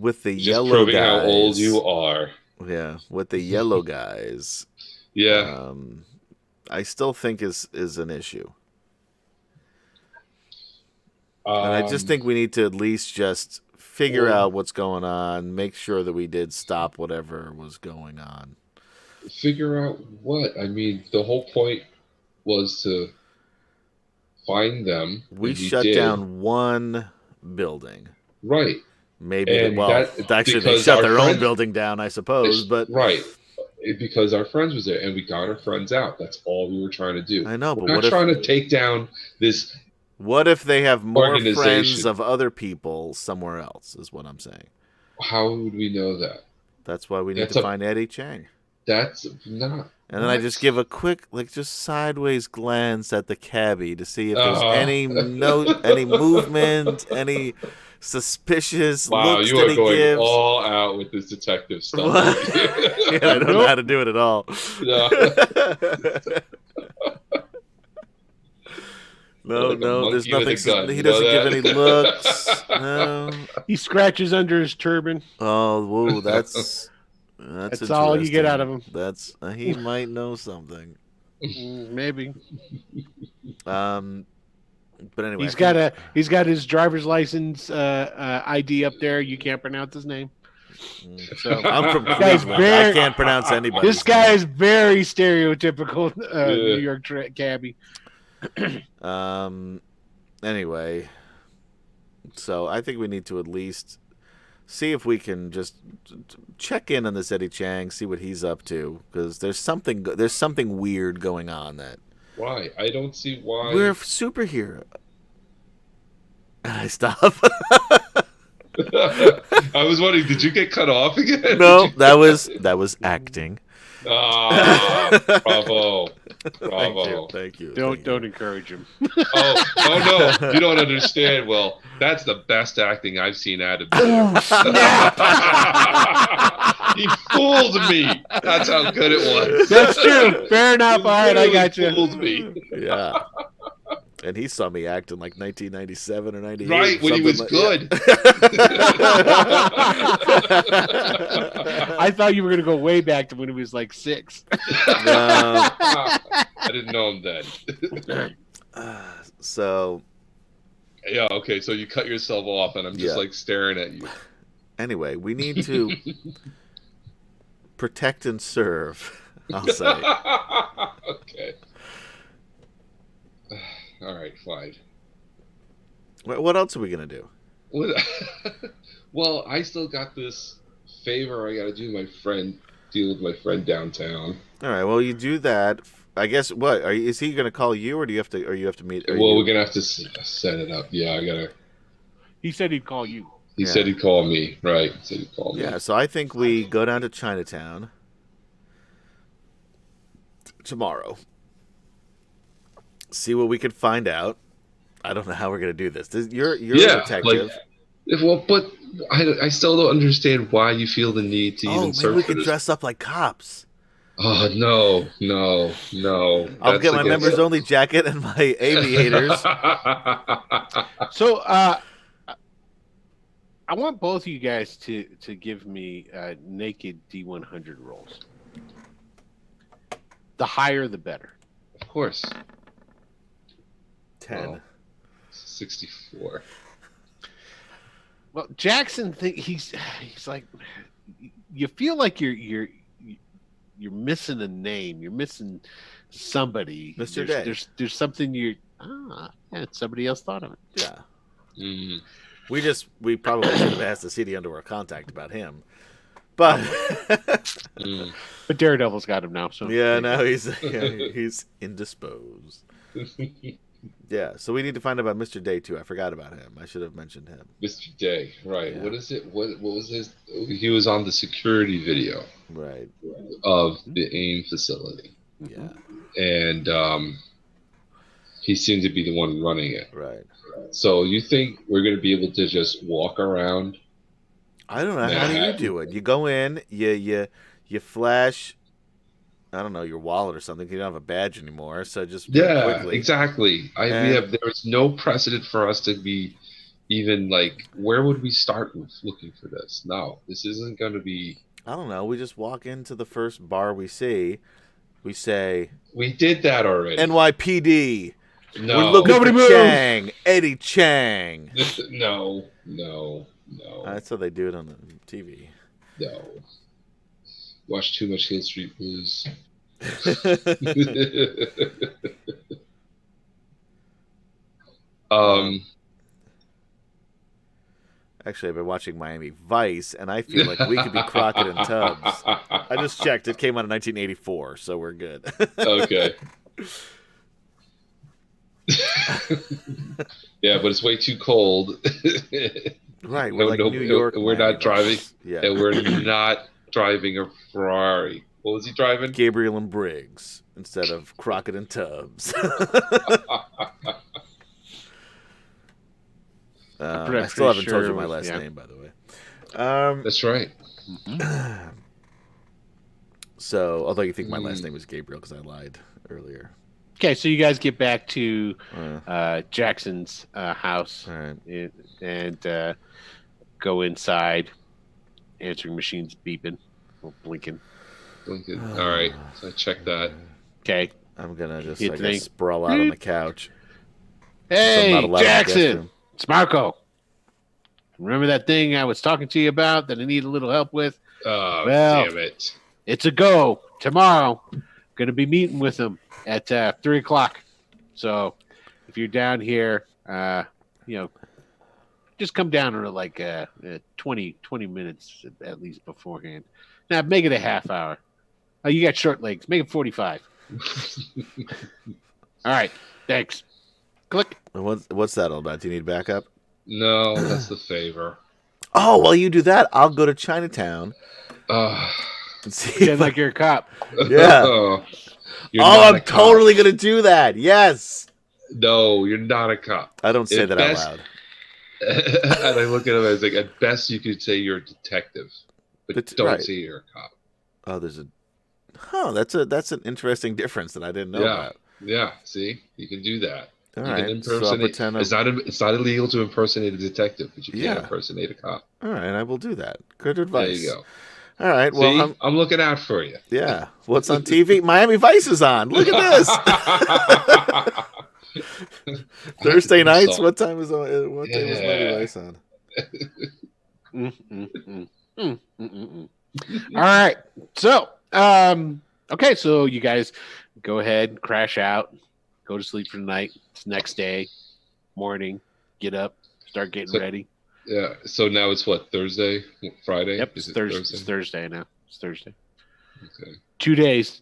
With the Just yellow proving guys. how old you are. Yeah, with the yellow guys. Yeah. I still think is an issue. And I just think we need to at least just figure out what's going on, make sure that we did stop whatever was going on. Figure out what? I mean, the whole point was to find them. We and shut did. down one building. Right. Maybe, And actually, they because shut our their own friend- building down, I suppose. But Right. Because our friends was there, and we got our friends out. That's all we were trying to do. I know, but We're what not if trying to take down this. what if they have more friends Organization. of other people somewhere else? Is what I'm saying. How would we know that? That's why we need That's to a- find Eddie Chang. That's not. And then I just give a quick, just sideways glance at the cabbie to see if there's any movement, any suspicious Wow, looks you that are he going gives. all out with this detective stuff. What? Yeah, I don't know how to do it at all. No. No, Like a there's monkey with nothing. a gun, He you know doesn't give that? any looks. No. He scratches under his turban. Oh, whoa, that's That's all you get out of him. That's he might know something. Maybe. But anyway, he's got his driver's license ID up there. You can't pronounce his name. So I'm from Guy's Cleveland. I very- can't pronounce anybody. This guy is very stereotypical New York cabbie. Anyway, so I think we need to at least see if we can just check in on this Eddie Chang, see what he's up to, because there's something weird going on that Why? I don't see why. we're a superhero. And I stop. I was wondering, did you get cut off again? No, that was acting. Ah, bravo. Bravo. Thank you. Don't encourage him. Oh no, you don't understand. Well, that's the best acting I've seen Adam do. He fooled me. That's how good it was. That's true. Fair enough. All right, I got He you. fooled me. Yeah. And he saw me act in like 1997 or 98. Right, when he was good. I thought you were gonna go way back to when he was like 6. No. I didn't know him then. So Yeah, okay, so you cut yourself off and I'm just Yeah. like staring at you. anyway, we need to protect and serve. I'll say. Okay. All right, fine. What else are we gonna do? What? Well, I still got this favor I got to do. Deal with my friend downtown. All right. Well, you do that. I guess. What is he gonna call you, or do you have to? Or you have to meet? We're gonna have to set it up. Yeah, I gotta. He said he'd call you. He said he'd call me. Right. He said he'd call me. Yeah. So I think we go down to Chinatown tomorrow. See what we can find out. I don't know how we're gonna do this. You're a detective. Well, but I still don't understand why you feel the need to even search maybe we for can this. dress up like cops. Oh no. I'll get my members only jacket and my aviators. So I want both of you guys to give me naked D100 rolls. The higher, the better. Of course. 10. Well, 64. Well, Jackson he's like, you feel like you're missing a name. You're missing somebody. Mr. Day. There's something somebody else thought of it. Yeah. Mm. We probably should have asked the CD Underwear contact about him. But But Daredevil's got him now, so yeah, now he's indisposed. Yeah, so we need to find out about Mr. Day too. I forgot about him. I should have mentioned him. Mr. Day, right? Yeah. What is it? What was his? He was on the security video, Right. of the AIM facility. Yeah. And he seemed to be the one running it. Right. So you think we're going to be able to just walk around? I don't know. How do you do it? You go in, you flash, I don't know, your wallet or something. You don't have a badge anymore, so just quickly. Exactly. There is no precedent for us to be even like. Where would we start with looking for this? No, this isn't going to be. I don't know. We just walk into the first bar we see. We say, we did that already. NYPD. No. We're looking Nobody for move. Chang. Eddie Chang. No. That's how they do it on the TV. No. Watch too much Hill Street Blues. Actually, I've been watching Miami Vice, and I feel like we could be Crockett and Tubbs. I just checked. It came out in 1984, so we're good. Okay. Yeah, but it's way too cold. Right, we're like New York. We're not driving. Yeah. And we're not driving a Ferrari. What was he driving? Gabriel and Briggs instead of Crockett and Tubbs. I still haven't told you my last name, by the way. That's right. So, although you think my last name was Gabriel because I lied earlier. Okay, so you guys get back to Jackson's house, All right. and go inside. Answering machine's beeping, or blinking. All right, so I checked that. Okay. I'm gonna just You think- sprawl out on the couch. Hey, allowed in the guest Jackson, room. it's Marco. Remember that thing I was talking to you about that I need a little help with? Oh, Well, damn it. It's a go tomorrow. Going to be meeting with them at 3:00. So if you're down here, just come down to like 20 minutes at least beforehand. Now make it a half hour. Oh, you got short legs. Make it 45. All right. Thanks. Click. What's that all about? Do you need backup? No, that's the favor. Oh, while you do that, I'll go to Chinatown and see. Pretend like you're a cop. Yeah. You're not I'm a cop. totally gonna do that. Yes. No, you're not a cop. I don't say At that best- out loud. And I look at him as like, at best you could say you're a detective, but don't right. say you're a cop. Oh, that's an interesting difference that I didn't know Yeah. about. Yeah, see, you can do that. All You right. can So I'll impersonate. pretend It's not illegal to impersonate a detective, but you can't Yeah. impersonate a cop. All right, I will do that. Good advice. There you go. All right. Well, See, I'm looking out for you. yeah. What's on TV? Miami Vice is on. Look at this. Thursday nights. What time is on? What day was Miami Vice on? All right. So, okay. So you guys go ahead, crash out, go to sleep for the night. It's next day, morning, get up, start getting So- ready. Yeah. So now it's what, Thursday, Friday? Yep. Is It's it Thursday. Thursday? It's Thursday now. It's Thursday. Okay. 2 days.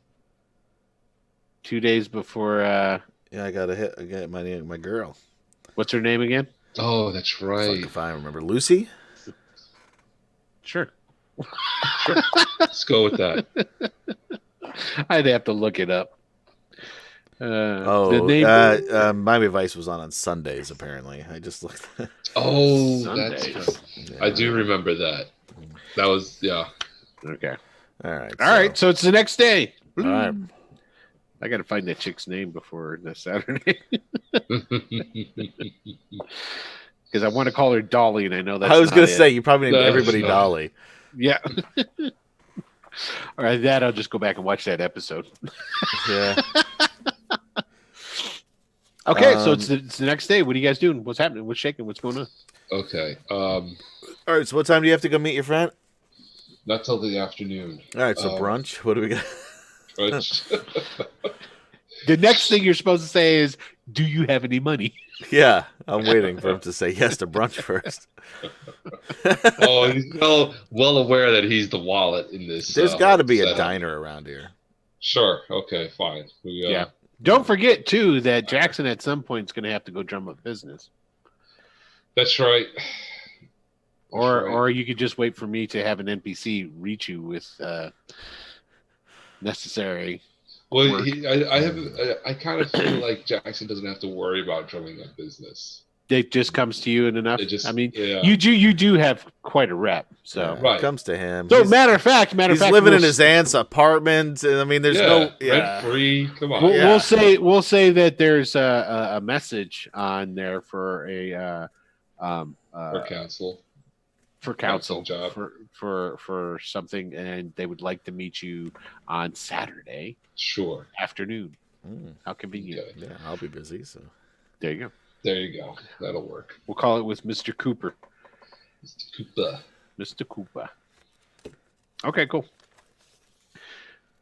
2 days before, Yeah, I got my girl. what's her name again? Oh, that's Fuck right. if I remember. Lucy? Sure. Let's go with that. I'd have to look it up. Oh, the name Miami Vice was on Sundays, apparently. I just looked. Oh, Sundays. that's Yeah. I do remember that. That was Okay. All right. All right. So it's the next day. All right. I got to find that chick's name before this Saturday because I want to call her Dolly, and I know that's. I was not going to it. say, you probably named No, everybody no. Dolly. Yeah. All right, that I'll just go back and watch that episode. Yeah. Okay, so it's the next day. What are you guys doing? What's happening? What's shaking? What's going on? Okay. All right. So what time do you have to go meet your friend? Not till the afternoon. All right. So brunch. What do we got? Right? The next thing you're supposed to say is, "Do you have any money?" Yeah. I'm waiting for him to say yes to brunch first. Oh, he's well aware that he's the wallet in this. There's got to be a setup. diner around here. Sure. Okay. Fine. Yeah. Don't forget too that Jackson at some point is going to have to go drum up business, That's right. or you could just wait for me to have an NPC reach you with necessary. Well, work. I kind of feel like Jackson doesn't have to worry about drumming up business. It just comes to you and enough. It just, I mean, yeah. you do have quite a rep. So, Yeah, Right. It comes to him. so He's- matter of fact, He's living in his aunt's apartment. And I mean, there's no. Yeah. rent free. Come on. We'll, Yeah. we'll say that there's a message on there for a For council. for council job. for something, and they would like to meet you on Saturday Sure. afternoon. Mm, How convenient! Okay. yeah, I'll be busy. So There you go. There you go. That'll work. We'll call it with Mr. Cooper. Mr. Koopa. Mr. Cooper. Okay, cool.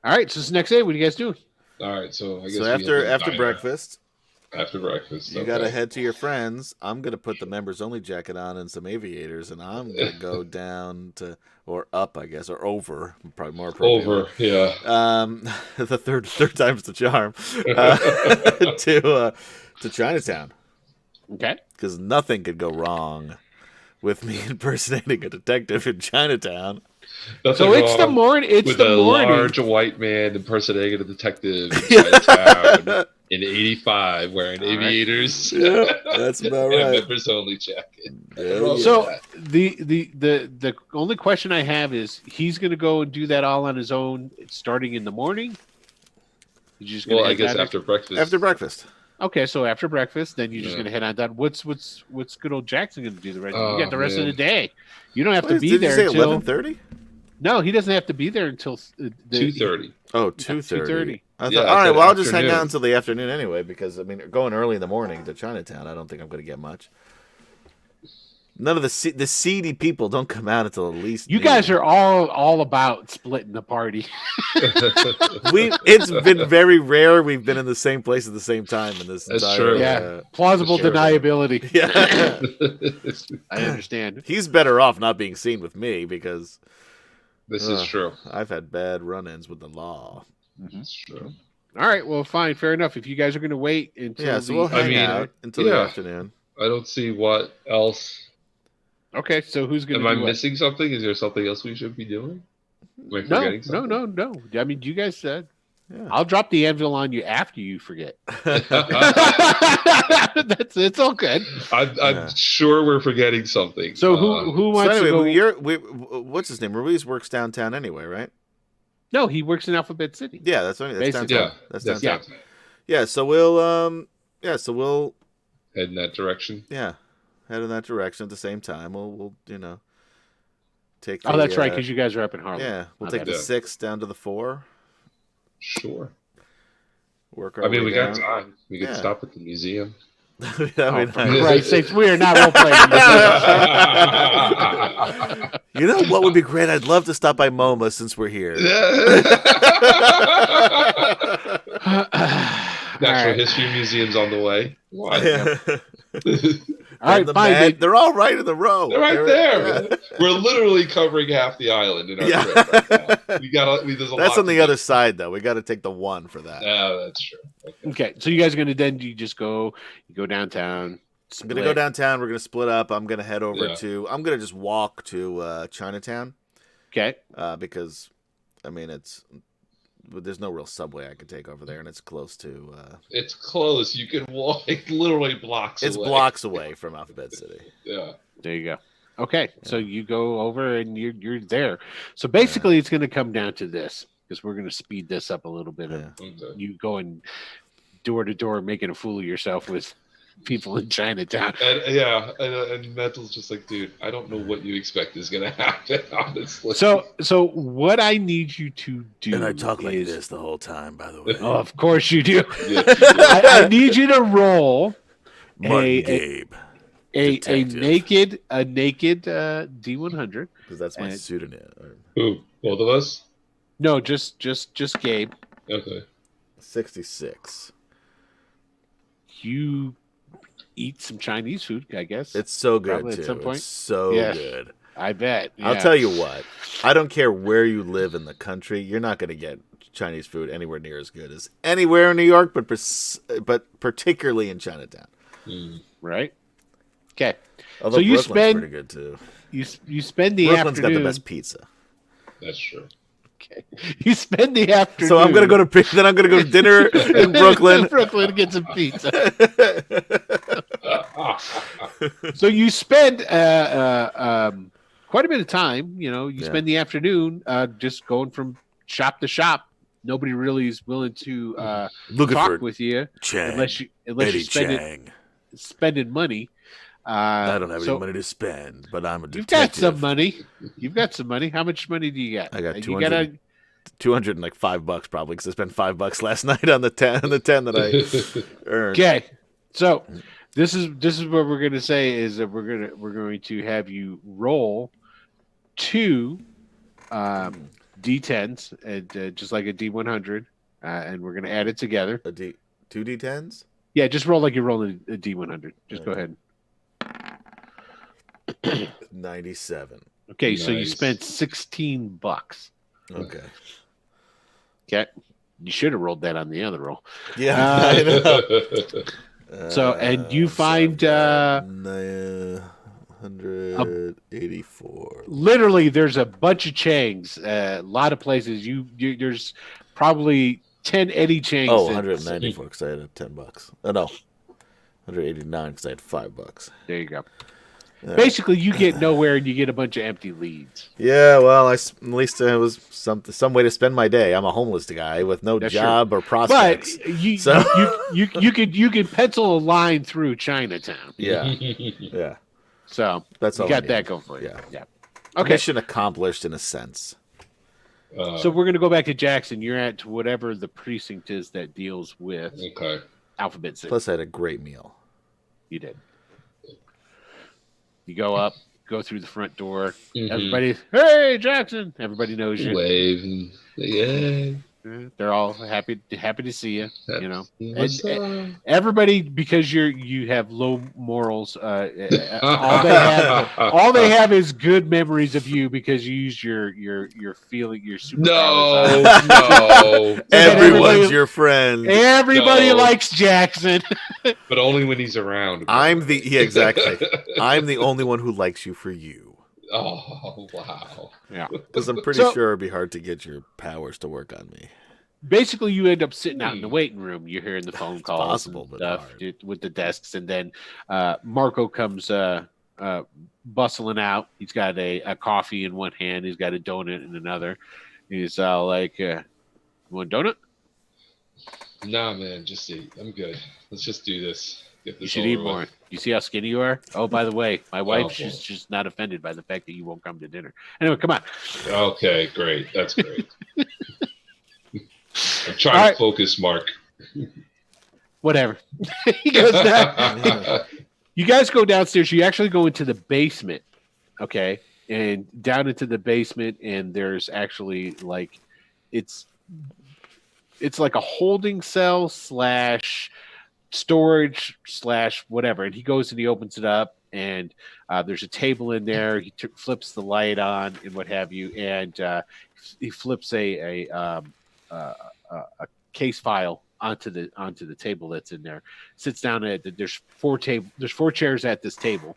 All right, so it's the next day. What are you guys doing? All right. So I guess so we have after the after diner. breakfast, After breakfast. you got to head to your friends. I'm gonna put the members only jacket on and some aviators, and I'm gonna go down to or up, I guess, or over, probably more appropriate. Over. Yeah. The third time's the charm. To Chinatown, Okay. because nothing could go wrong with me impersonating a detective in Chinatown. Nothing So it's the wrong morning. It's with the a morning. large white man impersonating a detective in Chinatown in '85 wearing All right. aviators. Yeah, that's about and a right. members only jacket. Yeah, So the only question I have is he's going to go and do that all on his own, starting in the morning. He's just gonna Well, I head guess down after breakfast. After breakfast. there? Okay, so after breakfast, then you're just Yeah. going to head on down. What's good old Jackson going to do the rest? Oh, you got the rest of man. the day. You don't have to be Did there you say until 11:30? no. He doesn't have to be there until 2:30. Oh, 2:30. 2:30. I thought, Yeah, I all right, said well, I'll just hang afternoon. out until the afternoon anyway, because I mean, going early in the morning to Chinatown, I don't think I'm going to get much. None of the seedy people don't come out until at least. You guys are all about splitting the party. It's been very rare we've been in the same place at the same time in this That's entire. true. Yeah. Plausible Sure. deniability. Yeah. I understand. He's better off not being seen with me because This is true. I've had bad run-ins with the law. It's true. All right, well, fine, fair enough. If you guys are going to wait until Yeah, so we'll hang mean, out until the yeah. afternoon. I don't see what else. okay, so who's going Am to I do what? missing something? Is there something else we should be doing? Am I No, forgetting something? no. I mean, you guys said Yeah. I'll drop the anvil on you after you forget. It's all good. I'm Yeah. sure we're forgetting something. So who So wants anyway, to go? what's his name? Ruiz works downtown anyway, right? No, he works in Alphabet City. Yeah, that's Basically. downtown. Yeah, That's that's downtown. downtown. Yeah, so we'll Head in that direction. head in that direction at the same time. We'll take. Oh, that's right, uh, because you guys are up in Harlem. yeah, we'll My take bad. the Yeah. 6 down to the 4. Sure. Work our I mean, way we down. got time. We could Yeah. stop at the museum. For Christ's sakes, we are not role playing. You know what would be great? I'd love to stop by MoMA since we're here. Natural History Museum's on the way. All right, fine. They're all right in the row. They're right there, man. We're literally covering half the island in our trip right now. There's a That's lot on the other side, though. We got to take the one for that. Yeah, that's true. Okay, so you guys are going to then you go downtown. I'm going to go downtown. We're going to split up. I'm going to head over I'm going to just walk to Chinatown. Okay. Because, I mean, there's no real subway I could take over there, and it's close to... It's close. You can walk literally blocks away. It's blocks away from Alphabet City. Yeah. There you go. Okay, so you go over and you're there. So basically it's going to come down to this, because we're going to speed this up a little bit. You going door to door making a fool of yourself with people in Chinatown. And Mental's just like, dude, I don't know what you expect is going to happen, honestly. So what I need you to do, and I talk like this the whole time, by the way. Oh, of course you do. Yeah, I need you to roll Gabe, a naked D100, because that's my pseudonym. Who? Both of us? No, just Gabe. Okay. 66. You eat some Chinese food, I guess. It's so good Probably too. at some point. It's so good. I bet. Yeah. I'll tell you what. I don't care where you live in the country. You're not going to get Chinese food anywhere near as good as anywhere in New York, but particularly in Chinatown. Right. Okay. Although so you Brooklyn's spend pretty good too. You spend the Brooklyn's afternoon. got the best pizza. That's true. Okay. You spend the afternoon. So I'm gonna go to dinner in Brooklyn. Brooklyn to get some pizza. So you spend quite a bit of time. You spend the afternoon just going from shop to shop. Nobody really is willing to talk with you unless you're spending money. I don't have any money to spend, but I'm a detective. You've got some money. How much money do you got? I got $205 probably, because I spent $5 last night on the 10 that I earned. Okay, so this is what we're going to say is that we're going to have you roll 2 D10s and just like a D100, and we're going to add it together. 2 D10s? Yeah, just roll like you're rolling a D100. Just go ahead. 97. Okay, Nice. so you spent $16. Okay. Okay, you should have rolled that on the other roll. Yeah, I know. So, and you find 184. Literally, there's a bunch of Changs. A lot of places. There's probably 10 Eddie Changs. Oh, 194 because I had $10. Oh no, 189 because I had $5. There you go. Basically, you get nowhere and you get a bunch of empty leads. Yeah, well, at least it was some way to spend my day. I'm a homeless guy with no job or prospects. But you could pencil a line through Chinatown. Yeah, yeah. So that's all. You got that going for you. Yeah. Okay. Mission accomplished in a sense. So we're gonna go back to Jackson. You're at whatever the precinct is that deals with Alphabet City. Plus, I had a great meal. You did. You go up, go through the front door. Mm-hmm. Everybody, hey, Jackson! Everybody knows you. Wave and yeah. They're all happy to see you. What's And everybody, because you have low morals. All they have is good memories of you because you use your feeling your superpowers. No. Everyone's your friend. Everybody likes Jackson, but only when he's around. Exactly. I'm the only one who likes you for you. Oh wow! Yeah, because I'm pretty sure it'd be hard to get your powers to work on me. Basically, you end up sitting out in the waiting room. You're hearing the phone calls, possible, and stuff with the desks, and then Marco comes bustling out. He's got a coffee in one hand. He's got a donut in another. He's like, "You want a donut?" Nah, man, just eat. I'm good. Let's just do this. You should eat more. You see how skinny you are? Oh, by the way, my wife, she's just not offended by the fact that you won't come to dinner. Anyway, come on. Okay, great. That's great. I'm trying to focus, Mark. Whatever. He goes down. You guys go downstairs. You actually go into the basement, okay? And down into the basement, and there's actually like it's like a holding cell / storage / whatever. And he goes and he opens it up, and there's a table in there. He flips the light on and what have you, and he flips a case file onto the table that's in there. Sits down at there's four chairs at this table,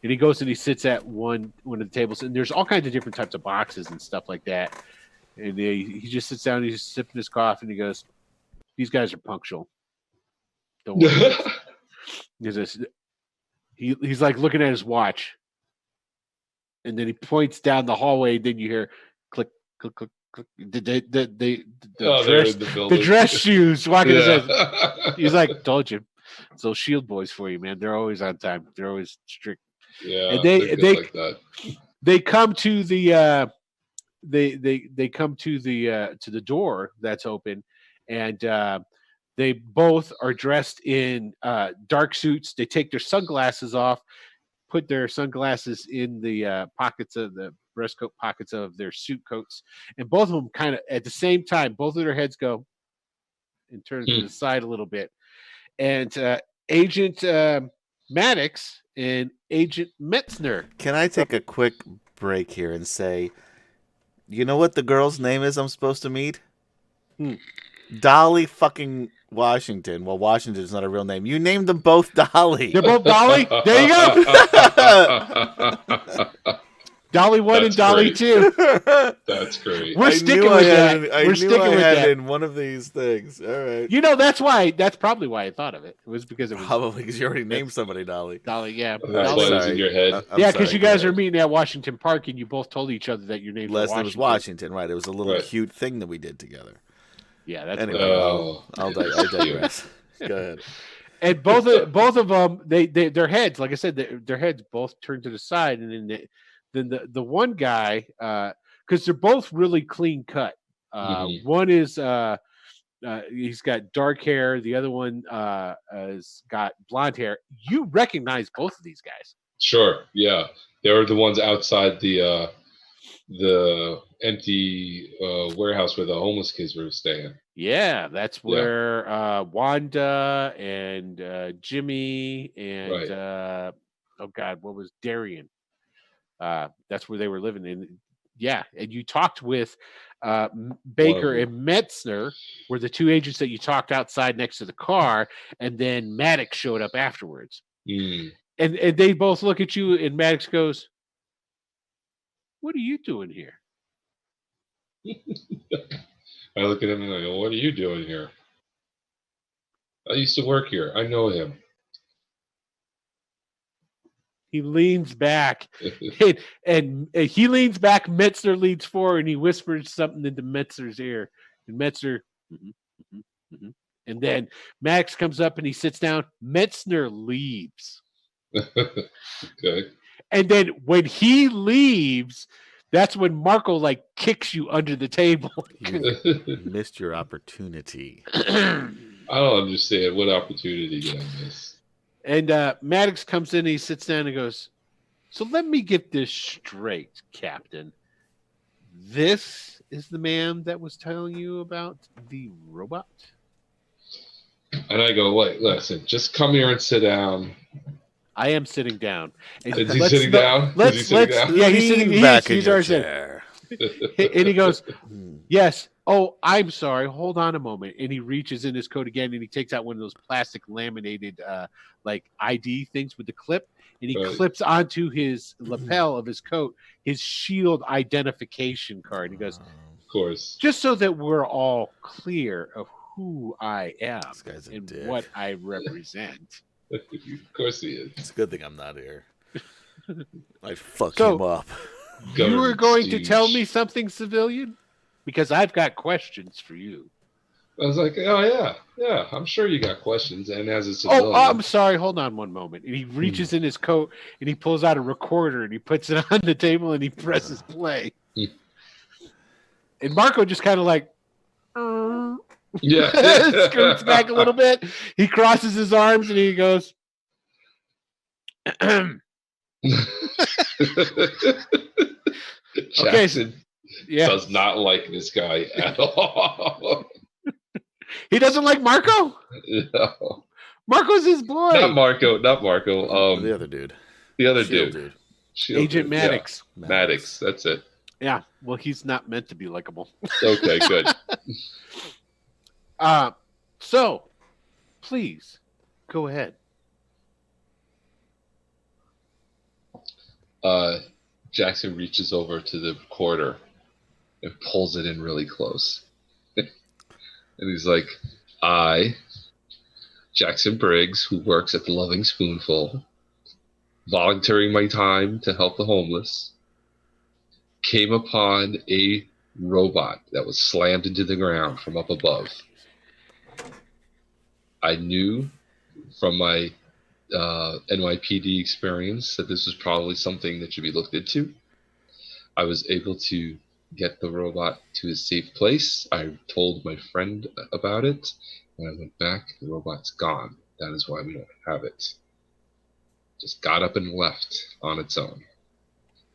and he goes and he sits at one of the tables, and there's all kinds of different types of boxes and stuff like that. And he just sits down, and he's sipping his coffee, and he goes, "These guys are punctual. Don't worry." He's like looking at his watch, and then he points down the hallway. Then you hear click, click, click. The dress shoes walking. He's like, "Told you, it's those Shield boys for you, man. They're always on time. They're always strict." Yeah, and they come to the they come to the door that's open, and they both are dressed in dark suits. They take their sunglasses off, put their sunglasses in the pockets of the breast coat pockets of their suit coats, and both of them kind of at the same time, both of their heads go and turn to the side a little bit. And Agent Maddox and Agent Metzner. Can I take a quick break here and say, you know what the girl's name is I'm supposed to meet? Dolly fucking Washington. Well, Washington is not a real name. You named them both Dolly. They're both Dolly? There you go. Dolly 1 and Dolly 2. That's great. We're sticking with that. We're sticking with that. In one of these things. All right. You know, that's probably why I thought of it. It was because it was probably because you already named somebody Dolly. Dolly, yeah. That's why it was in your head. Yeah, because you guys are meeting at Washington Park, and you both told each other that your name last name was Washington, right? It was a little cute thing that we did together. Yeah, that's anyway. I digress. Go ahead. And both of them, their heads, like I said, their heads both turn to the side, and then the one guy, because they're both really clean cut. One is he's got dark hair. The other one has got blonde hair. You recognize both of these guys? Sure. Yeah, they were the ones outside the empty warehouse where the homeless kids were staying. Yeah, that's where Wanda and Jimmy and oh God, what was Darian? That's where they were living in. Yeah, and you talked with Baker and Metzner were the two agents that you talked outside next to the car, and then Maddox showed up afterwards. And they both look at you, and Maddox goes, "What are you doing here?" I look at him and I go, "What are you doing here?" "I used to work here. I know him." He leans back, and he leans back. Metzner leans forward, and he whispers something into Metzner's ear. And Metzner, and then Max comes up and he sits down. Metzner leaves. Okay. And then when he leaves, that's when Marco kicks you under the table. You missed your opportunity. I don't understand. What opportunity did I miss? And Maddox comes in and he sits down and goes, "So let me get this straight, Captain. This is the man that was telling you about the robot?" And I go, "Wait, listen, just come here and sit down." I am sitting down. And is he sitting down? Yeah, he's sitting back in he's your chair. And he goes, "Yes. Oh, I'm sorry. Hold on a moment." And he reaches in his coat again, and he takes out one of those plastic laminated ID things with the clip, and he clips onto his lapel of his coat his Shield identification card. He goes, "Of course, just so that we're all clear of who I am and dick. what I represent." Of course he is. It's a good thing I'm not here. I'd fuck him up. You were going to tell me something, civilian? Because I've got questions for you. I was like, "Oh yeah, I'm sure you got questions." And as a civilian, I'm sorry. Hold on one moment. And he reaches in his coat and he pulls out a recorder and he puts it on the table and he presses play. And Marco just kind of Yeah. Scoots back a little bit. He crosses his arms and he goes, Jackson yeah. does not like this guy at all. He doesn't like Marco? No. Marco's his boy. Not Marco. The other dude. The other Shield dude. Agent Maddox. Yeah. Maddox. That's it. Yeah. Well, he's not meant to be likable. Okay, good. So, please, go ahead. Jackson reaches over to the recorder and pulls it in really close. And he's like, I, Jackson Briggs, who works at the Loving Spoonful, volunteering my time to help the homeless, came upon a robot that was slammed into the ground from up above. I knew from my NYPD experience that this was probably something that should be looked into. I was able to get the robot to a safe place. I told my friend about it. When I went back, the robot's gone. That is why we don't have it. Just got up and left on its own.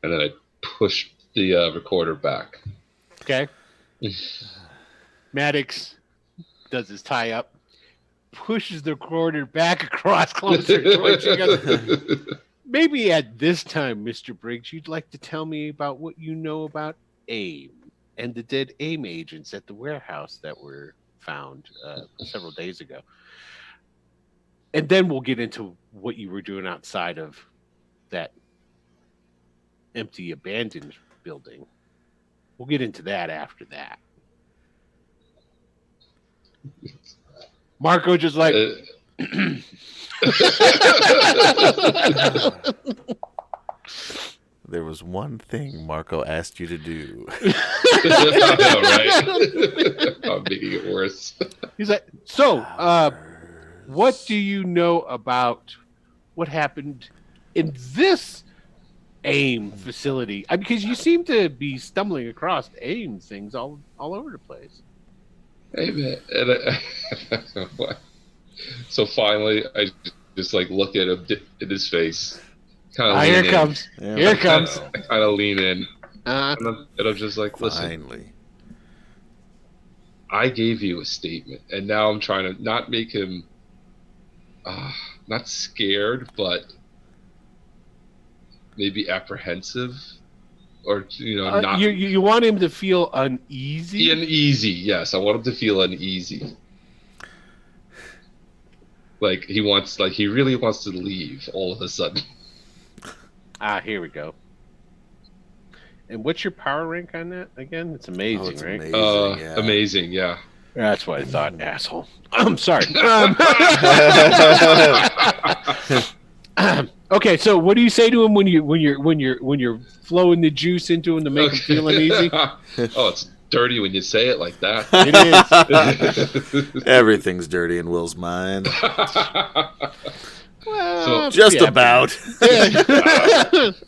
And then I pushed the recorder back. Okay. Maddox does his tie up, pushes the recorder back across closer towards you guys. Maybe at this time, Mr. Briggs, you'd like to tell me about what you know about AIM and the dead AIM agents at the warehouse that were found several days ago. And then we'll get into what you were doing outside of that empty, abandoned building. We'll get into that after that. Marco just like... There was one thing Marco asked you to do. I know, right? I'm making it worse. He's like, so, what do you know about what happened in this AIM facility? Because you seem to be stumbling across AIM things all over the place. Hey, man. And so finally, I just like look at him in his face. Here it comes. Yeah, Here it comes. I kind of lean in. And I'm just like, listen. Finally. I gave you a statement, and now I'm trying to not make him not scared, but maybe apprehensive, or not. You want him to feel uneasy? Uneasy, yes. I want him to feel uneasy. Like he really wants to leave all of a sudden. Here we go. And what's your power rank on that again? It's amazing, right? Amazing, yeah. Amazing, yeah. That's what I thought, asshole. I'm sorry. Okay, so what do you say to him when you're flowing the juice into him to make him feel uneasy? Oh, it's dirty when you say it like that. It is. Everything's dirty in Will's mind. Well, Just about. It's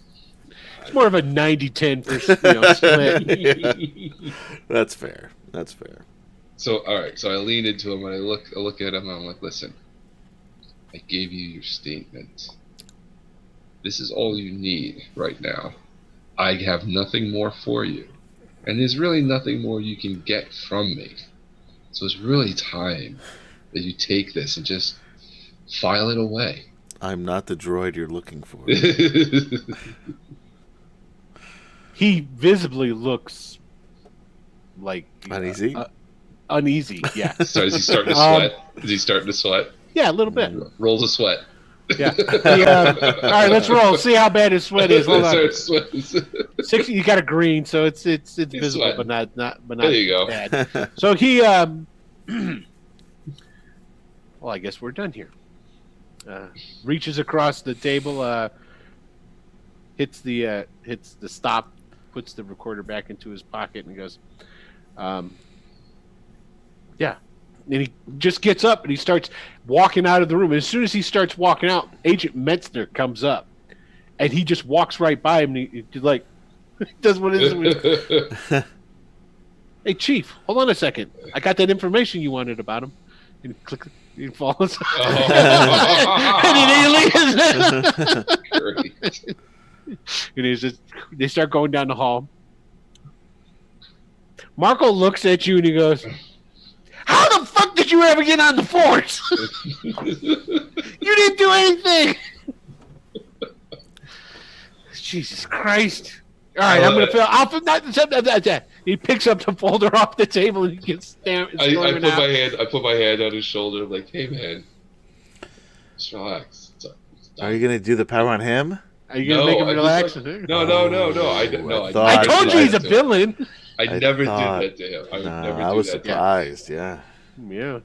more of a 90-10% split. That's fair. That's fair. So, all right. So I lean into him and I look at him and I'm like, listen, I gave you your statement. This is all you need right now. I have nothing more for you. And there's really nothing more you can get from me. So it's really time that you take this and just file it away. I'm not the droid you're looking for. He visibly looks like Uneasy? Uneasy, yeah. So is he starting to sweat? Is he starting to sweat? Yeah, a little bit. Rolls a sweat. Yeah. All right, let's roll. See how bad his sweat is. Hold on. 60. You got a green, so it's visible, sweating. but not There you go. bad. So he well, I guess we're done here. Reaches across the table, hits the stop, puts the recorder back into his pocket, and goes, yeah. And he just gets up and he starts walking out of the room. And as soon as he starts walking out, Agent Metzner comes up, and he just walks right by him. And he like does what is. Hey, Chief, hold on a second. I got that information you wanted about him. And click, he falls. And he leaves. Great. And he's just, they start going down the hall. Marco looks at you and he goes, "How the fuck did you ever get on the force? You didn't do anything." Jesus Christ. All right, I'm going to fill. I'll fill that. He picks up the folder off the table and he gets staring. I put my hand on his shoulder, like, "Hey, man, just relax." Are you gonna do the power on him? Are you gonna make him relax? No. I told you he's a villain. I never did that to him. I was surprised. Yeah. Yeah.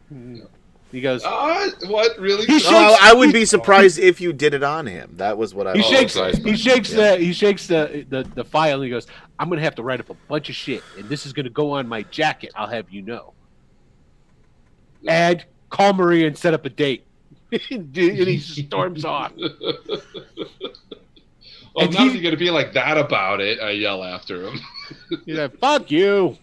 He goes. What really? I would be surprised if you did it on him. That was what I. He shakes the file and he goes, "I'm gonna have to write up a bunch of shit, and this is gonna go on my jacket. I'll have you know. Add, call Maria and set up a date." And he storms off. Well, I'm not going to be like that about it. I yell after him. He's like, "Fuck you."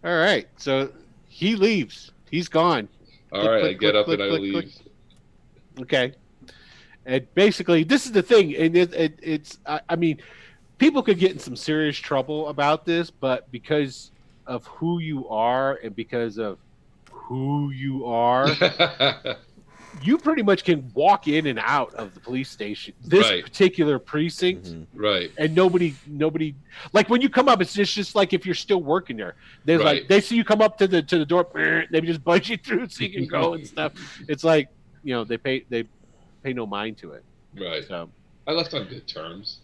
All right, so he leaves. He's gone. All right, I get up and I leave. Okay, and basically, this is the thing, and it's. I mean, people could get in some serious trouble about this, but because of who you are and because of who you are, you pretty much can walk in and out of the police station, this particular precinct, right? And nobody, like when you come up, it's just like if you're still working there. They're like, they see you come up to the door, they just buzz you through so you can go and stuff. It's like, they pay no mind to it. Right. So I left on good terms.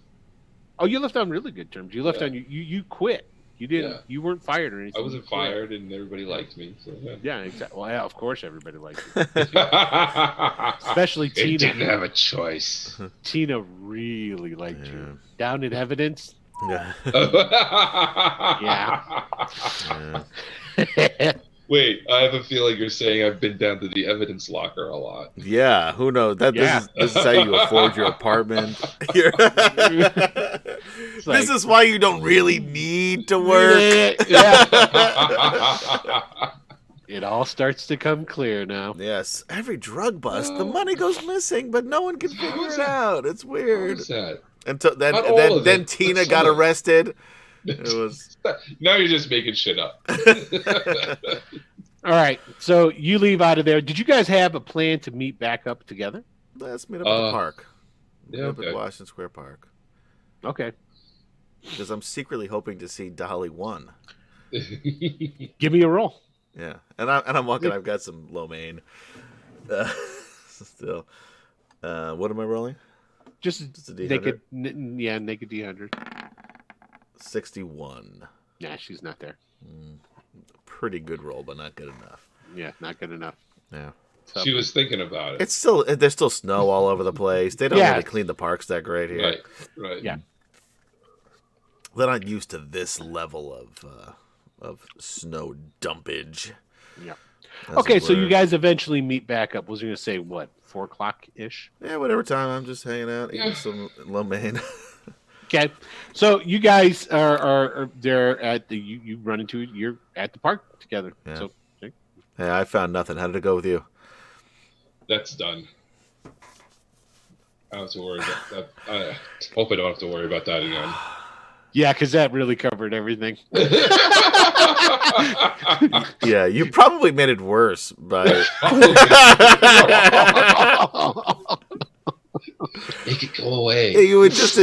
Oh, you left on really good terms. You left on you quit. You didn't. Yeah. You weren't fired or anything. I wasn't fired, and everybody liked me. So yeah, exactly. Well, yeah, of course, everybody liked you. Especially Tina. They didn't have a choice. Tina really liked you. Down in evidence. Yeah. Yeah. Wait, I have a feeling you're saying I've been down to the evidence locker a lot. Yeah, who knows? This is how you afford your apartment. This is why you don't really need to work. Yeah. It all starts to come clear now. Yes, every drug bust, the money goes missing, but no one can figure it out. It's weird. How is that? Until then Tina got arrested. It was. Now you're just making shit up. All right, so you leave out of there. Did you guys have a plan to meet back up together? Let's meet up at the park. Yeah, up at Washington Square Park. Okay. Because I'm secretly hoping to see Dolly 1. Give me a roll. Yeah, and I'm walking. I've got some lo mein. Still, what am I rolling? Just a D100? naked. Naked D100. 61. Nah, she's not there. Pretty good roll, but not good enough. Yeah, not good enough. Yeah. She was thinking about it. There's still snow all over the place. They don't really clean the parks that great here. Right. Yeah. They're not used to this level of snow dumpage. Yeah. Okay, so you guys eventually meet back up. Was you gonna say what, 4:00 ish? Yeah, whatever time. I'm just hanging out, eating some lo mein. Okay, so you guys are there at the you run into you're at the park together. Yeah. So hey, I found nothing. How did it go with you? That's done. I don't have to worry about that. I hope I don't have to worry about that again. Yeah, because that really covered everything. Yeah, you probably made it worse by. Make it go away. Yeah, you would just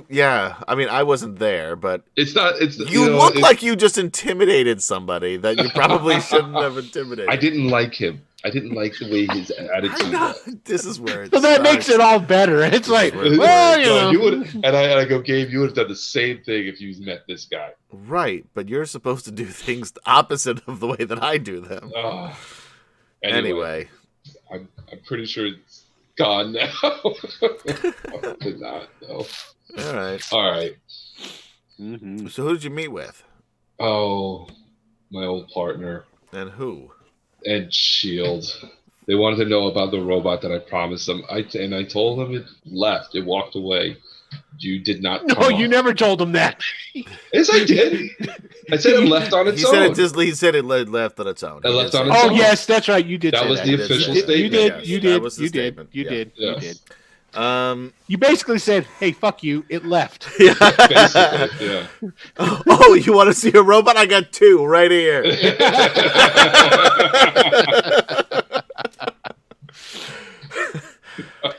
Yeah, I mean, I wasn't there, but it's not. It's you look like you just intimidated somebody that you probably shouldn't have intimidated. I didn't like him. I didn't like the way his attitude was. This is where so that makes it all better. It's like, well, you would, and I go, Gabe, you would have done the same thing if you met this guy. Right, but you're supposed to do things the opposite of the way that I do them. Anyway, I'm pretty sure it's gone now. Probably not, though. All right. Mm-hmm. So who did you meet with? Oh, my old partner. And who? And Shield. They wanted to know about the robot that I promised them. I told them it left. It walked away. You did not. No, you never told him that. Yes, I did. I said it left on its He own. said it left on its own. It left on its own. Oh, yes, that's right. You did. That say was that. the official statement. You did. Yes, You that did. was the You did. statement. You Yeah. did. You Yes. did. You basically said, "Hey, fuck you." It left. Yeah. Basically, yeah. Oh, you want to see a robot? I got two right here.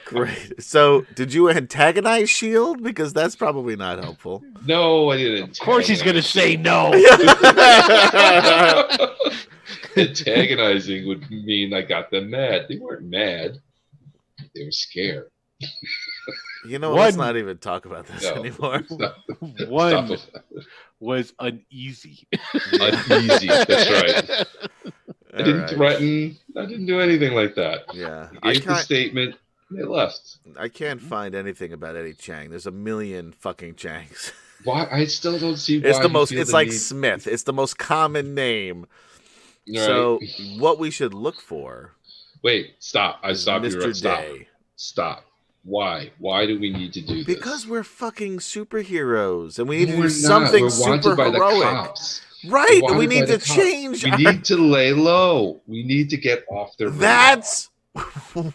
Great. So, did you antagonize Shield? Because that's probably not helpful. No, I didn't. Of course, he's going to say no. Antagonizing would mean I got them mad. They weren't mad. They were scared. You know, let's not even talk about this anymore. One was uneasy. Uneasy. That's right. I didn't threaten. I didn't do anything like that. Yeah. I gave the statement. They left. I can't find anything about Eddie Chang. There's a million fucking Changs. Why? I still don't see why. It's the most. It's like Smith. It's the most common name. Right. So, what we should look for? Wait. Stop. I stopped you. Mr. Day. Stop. Why? Why do we need to do this? Because we're fucking superheroes, and we need to do something super heroic. Right. We need to change. We need to lay low. We need to get off the. That's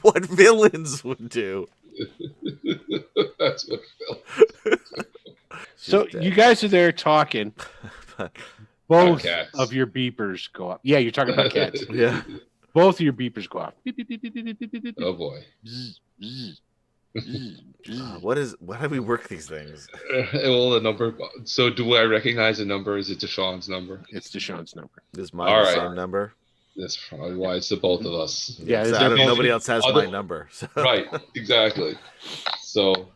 what villains would do. That's what villains. So you guys are there talking. Both of your beepers go up. Yeah, you're talking about cats. Yeah. Both of your beepers go off. Oh boy. What do we work these things? Well, the number. So, do I recognize a number? Is it Deshaun's number? It's Deshaun's number. Is mine the same number? That's probably why it's the both of us. Yeah, nobody else has my number. So. Right, exactly. So,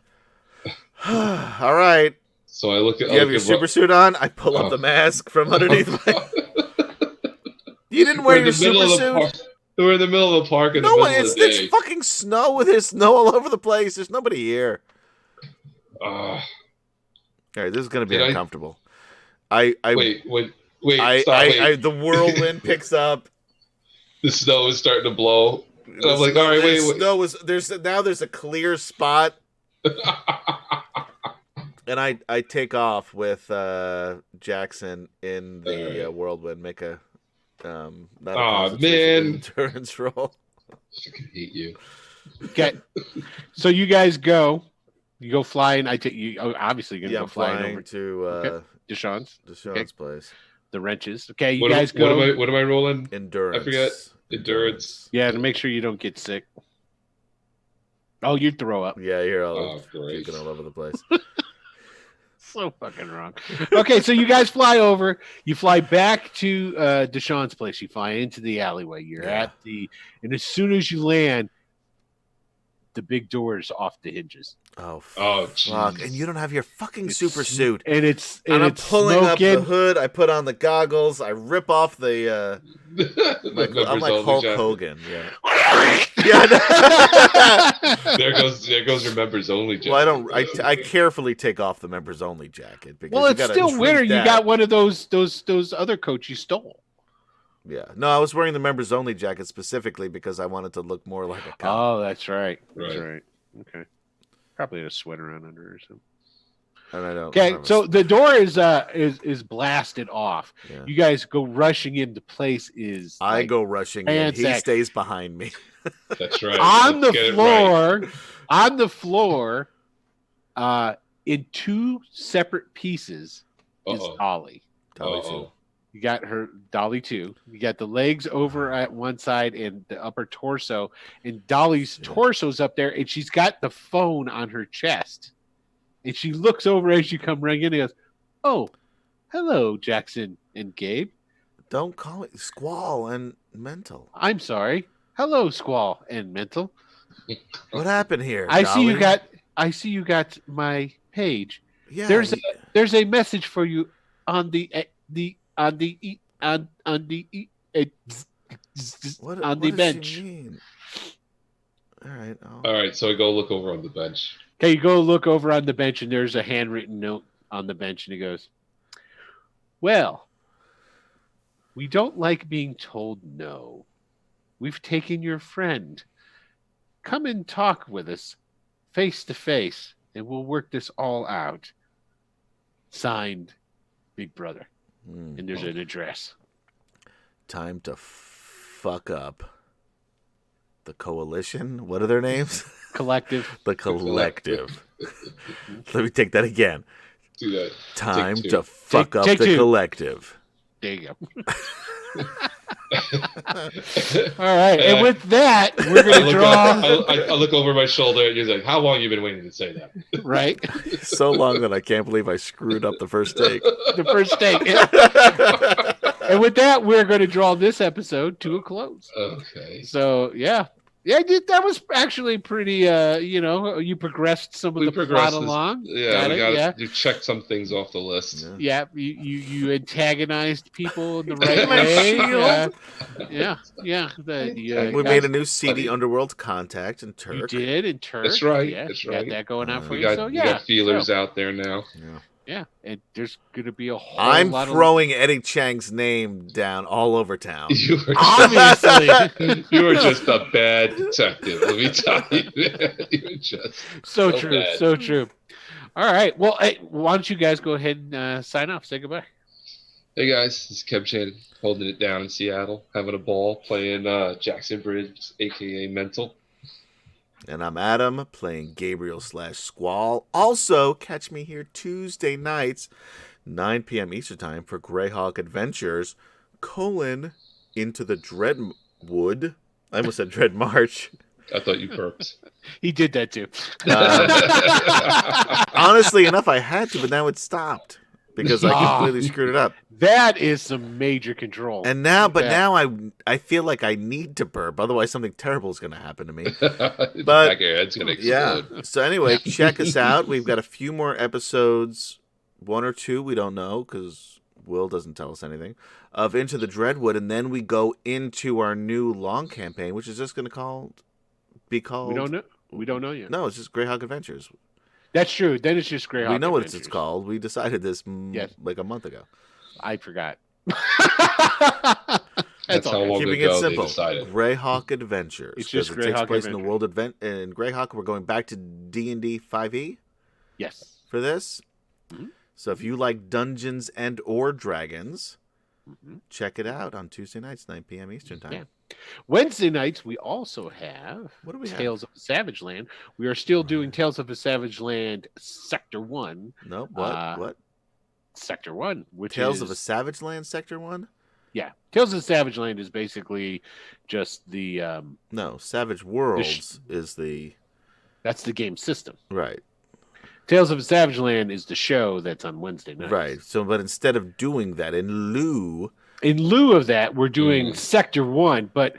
all right. So I look at. You have your super suit on. I pull up the mask from underneath my. You didn't wear your super suit. We're in the middle of the park. It's fucking snow. There's snow all over the place. There's nobody here. All right, this is gonna be uncomfortable. Wait. Stop. The whirlwind picks up. The snow is starting to blow. And I'm like, all right, wait. There's a clear spot. And I take off with Jackson in the whirlwind. Make a endurance roll. I fucking hate you. Okay, so you guys go. You go flying. I take you. Obviously, you're gonna go flying over to Deshaun's place. The wrenches. Okay, you guys go. What am I rolling? Endurance. I forget. Endurance. Yeah, to make sure you don't get sick. Oh, you'd throw up. Yeah, you're all puking all over the place. So fucking wrong. Okay, so you guys fly over. You fly back to Deshaun's place. You fly into the alleyway. You're at and as soon as you land, the big door is off the hinges. Oh fuck! And you don't have your fucking super suit. And I'm pulling up the hood. I put on the goggles. I rip off the. I'm like Hulk Hogan. Yeah. There goes your members only jacket. Well, I carefully take off the members only jacket because it's still winter. You got one of those other coats you stole. Yeah. No, I was wearing the members only jacket specifically because I wanted to look more like a cop. Oh, that's right. That's right. Okay. Probably had a sweater on under or something. And I don't. Okay, so the door is blasted off. Yeah. You guys go rushing into place. I go rushing in. He stays behind me. That's right. On the floor, in two separate pieces is Dolly. Dolly 2. You got her Dolly 2. You got the legs over at one side and the upper torso, and Dolly's torso's up there, and she's got the phone on her chest. And she looks over as you come running in and goes, "Oh, hello, Jackson and Gabe. Don't call it Squall and Mental. I'm sorry. Hello, Squall and Mental. What happened here? I see you got my page. Yeah. There's a message for you on the bench. What does she mean? All right. So I go look over on the bench. Okay, you go look over on the bench, and there's a handwritten note on the bench, and he goes, "Well, we don't like being told no. We've taken your friend. Come and talk with us face to face and we'll work this all out. Signed, Big Brother. And there's an address. Time to fuck up the coalition. What are their names? Collective. The collective. Let me take that again. Do that. Time to fuck up take the two. collective. There you go. All right, and with that, we're going to draw. I look over my shoulder at you, like, how long have you been waiting to say that? Right. So long that I can't believe I screwed up the first take. The first take. And with that, we're going to draw this episode to a close. Okay. So, yeah, that was actually pretty. You progressed some of the plot along. Yeah, you checked some things off the list. Yeah, you antagonized people in the right way. We made a new seedy underworld contact in Turk. You did in Turk. That's right. Yeah, that's you right. got that going on for you. You got feelers out there now. Yeah, and there's going to be a whole I'm lot throwing Eddie Chang's name down all over town. Obviously. You were just a bad detective, let me tell you. You were just so true, bad. So true. All right, well, hey, why don't you guys go ahead and sign off, say goodbye. Hey guys, this is Kev Chan holding it down in Seattle, having a ball, playing Jackson Bridge, a.k.a. Mental. And I'm Adam, playing Gabriel/Squall. Also, catch me here Tuesday nights, 9 p.m. Eastern Time for Greyhawk Adventures, Into the Dreadwood. I almost said Dread March. I thought you burped. He did that too. Honestly enough, I had to, but now it stopped. Because I completely screwed it up. That is some major control. And now, I feel like I need to burp. Otherwise, something terrible is going to happen to me. But back of your head's going to explode. Yeah. So anyway, check us out. We've got a few more episodes, 1 or 2, we don't know, because Will doesn't tell us anything, of Into the Dreadwood, and then we go into our new long campaign, which is just going to be called. We don't know. We don't know yet. No, it's just Greyhawk Adventures. That's true. Then it's just Greyhawk. We know what it's called. We decided this like a month ago. I forgot. That's how long Keeping ago it simple. they decided. Greyhawk Adventures. It's just Greyhawk Greyhawk takes place Adventures. in the world in Greyhawk. We're going back to D&D 5e. Yes. For this. Mm-hmm. So if you like Dungeons and or Dragons, mm-hmm. check it out on Tuesday nights, 9 p.m. Eastern Time. Yeah. Wednesday nights, we also have Tales of a Savage Land. We are still doing Tales of a Savage Land Sector 1. No, what? Sector 1, which Tales is of a Savage Land Sector 1? Yeah. Tales of Savage Land is basically just the No, Savage Worlds is the that's the game system. Right. Tales of a Savage Land is the show that's on Wednesday nights. Right. So but instead of doing that, in lieu of that, we're doing Sector 1, but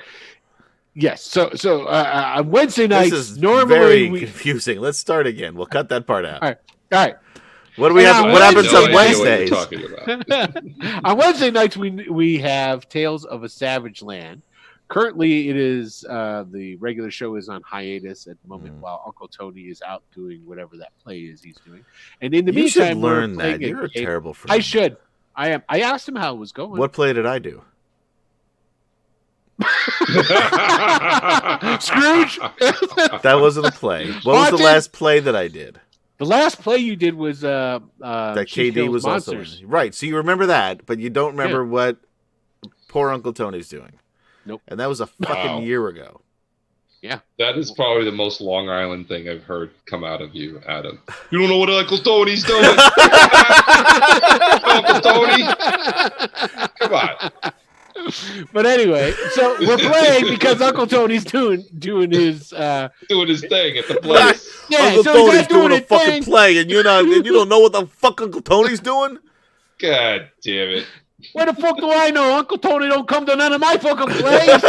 yes. So on Wednesday nights, this is normally very confusing. Let's start again. We'll cut that part out. All right. What do we have? What happens on Wednesdays? On Wednesday nights, we have Tales of a Savage Land. Currently, it is the regular show is on hiatus at the moment while Uncle Tony is out doing whatever that play is he's doing. And in the meantime, you should learn that. You're a terrible friend. I should. I am. I asked him how it was going. What play did I do? Scrooge. That wasn't a play. What was the last play that I did? The last play you did was that KD was Monsters. Also in. Right. So you remember that, but you don't remember what poor Uncle Tony's doing. Nope. And that was a fucking year ago. Yeah. That is probably the most Long Island thing I've heard come out of you, Adam. You don't know what Uncle Tony's doing? Uncle Tony? Come on. But anyway, so we're playing because Uncle Tony's doing his doing his thing at the place. Right. Yeah, Uncle so Tony's doing a fucking play, and you don't know what the fuck Uncle Tony's doing? God damn it. Where the fuck do I know? Uncle Tony don't come to none of my fucking plays.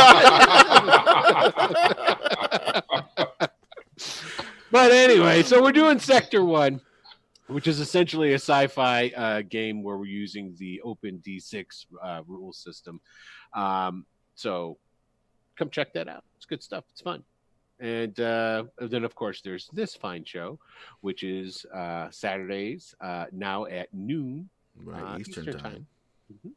But anyway, so we're doing Sector 1, which is essentially a sci-fi game where we're using the open D6 rule system. So come check that out. It's good stuff. It's fun. And then, of course, there's this fine show, which is Saturdays now at noon Eastern time. Mm-hmm.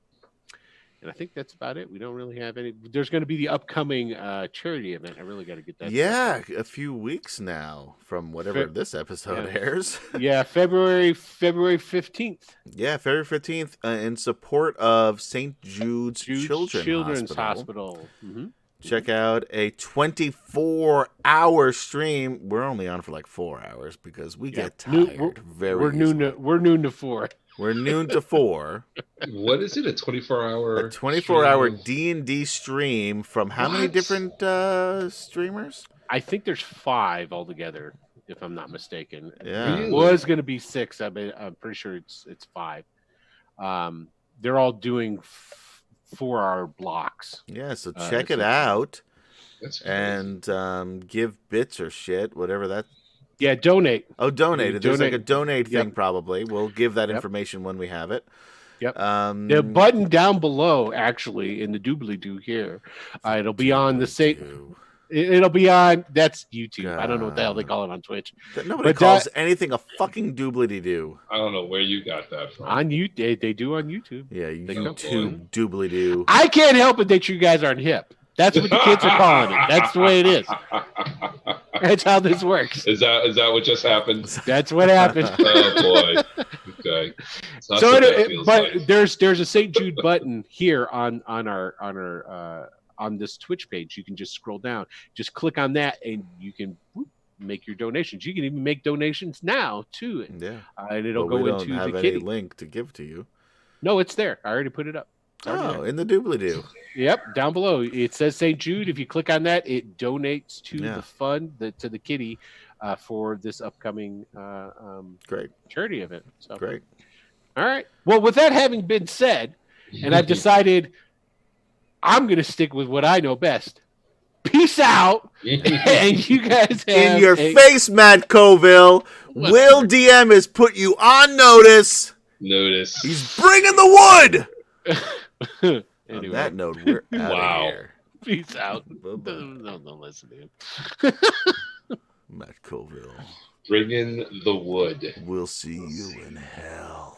And I think that's about it. We don't really have any. There's going to be the upcoming charity event. I really got to get that. Yeah, a few weeks now from whatever Fe- this episode yeah. airs. Yeah, February 15th. Yeah, February 15th in support of St. Jude's Children's Hospital. Hospital. Mm-hmm. Check out a 24-hour stream. We're only on for like 4 hours because we get tired We're noon to 4. We're noon to 4. What is it? A 24-hour? A 24-hour D&D stream from how many different streamers? I think there's 5 altogether, if I'm not mistaken. Yeah. It was going to be 6. I'm pretty sure it's 5. They're all doing 4-hour blocks. Yeah, so check it out. That's and give bits or shit, whatever that. Yeah, donate. Oh, donate. There's like a donate thing Yep. probably. We'll give that information when we have it. Yep. The button down below, actually, in the doobly-doo here, it'll be on the same. It'll be on. That's YouTube. I don't know what the hell they call it on Twitch. Nobody calls anything a fucking doobly-doo. I don't know where you got that from. On YouTube, they do on YouTube. Yeah, They YouTube doobly-doo. I can't help it that you guys aren't hip. That's what the kids are calling it. That's the way it is. That's how this works. Is that what just happened? That's what happened. Oh boy. Okay. So, there's a St. Jude button here on our on this Twitch page. You can just scroll down, just click on that, and you can make your donations. You can even make donations now to it. Yeah, and it'll go we into don't have the any kitty. link to give to you. No, it's there. I already put it up. Oh, in the doobly-doo. Yep, down below it says St. Jude. If you click on that, it donates to the fund, to the kitty, for this upcoming great charity event. So great. All right. Well, with that having been said, and I've decided I'm going to stick with what I know best. Peace out, and you guys have in your face, Matt Colville. Will DM has put you on notice. He's bringing the wood. Anyway. On that note, we're out of here. Peace out. Bye-bye. Don't listen to him. Matt Colville. Bring in the wood. We'll see you in hell.